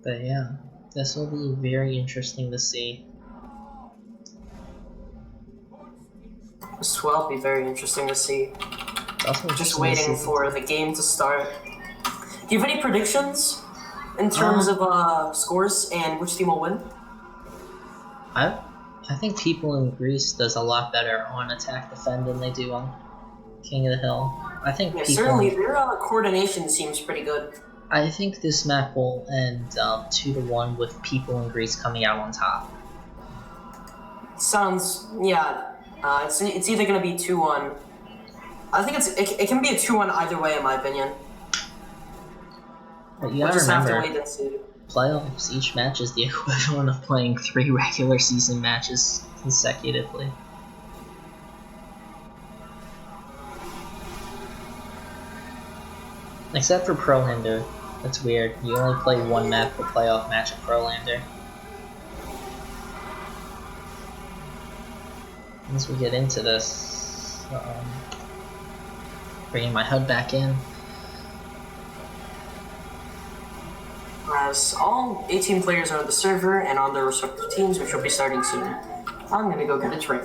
But yeah, this will be very interesting to see. This will be very interesting to see. Just waiting for the game to start. Do you have any predictions in terms of scores and which team will win? I think people in Greece does a lot better on attack defend than they do on King of the Hill. I think Yeah, people. certainly their coordination seems pretty good. I think this map will end 2-1 with people in Greece coming out on top. Sounds, yeah. It's either gonna be 2-1. I think it can be a 2-1 either way, in my opinion. But you We'll gotta just have to remember, wait and see. playoffs, each match is the equivalent of playing 3 regular season matches consecutively. Except for Pro-Hinder. That's weird. You only play one map per playoff match at Pro-Lander. Once we get into this, bringing my HUD back in. As all 18 players are on the server and on their respective teams, which will be starting soon. I'm gonna go get a drink.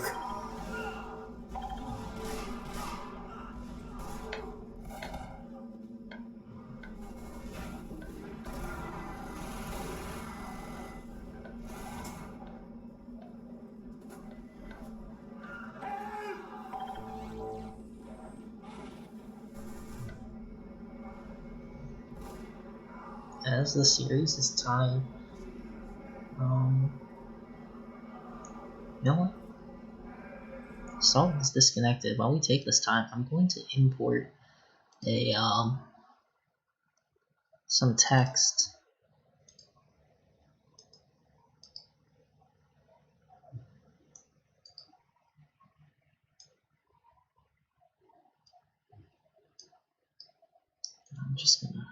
As the series is tied, you know what? Someone's disconnected. While we take this time, I'm going to import a some text. I'm just gonna.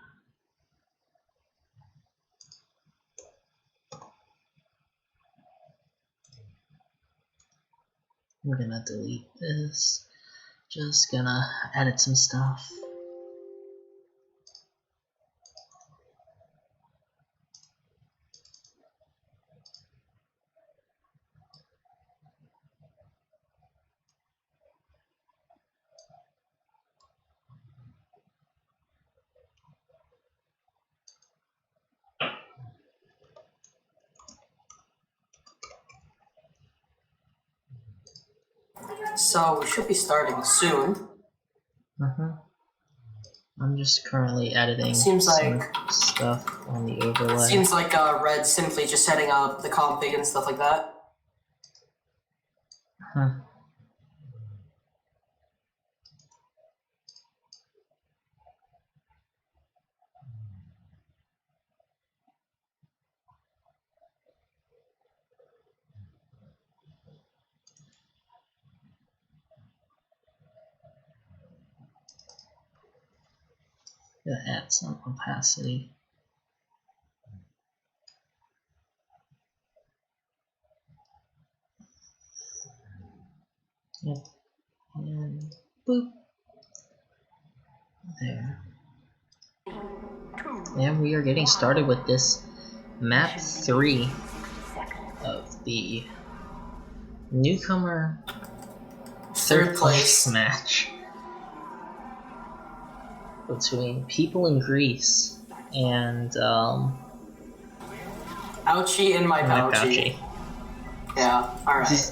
We're gonna delete this. Just gonna edit some stuff. So we should be starting soon. I'm just currently editing Seems some like stuff on the overlay. Seems like Red's simply just setting up the config and stuff like that. Gonna add some opacity. Yep. And boop. There. And we are getting started with this map 3 of the Newcomer third place match between people in Greece and Ouchie and my Pouchie. Yeah, alright.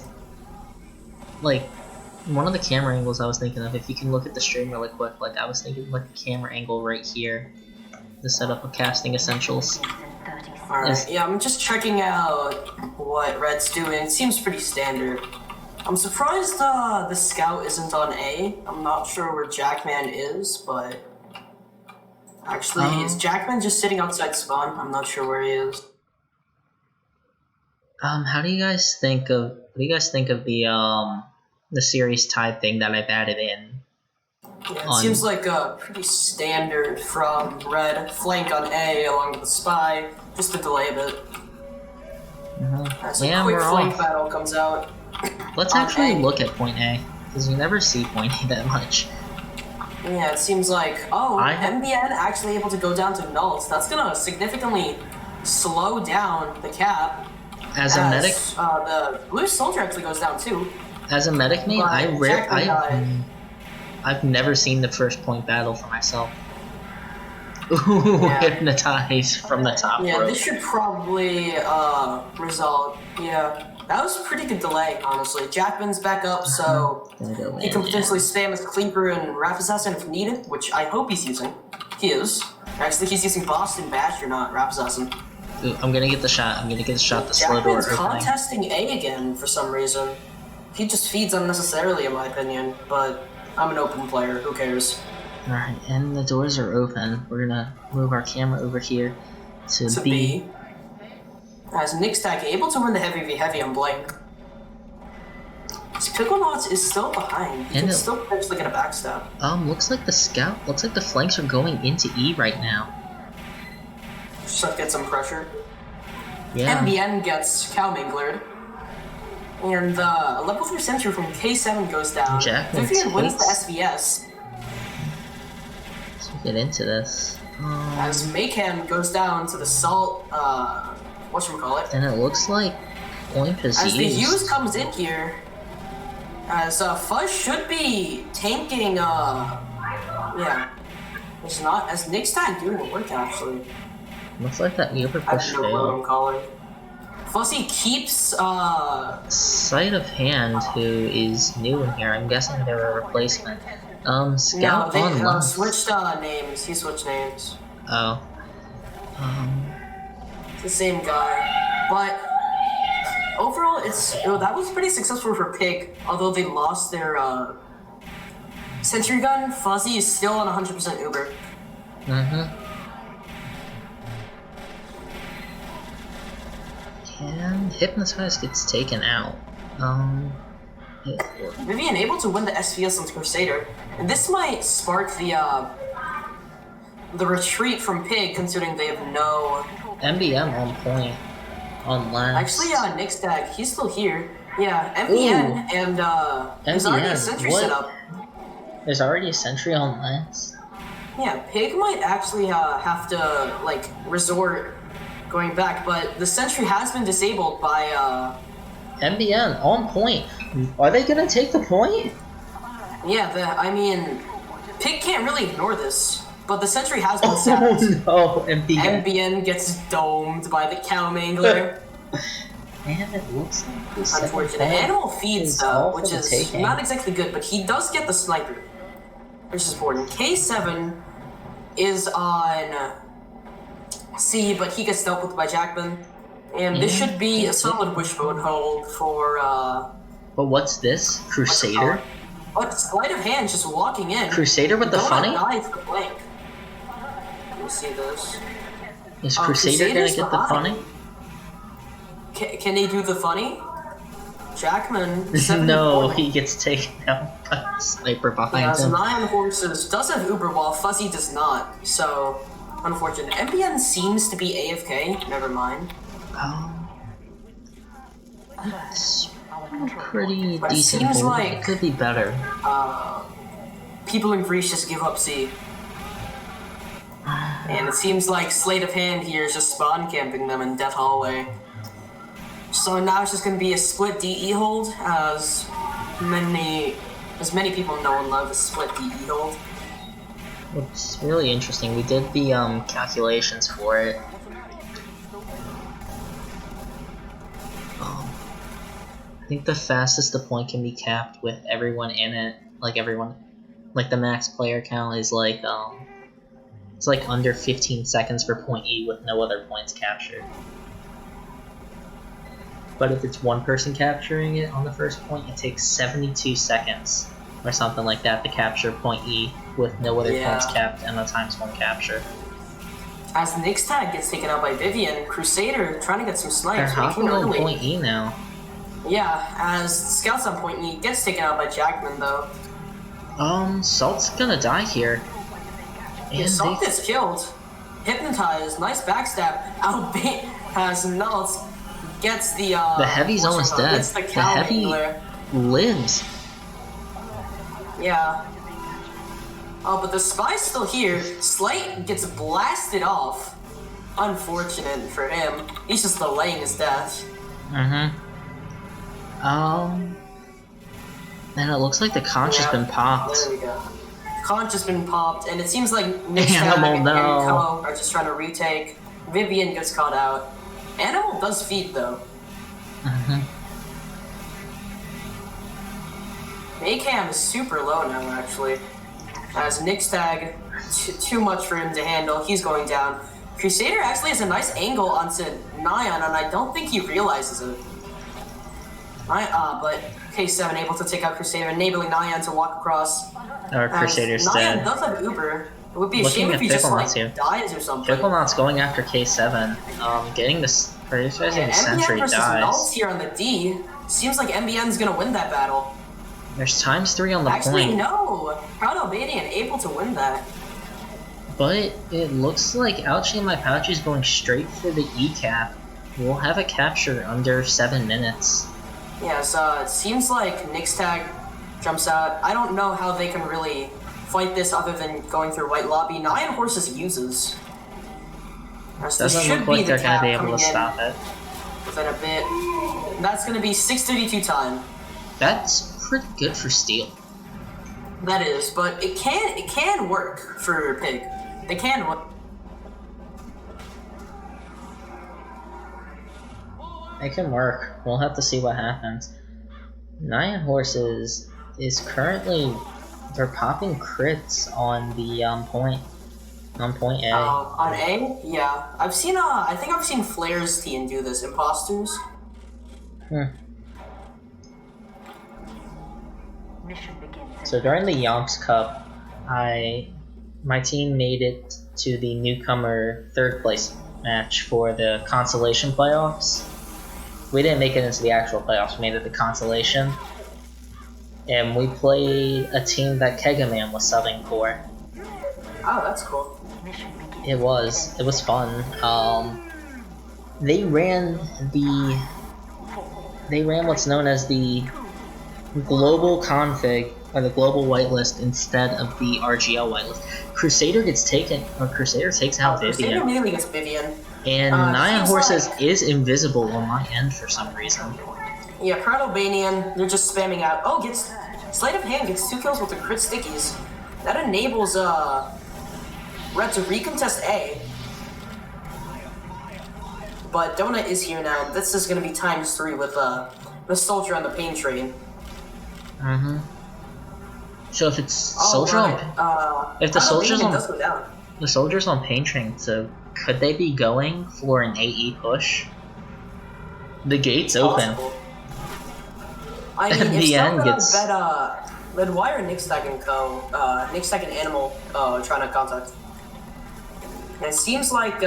Like, one of the camera angles I was thinking of, if you can look at the stream really quick, like I was thinking like the camera angle right here, the setup of casting essentials. Alright, yeah, I'm just checking out what Red's doing. It seems pretty standard. I'm surprised the scout isn't on A. I'm not sure where Jackman is, but actually, is Jackman just sitting outside spawn? I'm not sure where he is. How do you guys think of the series type thing that I've added in? Yeah, it seems like pretty standard from Red. Flank on A along with the spy, just to delay a bit. As a quick flank battle comes out. Let's actually look at point A, because we never see point A that much. Yeah, it seems like, MBN actually able to go down to nulls. That's gonna significantly slow down the cap. As a medic, the blue soldier actually goes down too. As a medic main, I've never seen the first point battle for myself. Ooh, yeah. Hypnotized from the top rope. Yeah, this should probably result. Yeah. That was a pretty good delay, honestly. Jackman's back up, so Gonna go he can in, potentially spam his Cleaver and Wrath Assassin if needed, which I hope he's using. He is. Actually, he's using Boston Badger, not Wrath Assassin. Ooh, I'm gonna get the shot. I'm gonna get the shot. The slow door Jackman's opening. contesting A again for some reason. He just feeds unnecessarily, in my opinion, but I'm an open player. Who cares? Alright, and the doors are open. We're gonna move our camera over here to B. As Nixtag able to win the heavy v heavy on Blink. Picklenots is still behind. He And can still potentially get a backstab. Looks like the scout. Looks like the flanks are going into E right now. Just have to get some pressure. Yeah. MBN gets Cow Minglered. And a level 3 sentry from K7 goes down. Jackman Vivian wins the takes- SVS. Let's get into this. As Mayhem goes down to the Salt, whatchamacallit. And it looks like Point is As the used. Hughes comes in here, as Fuzz should be tanking, yeah. It's not, as Nixtag doing the work actually. Looks like that Uber I push don't know what failed. I'm calling. Fuzzy keeps, Sleight of Hand, who is new in here. I'm guessing they're a replacement. Scout no, they on left. switched, names. He switched names. Oh. It's the same guy. But, overall, that was pretty successful for Pig, although they lost their, Sentry Gun. Fuzzy is still on 100% Uber. And Hypnotize gets taken out. Vivian able to win the SVS on Crusader, and this might spark the retreat from Pig, considering they have no. MBM on point. On last. Actually, Nixtag, he's still here. Yeah, MBN Ooh. and there's already a MBN, sentry what? set up. There's already a sentry on last. Yeah, Pig might actually have to like resort going back, but the sentry has been disabled by MBN on point. Are they gonna take the point? yeah. I mean, Pig can't really ignore this, but the sentry has been set. Oh no, MBN. MBN gets domed by the Cow Mangler. And it looks like the Unfortunate. second point Animal feeds is though, all for which the is taking. not exactly good, but he does get the sniper, which is important. K7 is on C, but he gets dealt with by Jackman. And this should be a solid wishbone hold for, But what's this? Crusader? But sleight of hand just walking in. Crusader with the Donut funny? dies the blank. Let me see this. Is Crusader gonna Crusader's get the behind. funny? Can they do the funny? Jackman, 7 No, point. he gets taken out by the sniper Yeah, behind so him. 9 horses does have Uber while Fuzzy does not, so unfortunate. MPN seems to be AFK, never mind. It's pretty But it decent. seems hold. like- It could be better. People in Greece just give up C. And it seems like Slate of Hand here is just spawn camping them in Death Hallway. So now it's just going to be a split DE hold, as many people know and love a split DE hold. It's really interesting. We did the calculations for it. I think the fastest the point can be capped with everyone in it, like the max player count is like it's like under 15 seconds for point E with no other points captured. But if it's one person capturing it on the first point, it takes 72 seconds or something like that to capture point E with no other points capped and a ×1 capture. As the next tag gets taken out by Vivian, Crusader trying to get some They're snipes, but he hopping can on early. point E now. Yeah, as Scouts on point E gets taken out by Jackman though. Salt's gonna die here. Yeah, Salt gets killed. Hypnotized, nice backstab. Albeit has Nulls gets the heavy's almost dead. Gets the The cow heavy angler. lives. Yeah. Oh, but the spy's still here. Slate gets blasted off. Unfortunate for him. He's just delaying his death. And it looks like the conch has been popped. There we go. Conch has been popped, and it seems like Animal, Nixtag and no. Co are just trying to retake. Vivian gets caught out. Animal does feed though. A-Cam is super low now, actually. As Nick's tag, too much for him to handle. He's going down. Crusader actually has a nice angle onto Nyan, and I don't think he realizes it. But K7 able to take out Crusader, enabling Nyan to walk across. Or Crusader's Nyan dead. does have Uber. It would be a Looking shame at if he just like Ficklenuts here. dies or something. Ficklenuts going after K7. Getting this prioritizing the sentry MBN versus Nulls dies. here on the D. Seems like MBN's gonna win that battle. There's ×3 on the Actually, point. no. Proud Albanian able to win that. But it looks like Ouchie and my Pouchie is going straight for the E cap. We'll have a capture under 7 minutes. Yes, it seems like Nick's tag jumps out. I don't know how they can really fight this other than going through White Lobby. Nyan Horses uses. Yes, this Doesn't should look like be the they're going to cap be able coming to in stop it. within a bit. That's going to be 6:32 time. That's pretty good for Steel. That is, but it can work for Pig. It can work. It can work. We'll have to see what happens. Nyan Horses is currently... They're popping crits on the point. On point A. On A? Yeah. I've seen, I think I've seen Flair's team do this. Imposters. Mission begins. So during the Yomps Cup, my team made it to the Newcomer 3rd place match for the consolation playoffs. We didn't make it into the actual playoffs, we made it the consolation. And we played a team that Kegaman was subbing for. Oh, that's cool. Mission begins. It was fun. They ran what's known as the global config, or the global whitelist, instead of the RGL whitelist. Crusader takes out Crusader Vivian. immediately gets Vivian. And Nyan seems Horses like- is invisible on my end for some reason. Yeah, Proud Albanian, they're just spamming out. Oh, gets Sleight of Hand gets 2 kills with the crit stickies. That enables Red to recontest A. But Donut is here now. This is gonna be ×3 with the soldier on the pain train. So if it's Oh, soldier right. if the Proud soldier's Albanian on does go down. the soldier's on pain train, so could they be going for an AE push? The gate's open. Possible. I mean, And if the end someone gets- bet why are Nickstack and Co, Nickstack and Animal trying to contact? And it seems like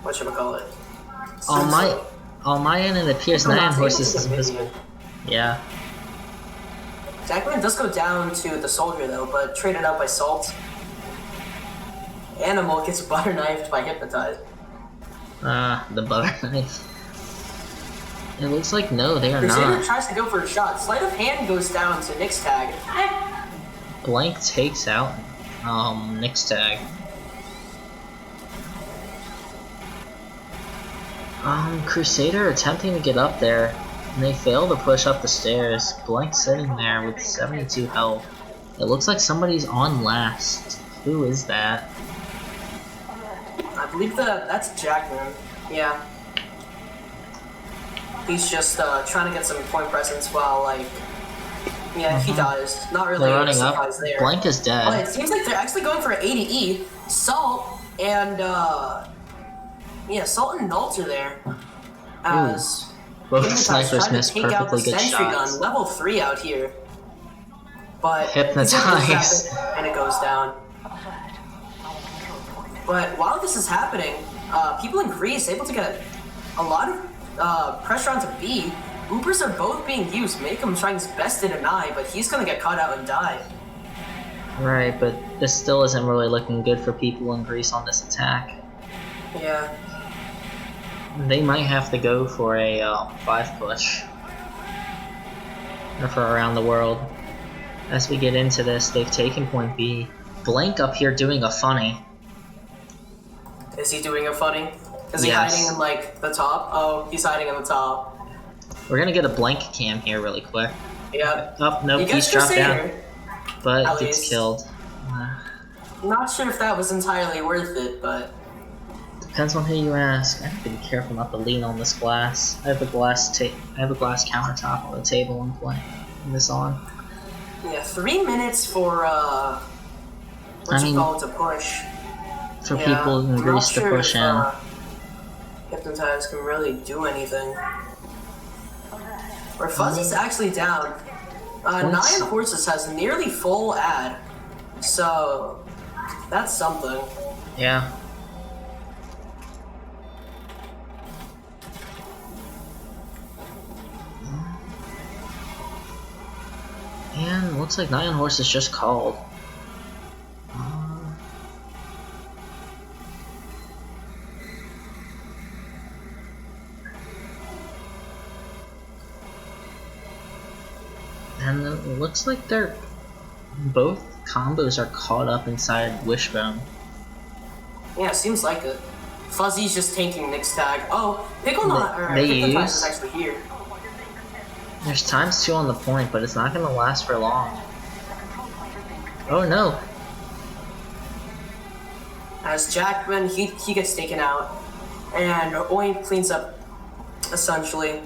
whatchamacallit? On my end, it appears Come on, Nyan say Horses it's is a invisible. Yeah. Jackman does go down to the soldier though, but traded out by Salt. Animal gets butter knifed by Hypnotize. The butter knife. It looks like no, they are Crusader not. tries to go for a shot. Sleight of Hand goes down to Nick's tag. Blank takes out Nick's tag. Crusader attempting to get up there, and they fail to push up the stairs. Blank sitting there with 72 health. It looks like somebody's on last. Who is that? I believe that's Jackman. Yeah. He's just trying to get some point presence while like, yeah, he dies. Not really They're a running up. surprise there. Blank is dead. But it seems like they're actually going for an A to E. Salt and yeah, Salt and Nult are there. As Both Hypnotize snipers trying to missed take out the perfectly good sentry shots. gun, level 3 out here. But Hypnotize. and it goes down. But while this is happening, people in Greece able to get a lot of pressure onto B. Boopers are both being used. Makem trying his best to deny, but he's gonna get caught out and die. Right, but this still isn't really looking good for people in Greece on this attack. Yeah. They might have to go for a 5 push. Or for around the world. As we get into this, they've taken point B. Blank up here doing a funny. Is he doing a funny? Is he Yes. hiding in like the top? Oh, he's hiding in the top. We're gonna get a blank cam here really quick. Yeah. Oh, no, He he's gets dropped down. Crusader. But At gets least. killed. Not sure if that was entirely worth it, but Depends on who you ask. I have to be careful not to lean on this glass. I have a glass countertop on the table I'm playing this on. Yeah, 3 minutes for to push. For people in Greece to push in. Hypnotize can really do anything. Or Fuzzy's actually down. Nine Horses has nearly full ad, so that's something. Yeah. And looks like 9 Horses just called. And it looks like they're both combos are caught up inside Wishbone. Yeah, seems like it. Fuzzy's just tanking Nick's tag. Oh, Hypnotize is actually here. There's ×2 on the point, but it's not gonna last for long. Oh no! As Jackman, he gets taken out, and Oink cleans up, essentially.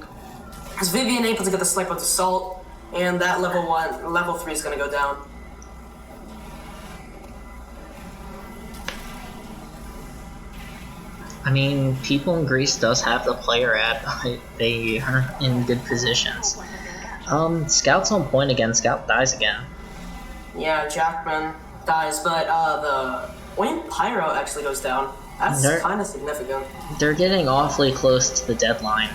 As Vivian able to get the snipe with Assault, and that level 3 is gonna go down. I mean, people in Greece does have the player ad, but they are in good positions. Scout's on point again. Scout dies again. Yeah, Jackman dies, but the Wayne Pyro actually goes down. That's kind of significant. They're getting awfully close to the deadline.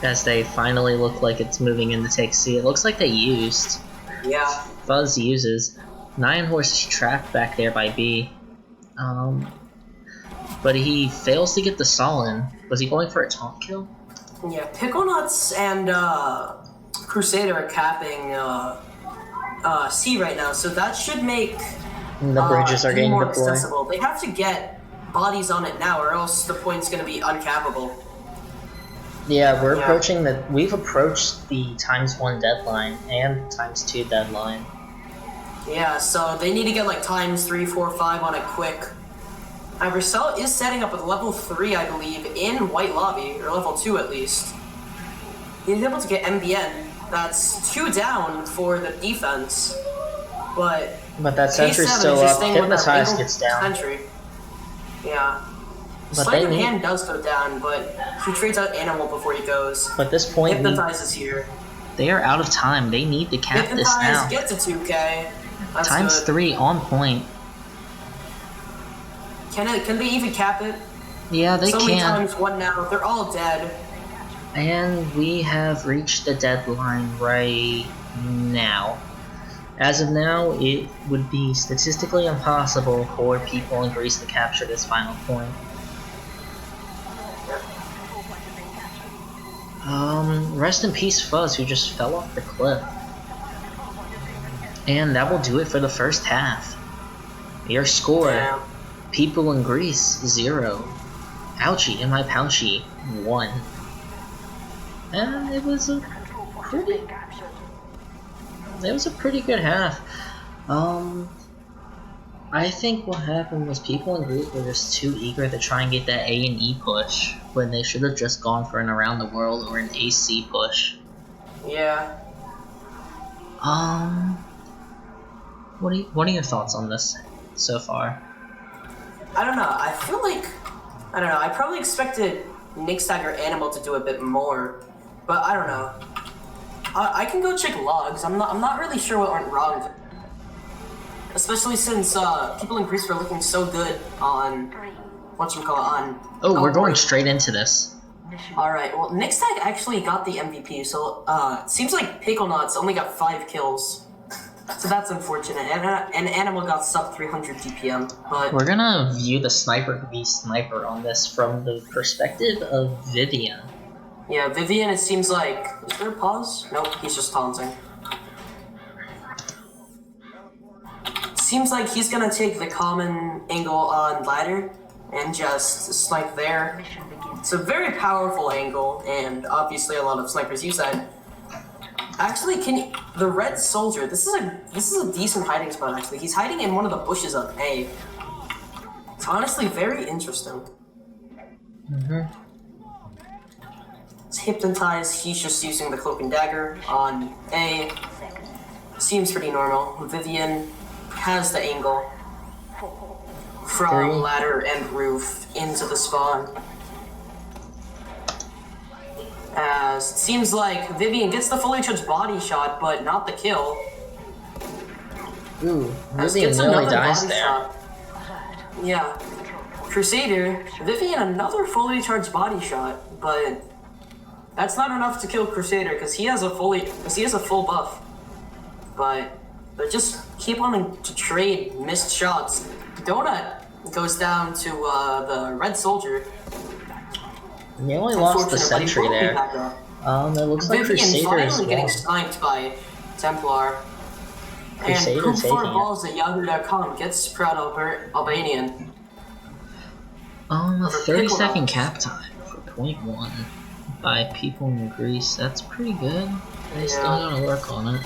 As they finally look like it's moving in to take C. It looks like they used. Yeah. Fuzz uses. 9 Horses trapped back there by B. But he fails to get the Solin. Was he going for a taunt kill? Yeah, Pickle Nuts and Crusader are capping C right now, so that should make the bridges are getting more deployed. accessible. They have to get bodies on it now, or else the point's going to be uncappable. Yeah, we've approached the ×1 deadline and ×2 deadline. Yeah, so they need to get like ×3, 4, 5 on it quick. Vercel is setting up with level 3, I believe, in White Lobby, or level 2 at least. He's able to get MBN. That's 2 down for the defense. But that sentry's still up. Hypnotize gets down. Sentry. Yeah. But Sleight of Hand does go down, but he trades out Animal before he goes. But this point, Hypnotize is here. They are out of time. They need to cap this now. Hypnotize gets a 2K. That's ×3 on point. Can they even cap it? Yeah, they can. So many ×1 now. They're all dead. And we have reached the deadline right now. As of now, it would be statistically impossible for people in Greece to capture this final point. Rest in peace Fuzz, who just fell off the cliff. And that will do it for the first half. Your score, people in Greece, 0. Ouchie and my Pouchie, 1. And it was a pretty good half. I think what happened was people in Greece were just too eager to try and get that A and E push when they should have just gone for an around the world or an AC push. Yeah. What are your thoughts on this so far? I don't know. I feel like I probably expected Nick's Tag or Animal to do a bit more, but I don't know. I can go check logs. I'm not really sure what went wrong. Especially since people in Greece were looking so good on Oh, we're going straight into this. Alright, well, Nick's Tag actually got the MVP, so it seems like Pickle Nuts only got 5 kills. So that's unfortunate. And Animal got sub 300 DPM, but we're gonna view the sniper v sniper on this from the perspective of Vivian. Yeah, Vivian, it seems like... Is there a pause? Nope, he's just taunting. Seems like he's gonna take the common angle on ladder and just snipe there. It's a very powerful angle, and obviously a lot of snipers use that. Actually, the red soldier, this is a decent hiding spot actually. He's hiding in one of the bushes of A. It's honestly very interesting. It's hypnotized. He's just using the cloak and dagger on A. Seems pretty normal. Vivian has the angle from ladder and roof into the spawn. As it seems like Vivian gets the fully charged body shot, but not the kill. Ooh, As Vivian gets nearly another dies body there. shot. Yeah. Crusader, Vivian another fully charged body shot, but that's not enough to kill Crusader because he has a full buff. But they just keep on to trade missed shots. Donut goes down to the red soldier. They only lost the sentry there. It looks like Vivian Crusader finally as well. getting sniped by Templar. Crusader and taking Balls at Yahoo.com gets Proud Albanian. A 30-second Pickle cap time for point 1 by people in Greece. That's pretty good. They still gotta work on it.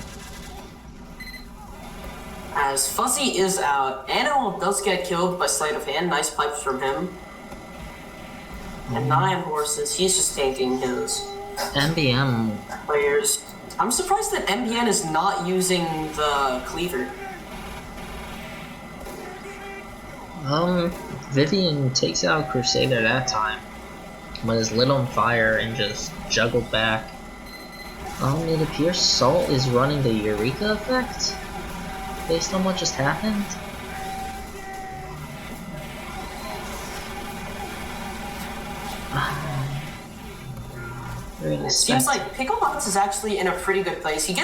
As Fuzzy is out, Animal does get killed by sleight of hand. Nice pipes from him. And 9 horses, he's just tanking his MBM. players. I'm surprised that MBN is not using the cleaver. Vivian takes out Crusader that time, but is lit on fire and just juggled back. It appears Salt is running the Eureka effect, based on what just happened. It seems like Picklebox is actually in a pretty good place. He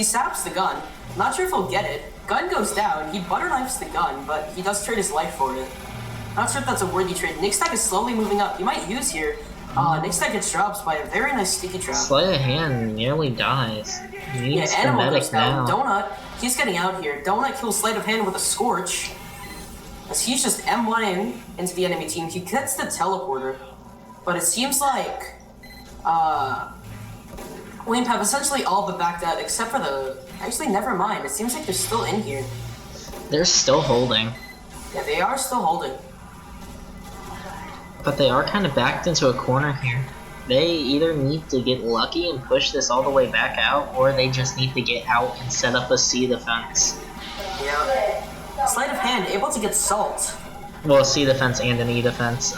saps the gun. Not sure if he'll get it. Gun goes down. He butter knifes the gun, but he does trade his life for it. Not sure if that's a worthy trade. Nick Stack is slowly moving up. He might use here. Nick Stack gets dropped by a very nice sticky trap. Sleight of hand nearly dies. He needs the Animal medic goes down. now. Donut, he's getting out here. Donut kills Sleight of Hand with a Scorch. As he's just M1 into the enemy team. He gets the teleporter. But it seems like Wimp have essentially all but backed out except for the... Actually, never mind. It seems like they're still in here. They're still holding. Yeah, they are still holding. But they are kind of backed into a corner here. They either need to get lucky and push this all the way back out, or they just need to get out and set up a C defense. Yeah. Sleight of Hand, able to get Salt. Well, C defense and an E defense.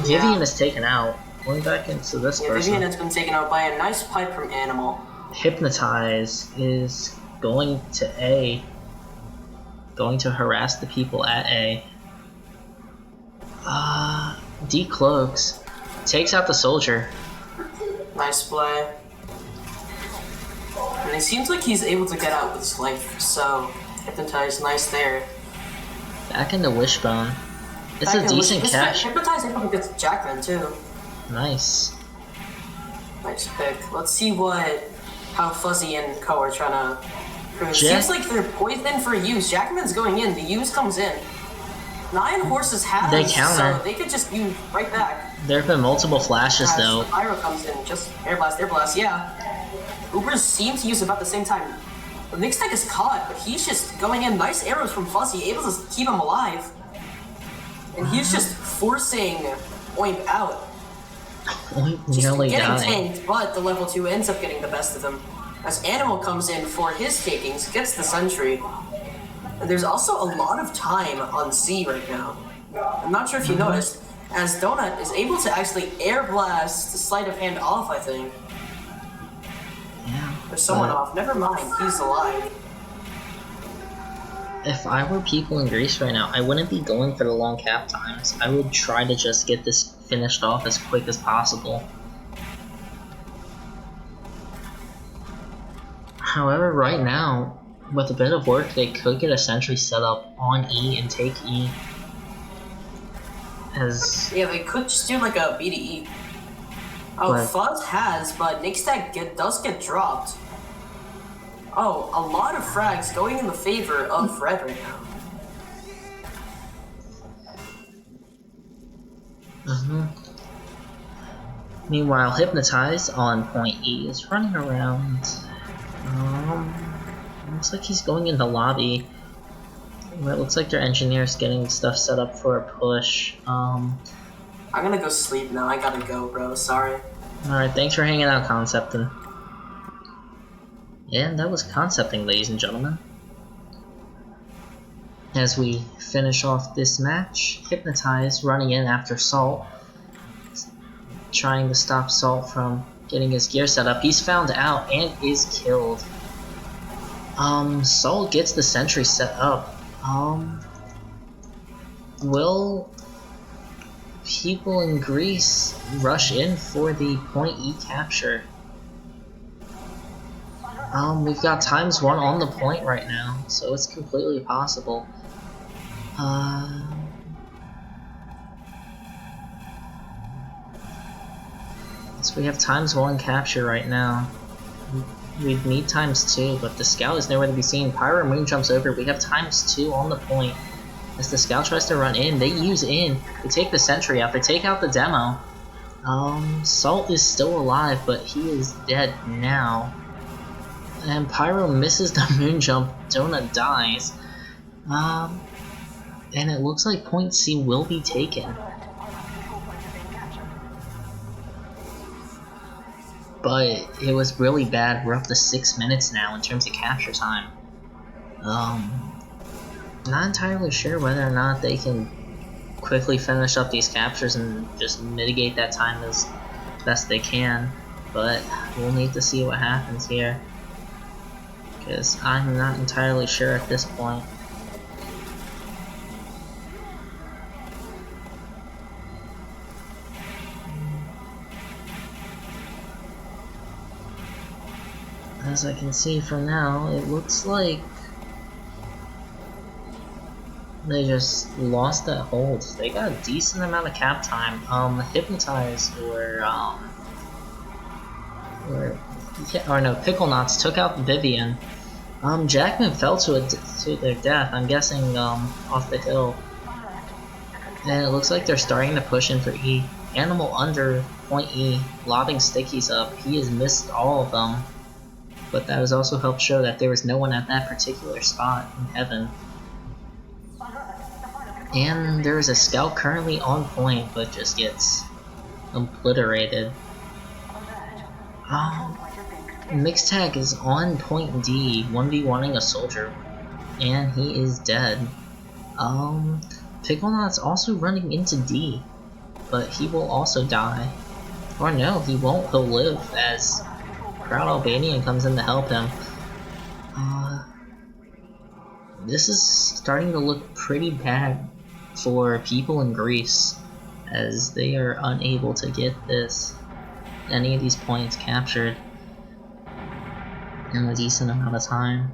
Vivian is taken out. Going back into this person. Vivian has been taken out by a nice pipe from Animal. Hypnotize is going to A. Going to harass the people at A. Decloaks. Takes out the soldier. Nice play. And it seems like he's able to get out with his life, so Hypnotize, nice there. Back into Wishbone. It's a decent catch. Hypnotize able to get Jackman too. Nice. Nice pick. Let's see how Fuzzy and Co are trying to prove. Seems like they're poisoned for use. Jackman's going in, the use comes in. 9 horses have They counter. so they could just use right back. There have been multiple flashes though. Pyro comes in, just air blast, yeah. Ubers seem to use about the same time. The Nick Stack is caught, but he's just going in. Nice arrows from Fuzzy, able to keep him alive. And he's just forcing Oimp out. Oimp Just nearly getting died. tanked, but the level 2 ends up getting the best of him. As Animal comes in for his takings, gets the sentry. And there's also a lot of time on C right now. I'm not sure if you noticed, as Donut is able to actually air blast Sleight of Hand off, I think. Yeah. There's someone off. Never mind, he's alive. If I were people in Greece right now, I wouldn't be going for the long cap times. I would try to just get this finished off as quick as possible. However, right now, with a bit of work, they could get a sentry set up on E and take E. Yeah, they could just do like a BDE. Oh, Right. Fuzz has, but Nick Stack does get dropped. Oh, a lot of frags going in the favor of Red right now. Meanwhile, Hypnotize on point E is running around. Looks like he's going in the lobby. Well, it looks like their engineer's getting stuff set up for a push. I'm gonna go sleep now. I gotta go, bro. Sorry. Alright, thanks for hanging out, Concepting. And that was Concepting, ladies and gentlemen. As we finish off this match, Hypnotize running in after Salt, trying to stop Salt from getting his gear set up. He's found out and is killed. Salt gets the sentry set up. Will people in Greece rush in for the Point E capture? We've got ×1 on the point right now, so it's completely possible. So we have ×1 capture right now. We'd need ×2, but the scout is nowhere to be seen. Pyro Moon jumps over. We have ×2 on the point. As the scout tries to run in, they use in. They take the sentry out. They take out the demo. Salt is still alive, but he is dead now. And Pyro misses the moon jump. Donut dies. And it looks like point C will be taken. But it was really bad. We're up to 6 minutes now in terms of capture time. Not entirely sure whether or not they can quickly finish up these captures and just mitigate that time as best they can. But we'll need to see what happens here, because I'm not entirely sure at this point. As I can see for now, it looks like they just lost that hold. They got a decent amount of cap time. Hypnotize Pickle Knots took out Vivian. Jackman fell to their death, I'm guessing off the hill. And it looks like they're starting to push in for E. Animal under point E, lobbing stickies up. He has missed all of them. But that has also helped show that there was no one at that particular spot in heaven. And there is a scout currently on point, but just gets obliterated. Mixed Tag is on point D, 1v1ing a soldier, and he is dead. Pickleknot's also running into D, but he will also die. Or no, he won't, he'll live as Proud Albanian comes in to help him. This is starting to look pretty bad for people in Greece, as they are unable to get any of these points captured in a decent amount of time.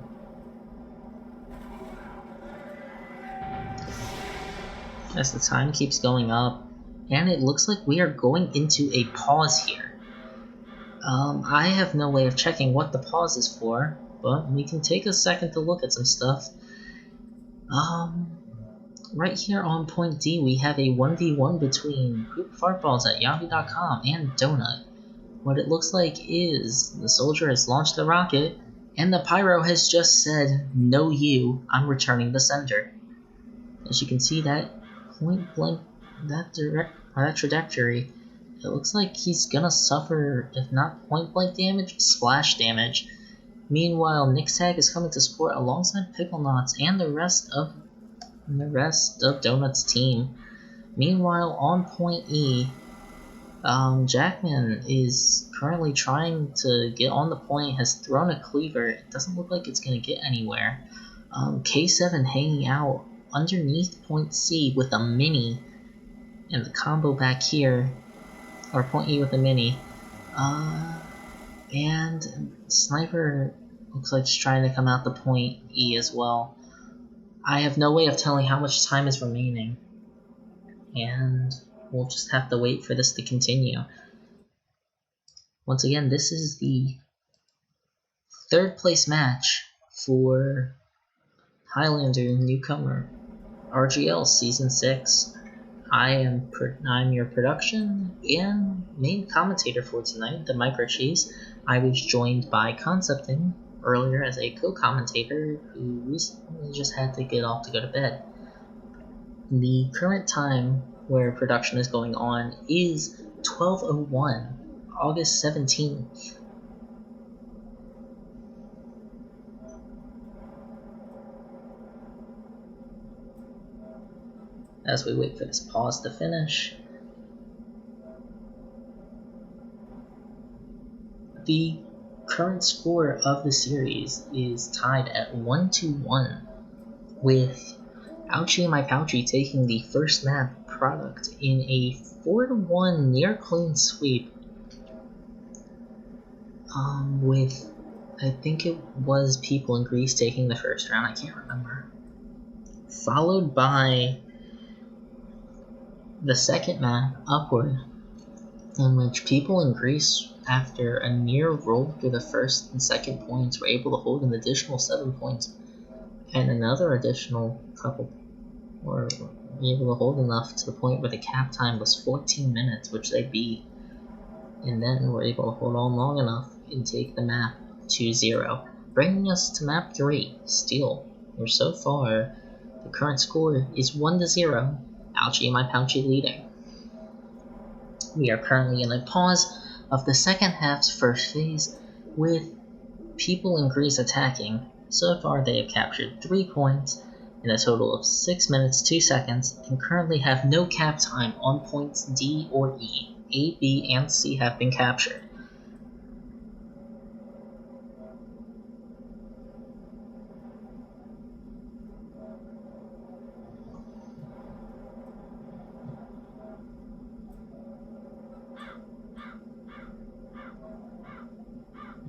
As the time keeps going up, and it looks like we are going into a pause here. I have no way of checking what the pause is for, but we can take a second to look at some stuff. Right here on point D, we have a 1v1 between poopfartballs at yahoo.com and Donut. What it looks like is the soldier has launched the rocket, and the pyro has just said, "No you, I'm returning the sender." As you can see, that point blank, that trajectory, it looks like he's gonna suffer, if not point blank damage, splash damage. Meanwhile, Nixtag is coming to support alongside Pickleknots and the rest of Donut's team. Meanwhile, on point E, Jackman is currently trying to get on the point, has thrown a cleaver. It doesn't look like it's going to get anywhere. K7 hanging out underneath point C with a mini, and the combo back here, or point E with a mini. And Sniper looks like she's trying to come out the point E as well. I have no way of telling how much time is remaining, and we'll just have to wait for this to continue. Once again, this is the 3rd place match for Highlander Newcomer RGL Season 6. I'm your production and main commentator for tonight, the Micro Cheese. I was joined by Concepting, earlier as a co-commentator who recently just had to get off to go to bed. The current time where production is going on is 12:01, August 17th. As we wait for this pause to finish, the current score of the series is tied at 1-1, with Ouchie and my Pouchie taking the first map product in a 4-1 near clean sweep. With, I think it was People in Greece taking the first round, I can't remember. Followed by the second map, Upward, in which People in Greece, after a near roll through the first and second points, were able to hold an additional 7 points, and another additional couple were able to hold enough to the point where the cap time was 14 minutes, which they beat, and then were able to hold on long enough and take the map 2-0, bringing us to map 3, Steel, where so far the current score is 1-0, Ouchie and my Pouchie leading. We are currently in a pause of the second half's first phase, with People in Greece attacking. So far they have captured 3 points in a total of 6 minutes 2 seconds, and currently have no cap time on points D or E. A, B, and C have been captured.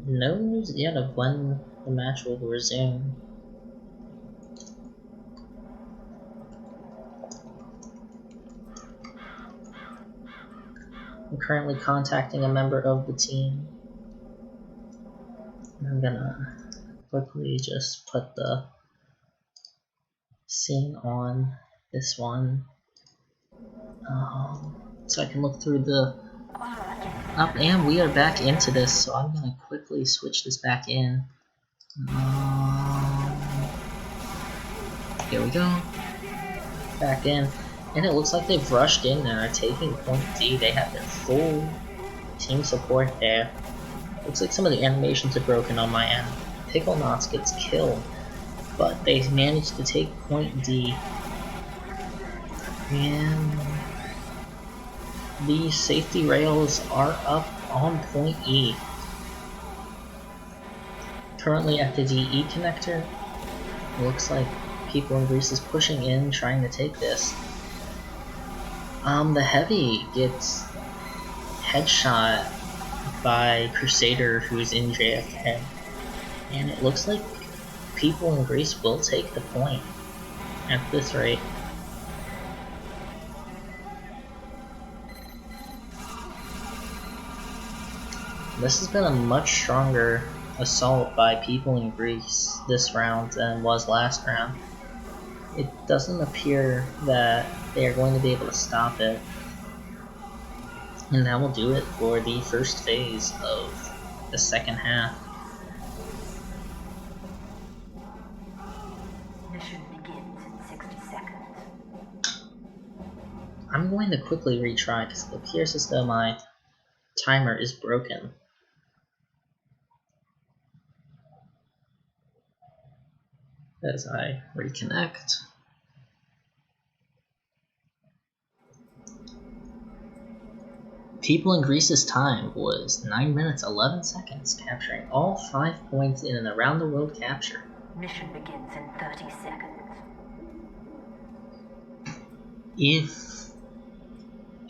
No news yet of when the match will resume. I'm currently contacting a member of the team. I'm gonna quickly just put the scene on this one, so I can look through the up, and we are back into this, so I'm gonna quickly switch this back in. Here we go, back in, and it looks like they've rushed in and are taking point D. They have their full team support there. Looks like some of the animations are broken on my end. Pickle Knots gets killed, but they managed to take point D, and the safety rails are up on point E. Currently at the DE connector, looks like People in Greece is pushing in, trying to take this. The Heavy gets headshot by Crusader, who's in JFK, and it looks like People in Greece will take the point at this rate. This has been a much stronger assault by People in Greece this round than it was last round. It doesn't appear that they are going to be able to stop it. And that will do it for the first phase of the second half. Mission begins in 60 seconds. I'm going to quickly retry because it appears as though my timer is broken. As I reconnect. People in Greece's time was 9 minutes 11 seconds, capturing all 5 points in an around the world capture. Mission begins in 30 seconds. If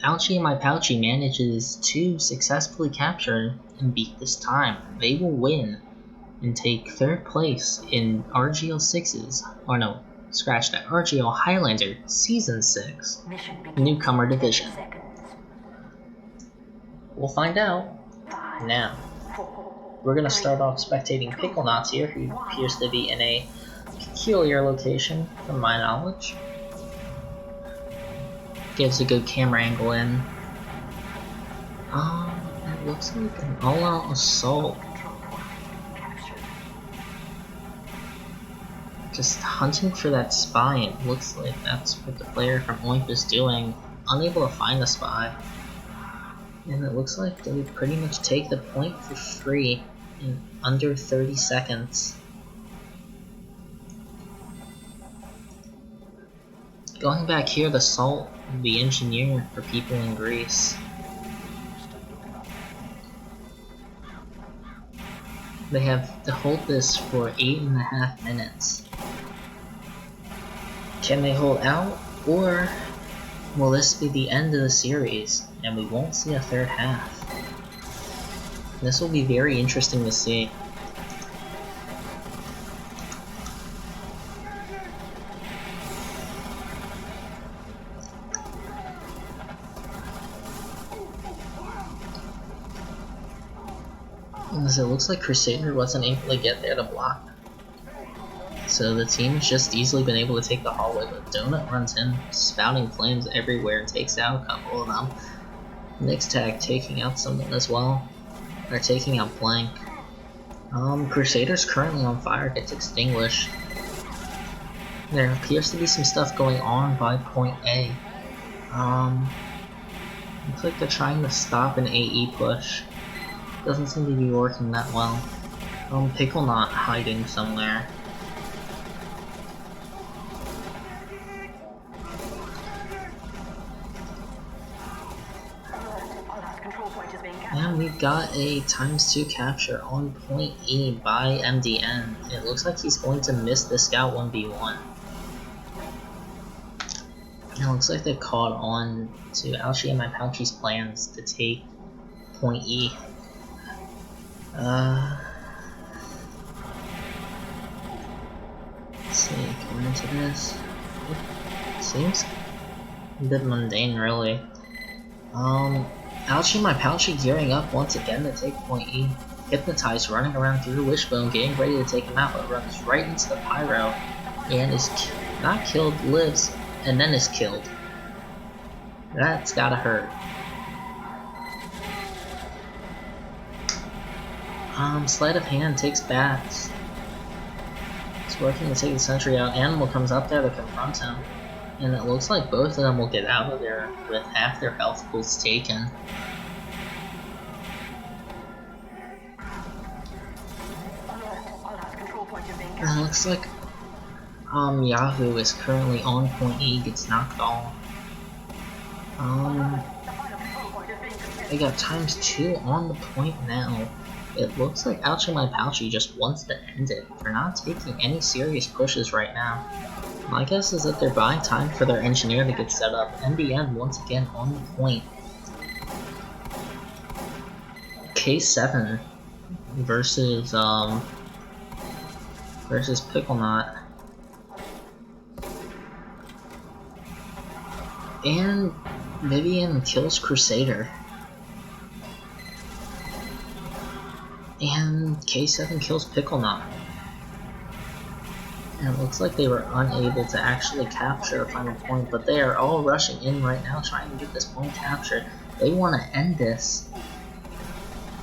Ouchie and my Pouchie manages to successfully capture and beat this time, they will win and take 3rd place in RGL 6's, or no, scratch that, RGL Highlander Season 6 Newcomer Division. We'll find out now. We're gonna start off spectating Pickle Knots here, who appears to be in a peculiar location, from my knowledge. Gives a good camera angle in. It looks like an all-out assault. just hunting for that spy. It looks like that's what the player from Oimp is doing, unable to find the spy. And it looks like they pretty much take the point for free in under 30 seconds. Going back here, the Salt, the engineer for people in Greece. They have to hold this for 8.5 minutes. Can they hold out, or will this be the end of the series and we won't see a third half? This will be very interesting to see. As it looks like Crusader wasn't able to get there to block. So the team has just easily been able to take the hallway, but Donut runs in, spouting flames everywhere and takes out a couple of them. Next tag taking out someone as well. Or taking out Blank. Crusader's currently on fire, gets extinguished. There appears to be some stuff going on by point A. Looks like they're trying to stop an AE push. Doesn't seem to be working that well. Pickle not hiding somewhere. And we've got a ×2 capture on point E by MDN. It looks like he's going to miss the scout 1v1. It looks like they caught on to Ouchie and my Pouchie's plans to take point E. Let's see, going into this. It seems a bit mundane, really. Ouchie my Pouchie gearing up once again to take point E. Hypnotized, running around through Wishbone, getting ready to take him out, but runs right into the Pyro and is not killed, lives, and then is killed. That's gotta hurt. Sleight of Hand takes bats. He's working to take the sentry out. Animal comes up there to confront him. And it looks like both of them will get out of there with half their health pools taken. And it looks like Yahoo is currently on point E, gets knocked off. They got ×2 on the point now. It looks like Ouchie my Pouchie just wants to end it. They're not taking any serious pushes right now. My guess is that they're buying time for their engineer to get set up. MDN once again on the point. K7 versus Pickle Knot. And Vivian kills Crusader. And K7 kills Pickle Knot. And it looks like they were unable to actually capture a final point, but they are all rushing in right now trying to get this point captured. They want to end this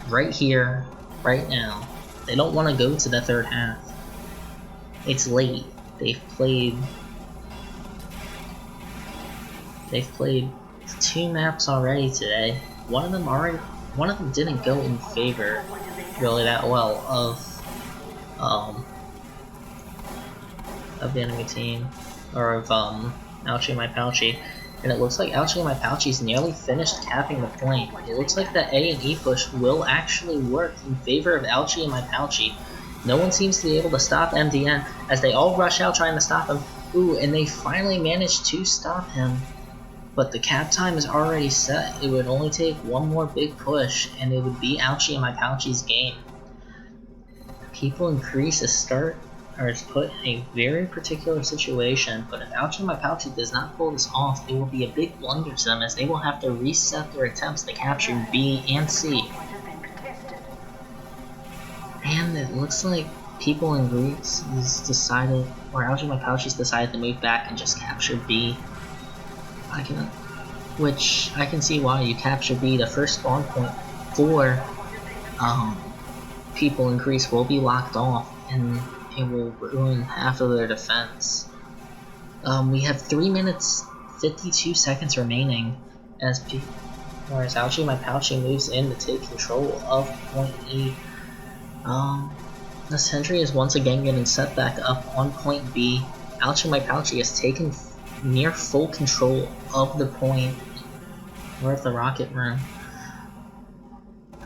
right here, right now. They don't want to go to the third half. It's late. They've played 2 maps already today. One of them didn't go in favor really that well of the enemy team, or of Ouchie my Pouchie, and it looks like Ouchie my Pouchie's nearly finished capping the point. It looks like the A and E push will actually work in favor of Ouchie and my Pouchie. No one seems to be able to stop MDN as they all rush out trying to stop him. Ooh, and they finally managed to stop him. But the cap time is already set. It would only take one more big push, and it would be Ouchie and my Pouchie's game. People in Greece is put in a very particular situation, but if Ouchie and my Pouchie does not pull this off, it will be a big blunder to them, as they will have to reset their attempts to capture B and C. And it looks like people in Greece has decided, or Ouchie and my Pouchie's decided to move back and just capture B. Which I can see why. You capture B, the first spawn point for people in Greece will be locked off, and it will ruin half of their defense. We have 3 minutes 52 seconds remaining whereas Ouchie My Pouchie moves in to take control of point E. The sentry is once again getting set back up on point B. Ouchie My Pouchie has taken near full control of the point, or of the rocket room.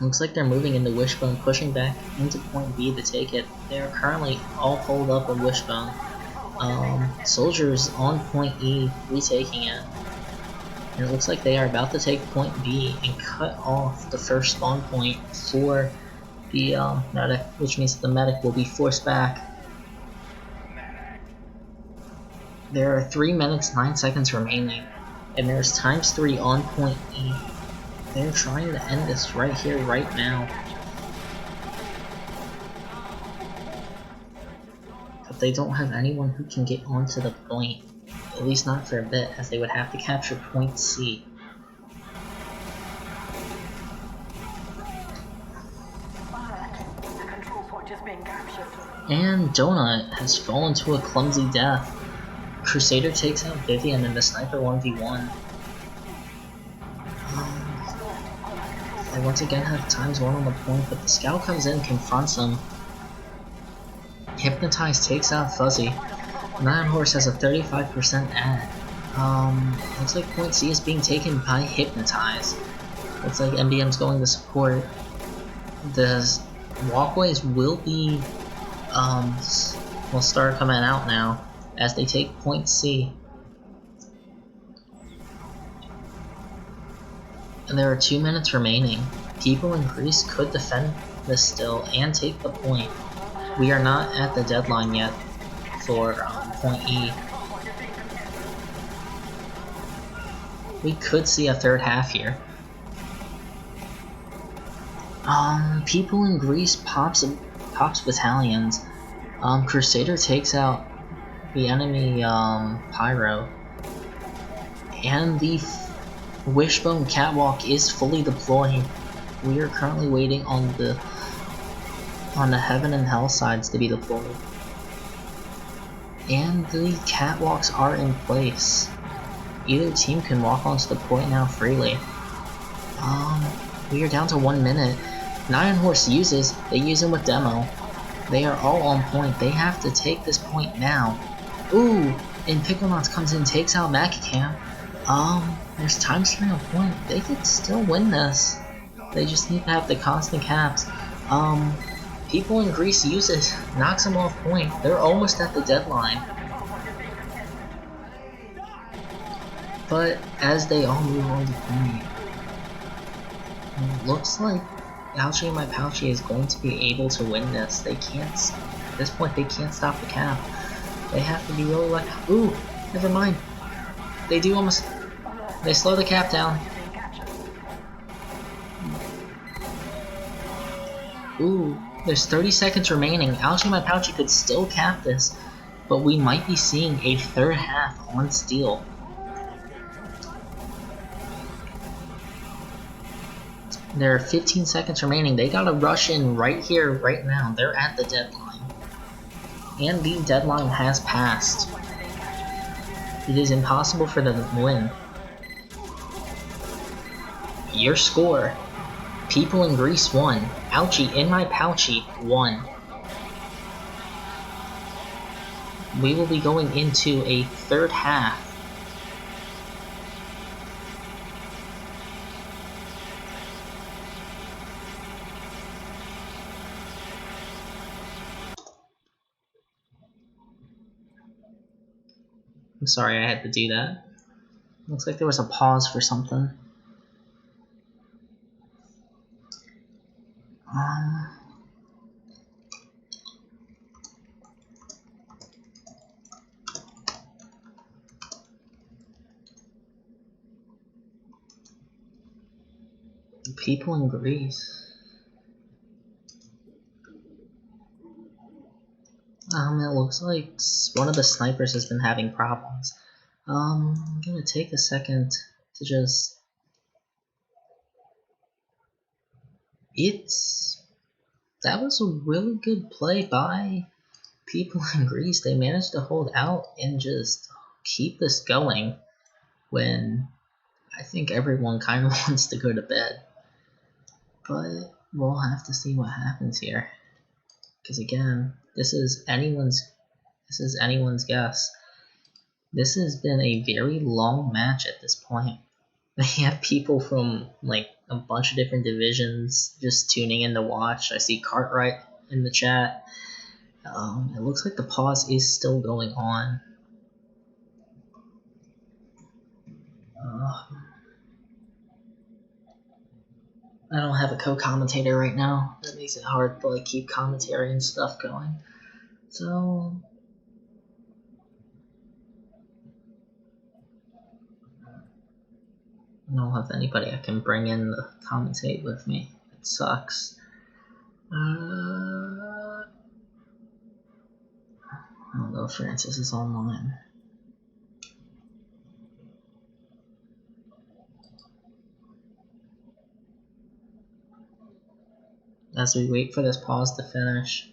Looks like they're moving into Wishbone, pushing back into point B to take it. They are currently all holed up in Wishbone. Soldiers on point E retaking it. And it looks like they are about to take point B and cut off the first spawn point for the medic, which means that the medic will be forced back. There are 3 minutes 9 seconds remaining, and there's ×3 on point E. They're trying to end this right here, right now. But they don't have anyone who can get onto the point, at least not for a bit, as they would have to capture point C. And Donut has fallen to a clumsy death. Crusader takes out Vivian in the Sniper 1v1. They once again have ×1 on the point, but the Scout comes in and confronts him. Hypnotize takes out Fuzzy. Nine Horse has a 35% ad. Looks like point C is being taken by Hypnotize. Looks like MBM's going to support. The walkways will be will start coming out now as they take point C. And there are 2 minutes remaining. People in Greece could defend this still and take the point. We are not at the deadline yet for point E. We could see a third half here. People in Greece pops battalions. Crusader takes out the enemy Pyro, and the Wishbone catwalk is fully deployed. We are currently waiting on the Heaven and Hell sides to be deployed, and the catwalks are in place. Either team can walk onto the point now freely. We are down to 1 minute. Nine Horse they use him with demo. They are all on point. They have to take this point now. Ooh, and Pickle Knots comes in, takes out Macacam. There's ×3 on point. They could still win this. They just need to have the constant caps. People in Greece use it, knocks them off point. They're almost at the deadline. But as they all move on to point, it looks like Ouchie My Pouchie is going to be able to win this. They can't, at this point, they can't stop the cap. They have to be really lucky. Ooh, never mind. They do almost, they slow the cap down. Ooh, there's 30 seconds remaining. Ouchie My Pouchie could still cap this, but we might be seeing a third half on Steel. There are 15 seconds remaining. They gotta rush in right here, right now. They're at the deadline. And the deadline has passed. It is impossible for them to win. Your score. People in Greece 1. Ouchie in My Pouchie 1. We will be going into a third half. I'm sorry I had to do that. Looks like there was a pause for something. People in Greece. It looks like one of the snipers has been having problems. I'm gonna take a second to just... That was a really good play by people in Greece, they managed to hold out and just keep this going when I think everyone kind of wants to go to bed. But we'll have to see what happens here. Because again, this is anyone's guess. This has been a very long match at this point. They have people from like a bunch of different divisions just tuning in to watch. I see Cartwright in the chat. It looks like the pause is still going on. I don't have a co-commentator right now. That makes it hard to like keep commentary and stuff going. So I don't have anybody I can bring in to commentate with me. It sucks. I don't know if Francis is online. As we wait for this pause to finish.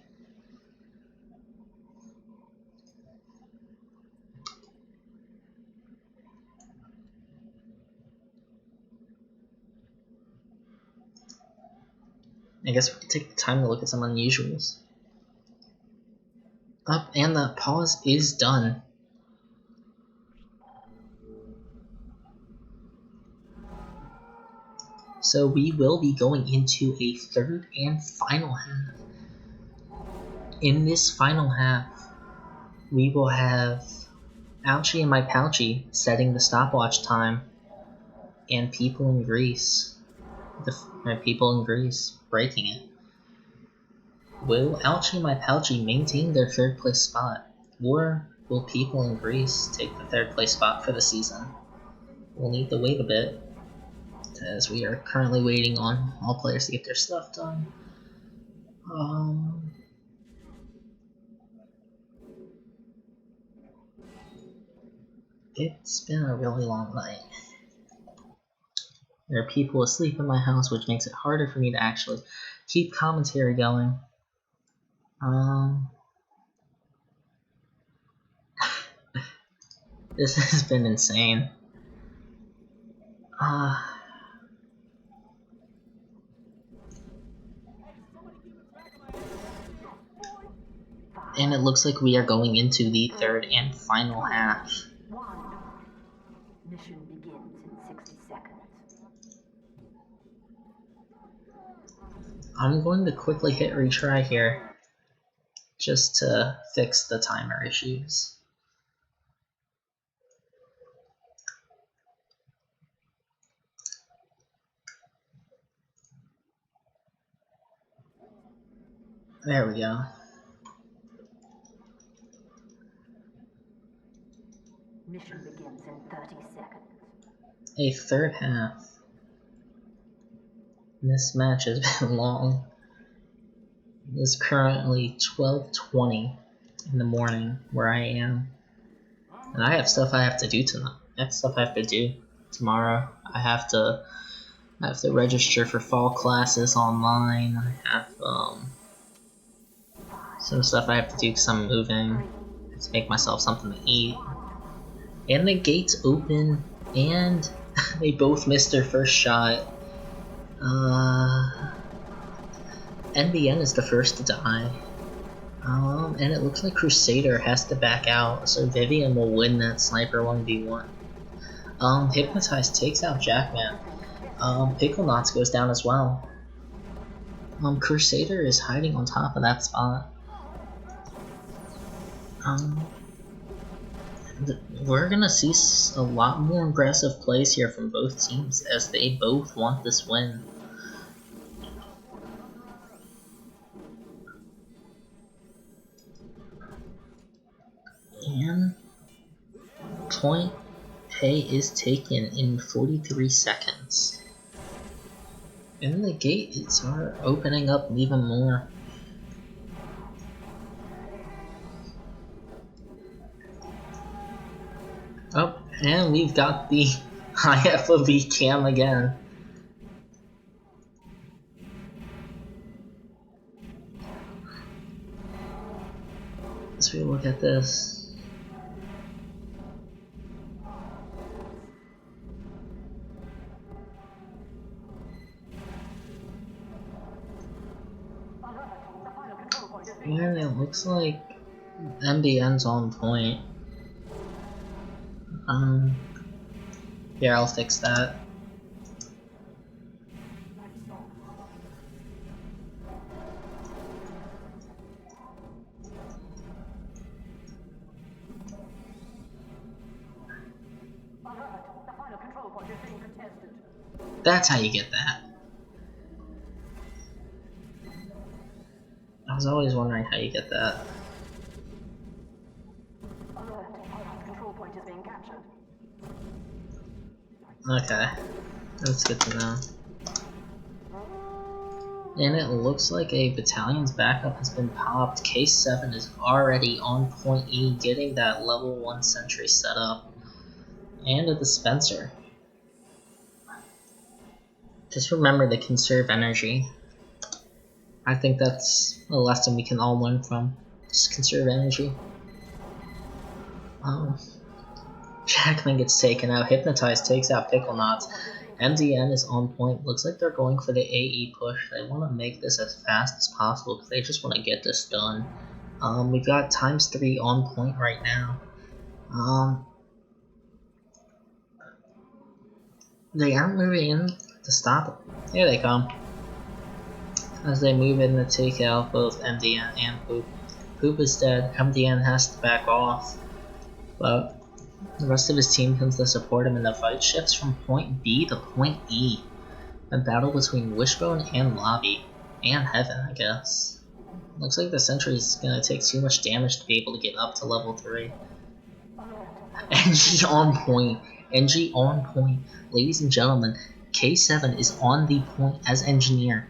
I guess we can take the time to look at some unusuals. Up, and the pause is done. So we will be going into a third and final half. In this final half, we will have Ouchie and my Pouchie setting the stopwatch time, and people in Greece, breaking it. Will Ouchie and my Pouchie maintain their third place spot, or will people in Greece take the third place spot for the season? We'll need to wait a bit, as we are currently waiting on all players to get their stuff done. It's been a really long night. There are people asleep in my house, which makes it harder for me to actually keep commentary going. This has been insane. And it looks like we are going into the third and final half. Mission begins in 60 seconds. I'm going to quickly hit retry here, just to fix the timer issues. There we go. Mission begins in 30 seconds. A third half. This match has been long. It is currently 12:20 in the morning where I am. And I have stuff I have to do tonight. I have stuff I have to do tomorrow. I have to register for fall classes online. I have some stuff I have to do because I'm moving. I have to make myself something to eat. And the gates open, and they both missed their first shot. NBN is the first to die. And it looks like Crusader has to back out, so Vivian will win that sniper 1v1. Hypnotize takes out Jackman. Pickle Knots goes down as well. Crusader is hiding on top of that spot. We're gonna see a lot more aggressive plays here from both teams, as they both want this win. And point pay is taken in 43 seconds. And the gates are opening up even more. Oh, and we've got the high FOV cam again. look at this. And it looks like MBN's on point. Here, I'll fix that. That's how you get that. I was always wondering how you get that. Okay, that's good to know. And it looks like a battalion's backup has been popped. Case 7 is already on point E, getting that level 1 sentry set up. And a dispenser. Just remember to conserve energy. I think that's a lesson we can all learn from. Just conserve energy. Jackman gets taken out. Hypnotized takes out Pickle Knots. MDN is on point. Looks like they're going for the AE push. They want to make this as fast as possible because they just want to get this done. We've got ×3 on point right now. They aren't moving in to stop it. Here they come. As they move in to take out both MDN and Poop. Poop is dead. MDN has to back off. But the rest of his team comes to support him, and the fight shifts from point B to point E. A battle between Wishbone and Lobby. And Heaven, I guess. Looks like the sentry is gonna take too much damage to be able to get up to level 3. NG on point. NG on point. Ladies and gentlemen, K7 is on the point as engineer.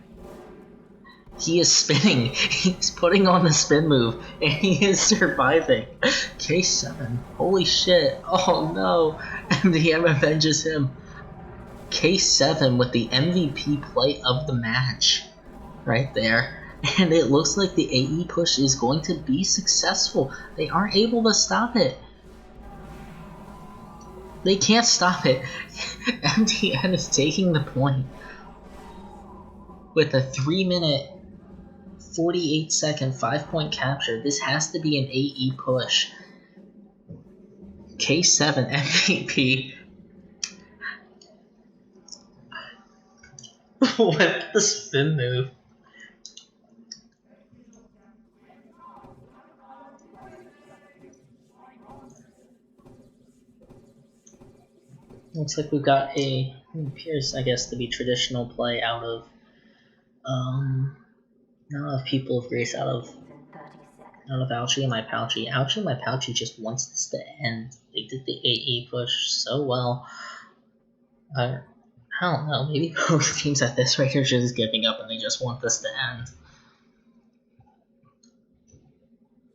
He is spinning. He's putting on the spin move, and he is surviving. K7. Holy shit. Oh no. MDM avenges him. K7 with the MVP play of the match. Right there. And it looks like the AE push is going to be successful. They aren't able to stop it. They can't stop it. MDN is taking the point. With a 3-minute 48-second 5-point capture, this has to be an AE push. K7 MVP. With the spin move. Looks like we've got a, appears I guess to be traditional play out of People of Grace, out of Ouchie and my Pouchie. Ouchie and my Pouchie just wants this to end. They did the AE push so well. I don't know, maybe both teams at this rate are just giving up and they just want this to end.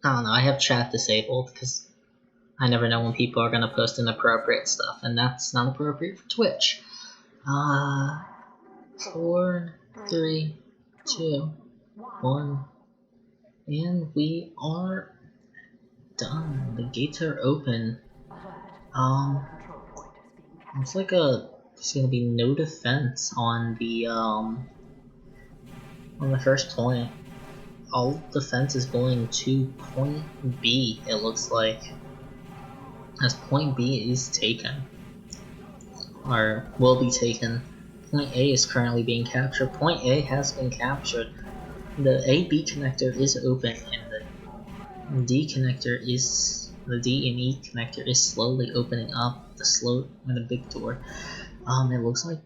I don't know, I have chat disabled because I never know when people are going to post inappropriate stuff, and that's not appropriate for Twitch. 4, 3, 2, 1, and we are done. The gates are open. Looks like there's going to be no defense on the first point. All defense is going to point B, it looks like. As point B is taken, or will be taken. Point A is currently being captured. Point A has been captured. The A-B connector is open, and the D connector is, the D and E connector is slowly opening up the big door. It looks like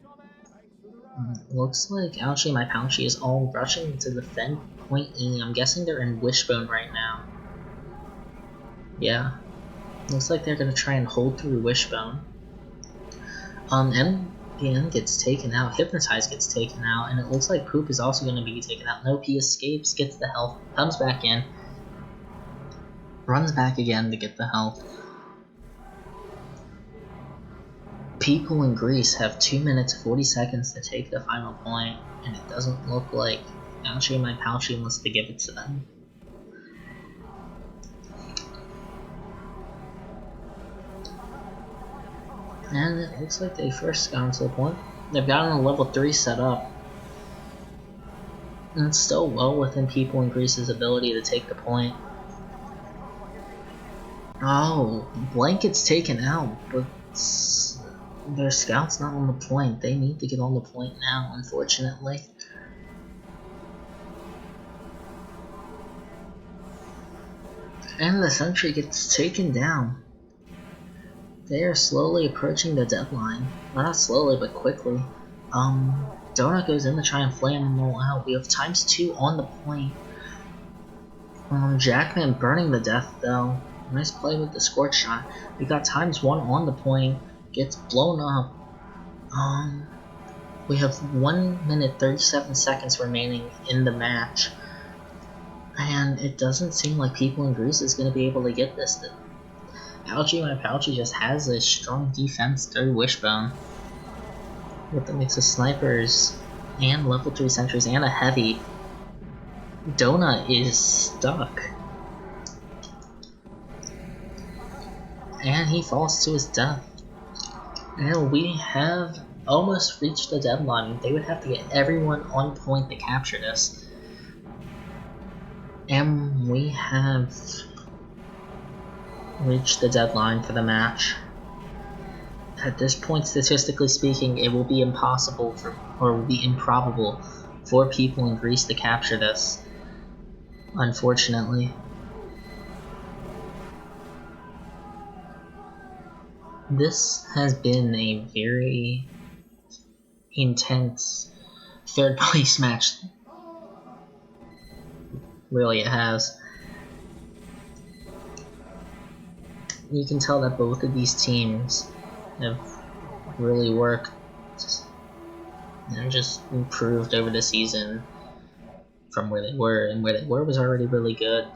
Ouchie and my Pouchie is all rushing to defend point E. I'm guessing they're in Wishbone right now. Yeah. Looks like they're gonna try and hold through Wishbone. MPN gets taken out, Hypnotize gets taken out, and it looks like Poop is also gonna be taken out. Nope, he escapes, gets the health, comes back in, runs back again to get the health. People in Greece have 2 minutes 40 seconds to take the final point, and it doesn't look like Ouchie and my Pouchie wants to give it to them. And it looks like they first got to the point. They've gotten a level 3 set up. And it's still well within people in Greece's ability to take the point. Oh, Blanket's taken out, but their scout's not on the point. They need to get on the point now, unfortunately. And the sentry gets taken down. They are slowly approaching the deadline. Well, not slowly, but quickly. Donut goes in to try and flame them all out. We have ×2 on the point. Jackman burning the death, though. Nice play with the scorch shot. We got ×1 on the point. Gets blown up. We have 1 minute 37 seconds remaining in the match. And it doesn't seem like people in Greece is going to be able to get this. Ouchie My Pouchie just has a strong defense through Wishbone. With the mix of snipers and level 3 sentries and a heavy. Donut is stuck. And he falls to his death. And we have almost reached the deadline. They would have to get everyone on point to capture this. And we have reached the deadline for the match. At this point, statistically speaking, it will be impossible or will be improbable for people in Greece to capture this. Unfortunately. This has been a very intense third place match. Really, it has. You can tell that both of these teams have really worked and just improved over the season from where they were, and where they were was already really good.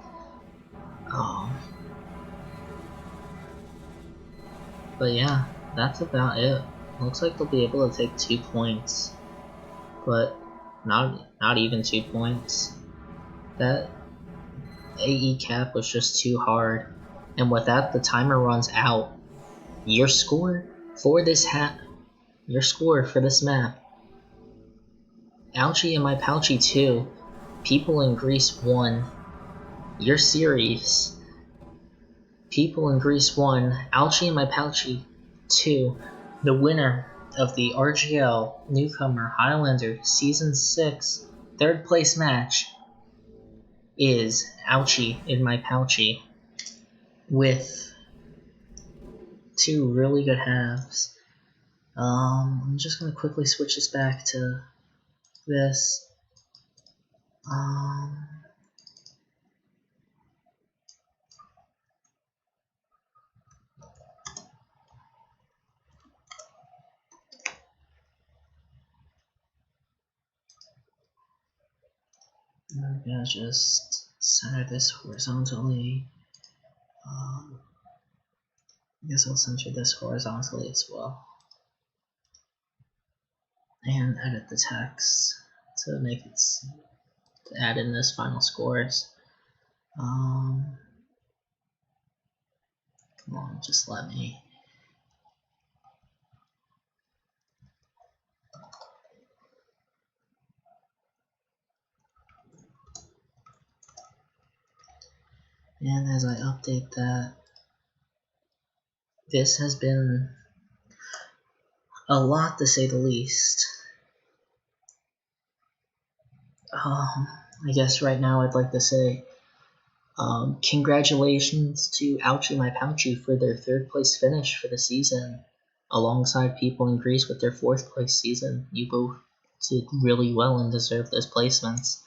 But yeah, that's about it. Looks like they'll be able to take 2 points, but not even 2 points. That AE cap was just too hard, and with that, the timer runs out. Your score for this map, Ouchie and My Pouchie 2, People in Greece 1. Your series, People in Greece 1, Ouchie and My Pouchie 2. The winner of the RGL Newcomer Highlander Season 6 third place match is Ouchie and My Pouchie, with 2 really good halves. I'm just gonna quickly switch this back to this. I'm gonna just center this horizontally. I guess I'll center this horizontally as well. And edit the text to make it, to add in this final scores. Come on, just let me. And as I update that, this has been a lot to say the least. I guess right now I'd like to say congratulations to Ouchie My Pouchie for their 3rd place finish for the season, alongside People in Greece with their 4th place season. You both did really well and deserve those placements.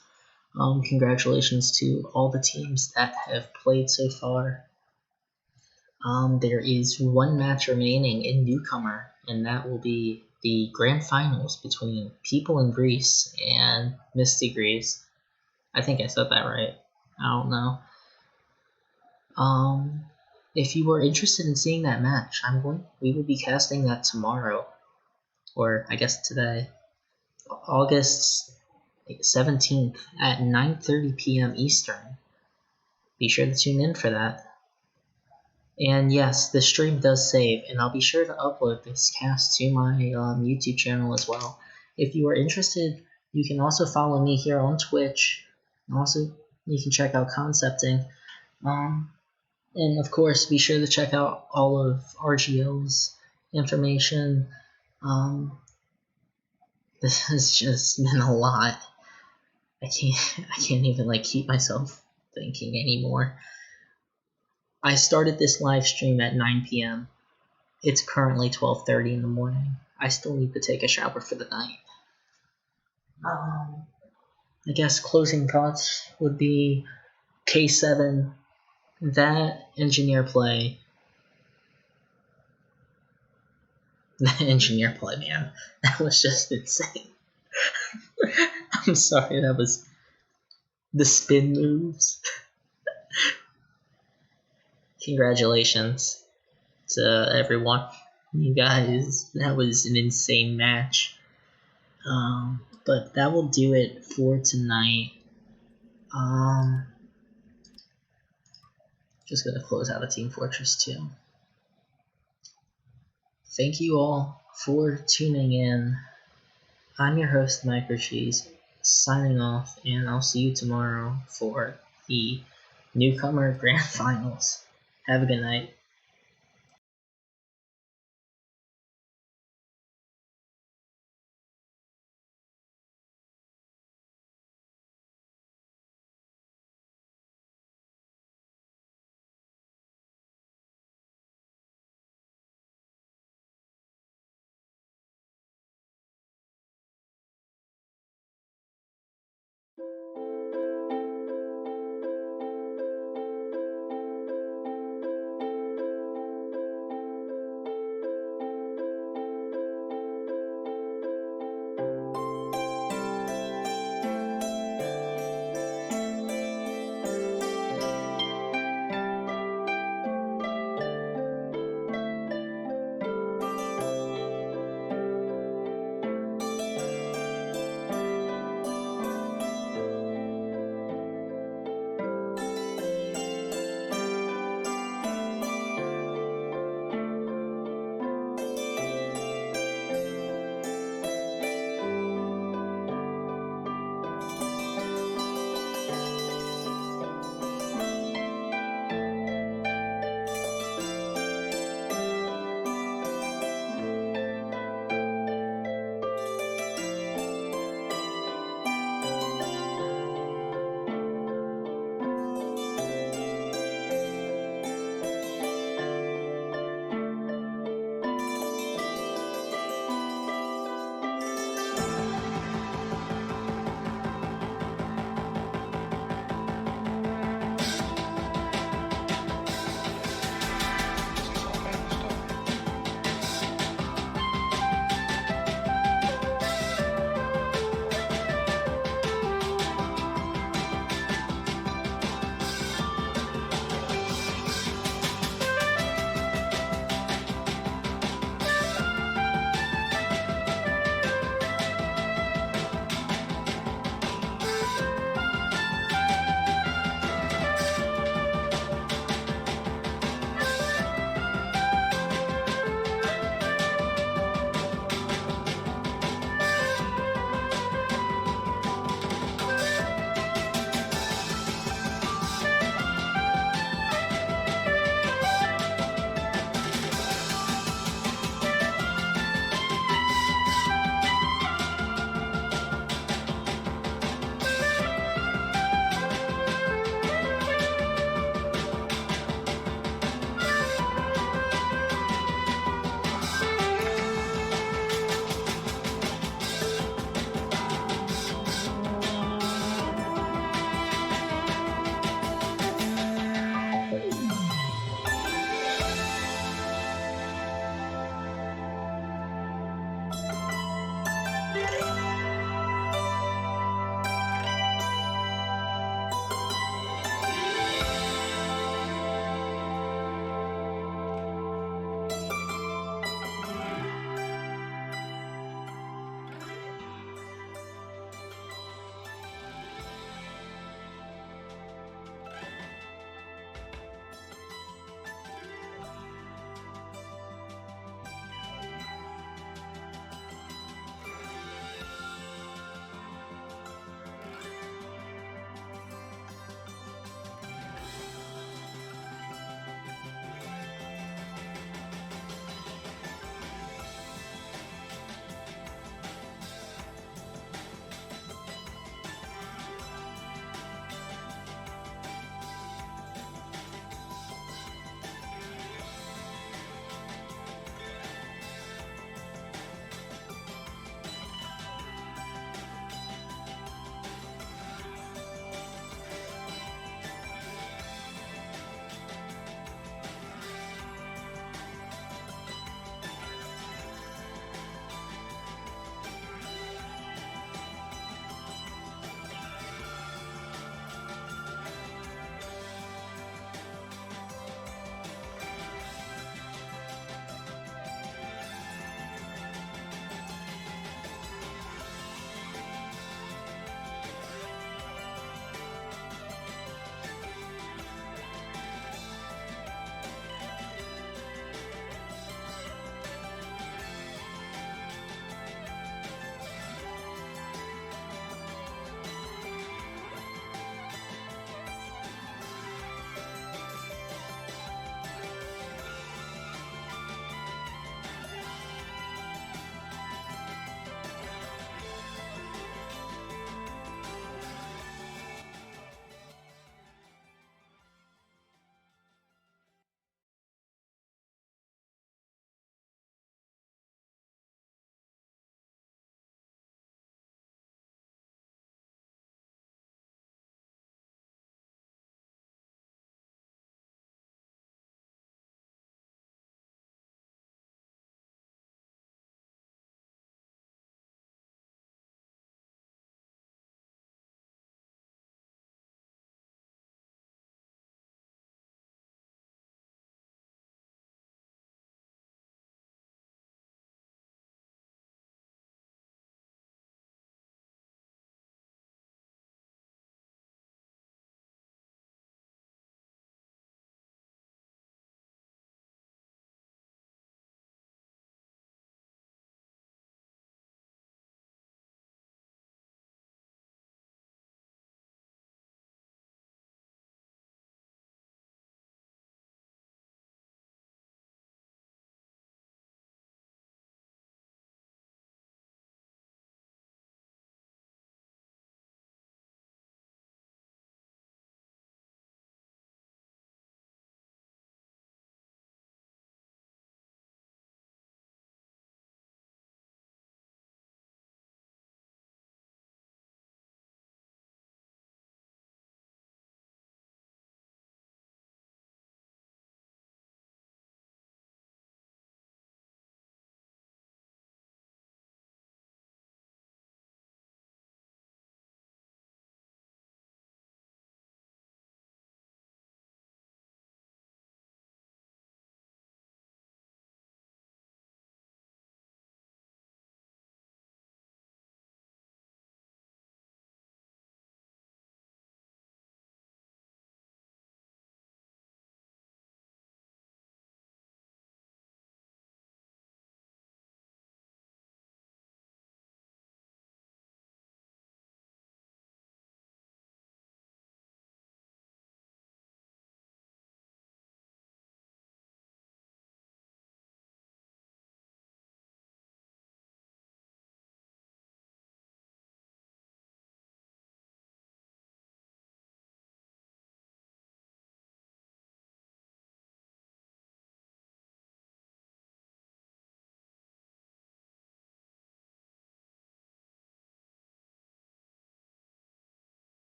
Congratulations to all the teams that have played so far. There is 1 match remaining in Newcomer, and that will be the grand finals between People in Greece and Misty Greece. I think I said that right. I don't know. If you were interested in seeing that match, we will be casting that tomorrow, or I guess today, August 17th at 9:30 p.m. Eastern. Be sure to tune in for that. And yes, the stream does save, and I'll be sure to upload this cast to my YouTube channel as well. If you are interested, you can also follow me here on Twitch. Also, you can check out Concepting. And of course, be sure to check out all of RGL's information. This has just been a lot. I can't even like keep myself thinking anymore. I started this live stream at 9 p.m. It's currently 12:30 in the morning. I still need to take a shower for the night. I guess closing thoughts would be K7, that engineer play. That engineer play, man. That was just insane. I'm sorry, that was the spin moves. Congratulations to everyone. You guys, that was an insane match. But that will do it for tonight. Just gonna close out of Team Fortress 2. Thank you all for tuning in. I'm your host, Microcheese, signing off, and I'll see you tomorrow for the Newcomer Grand Finals. Have a good night.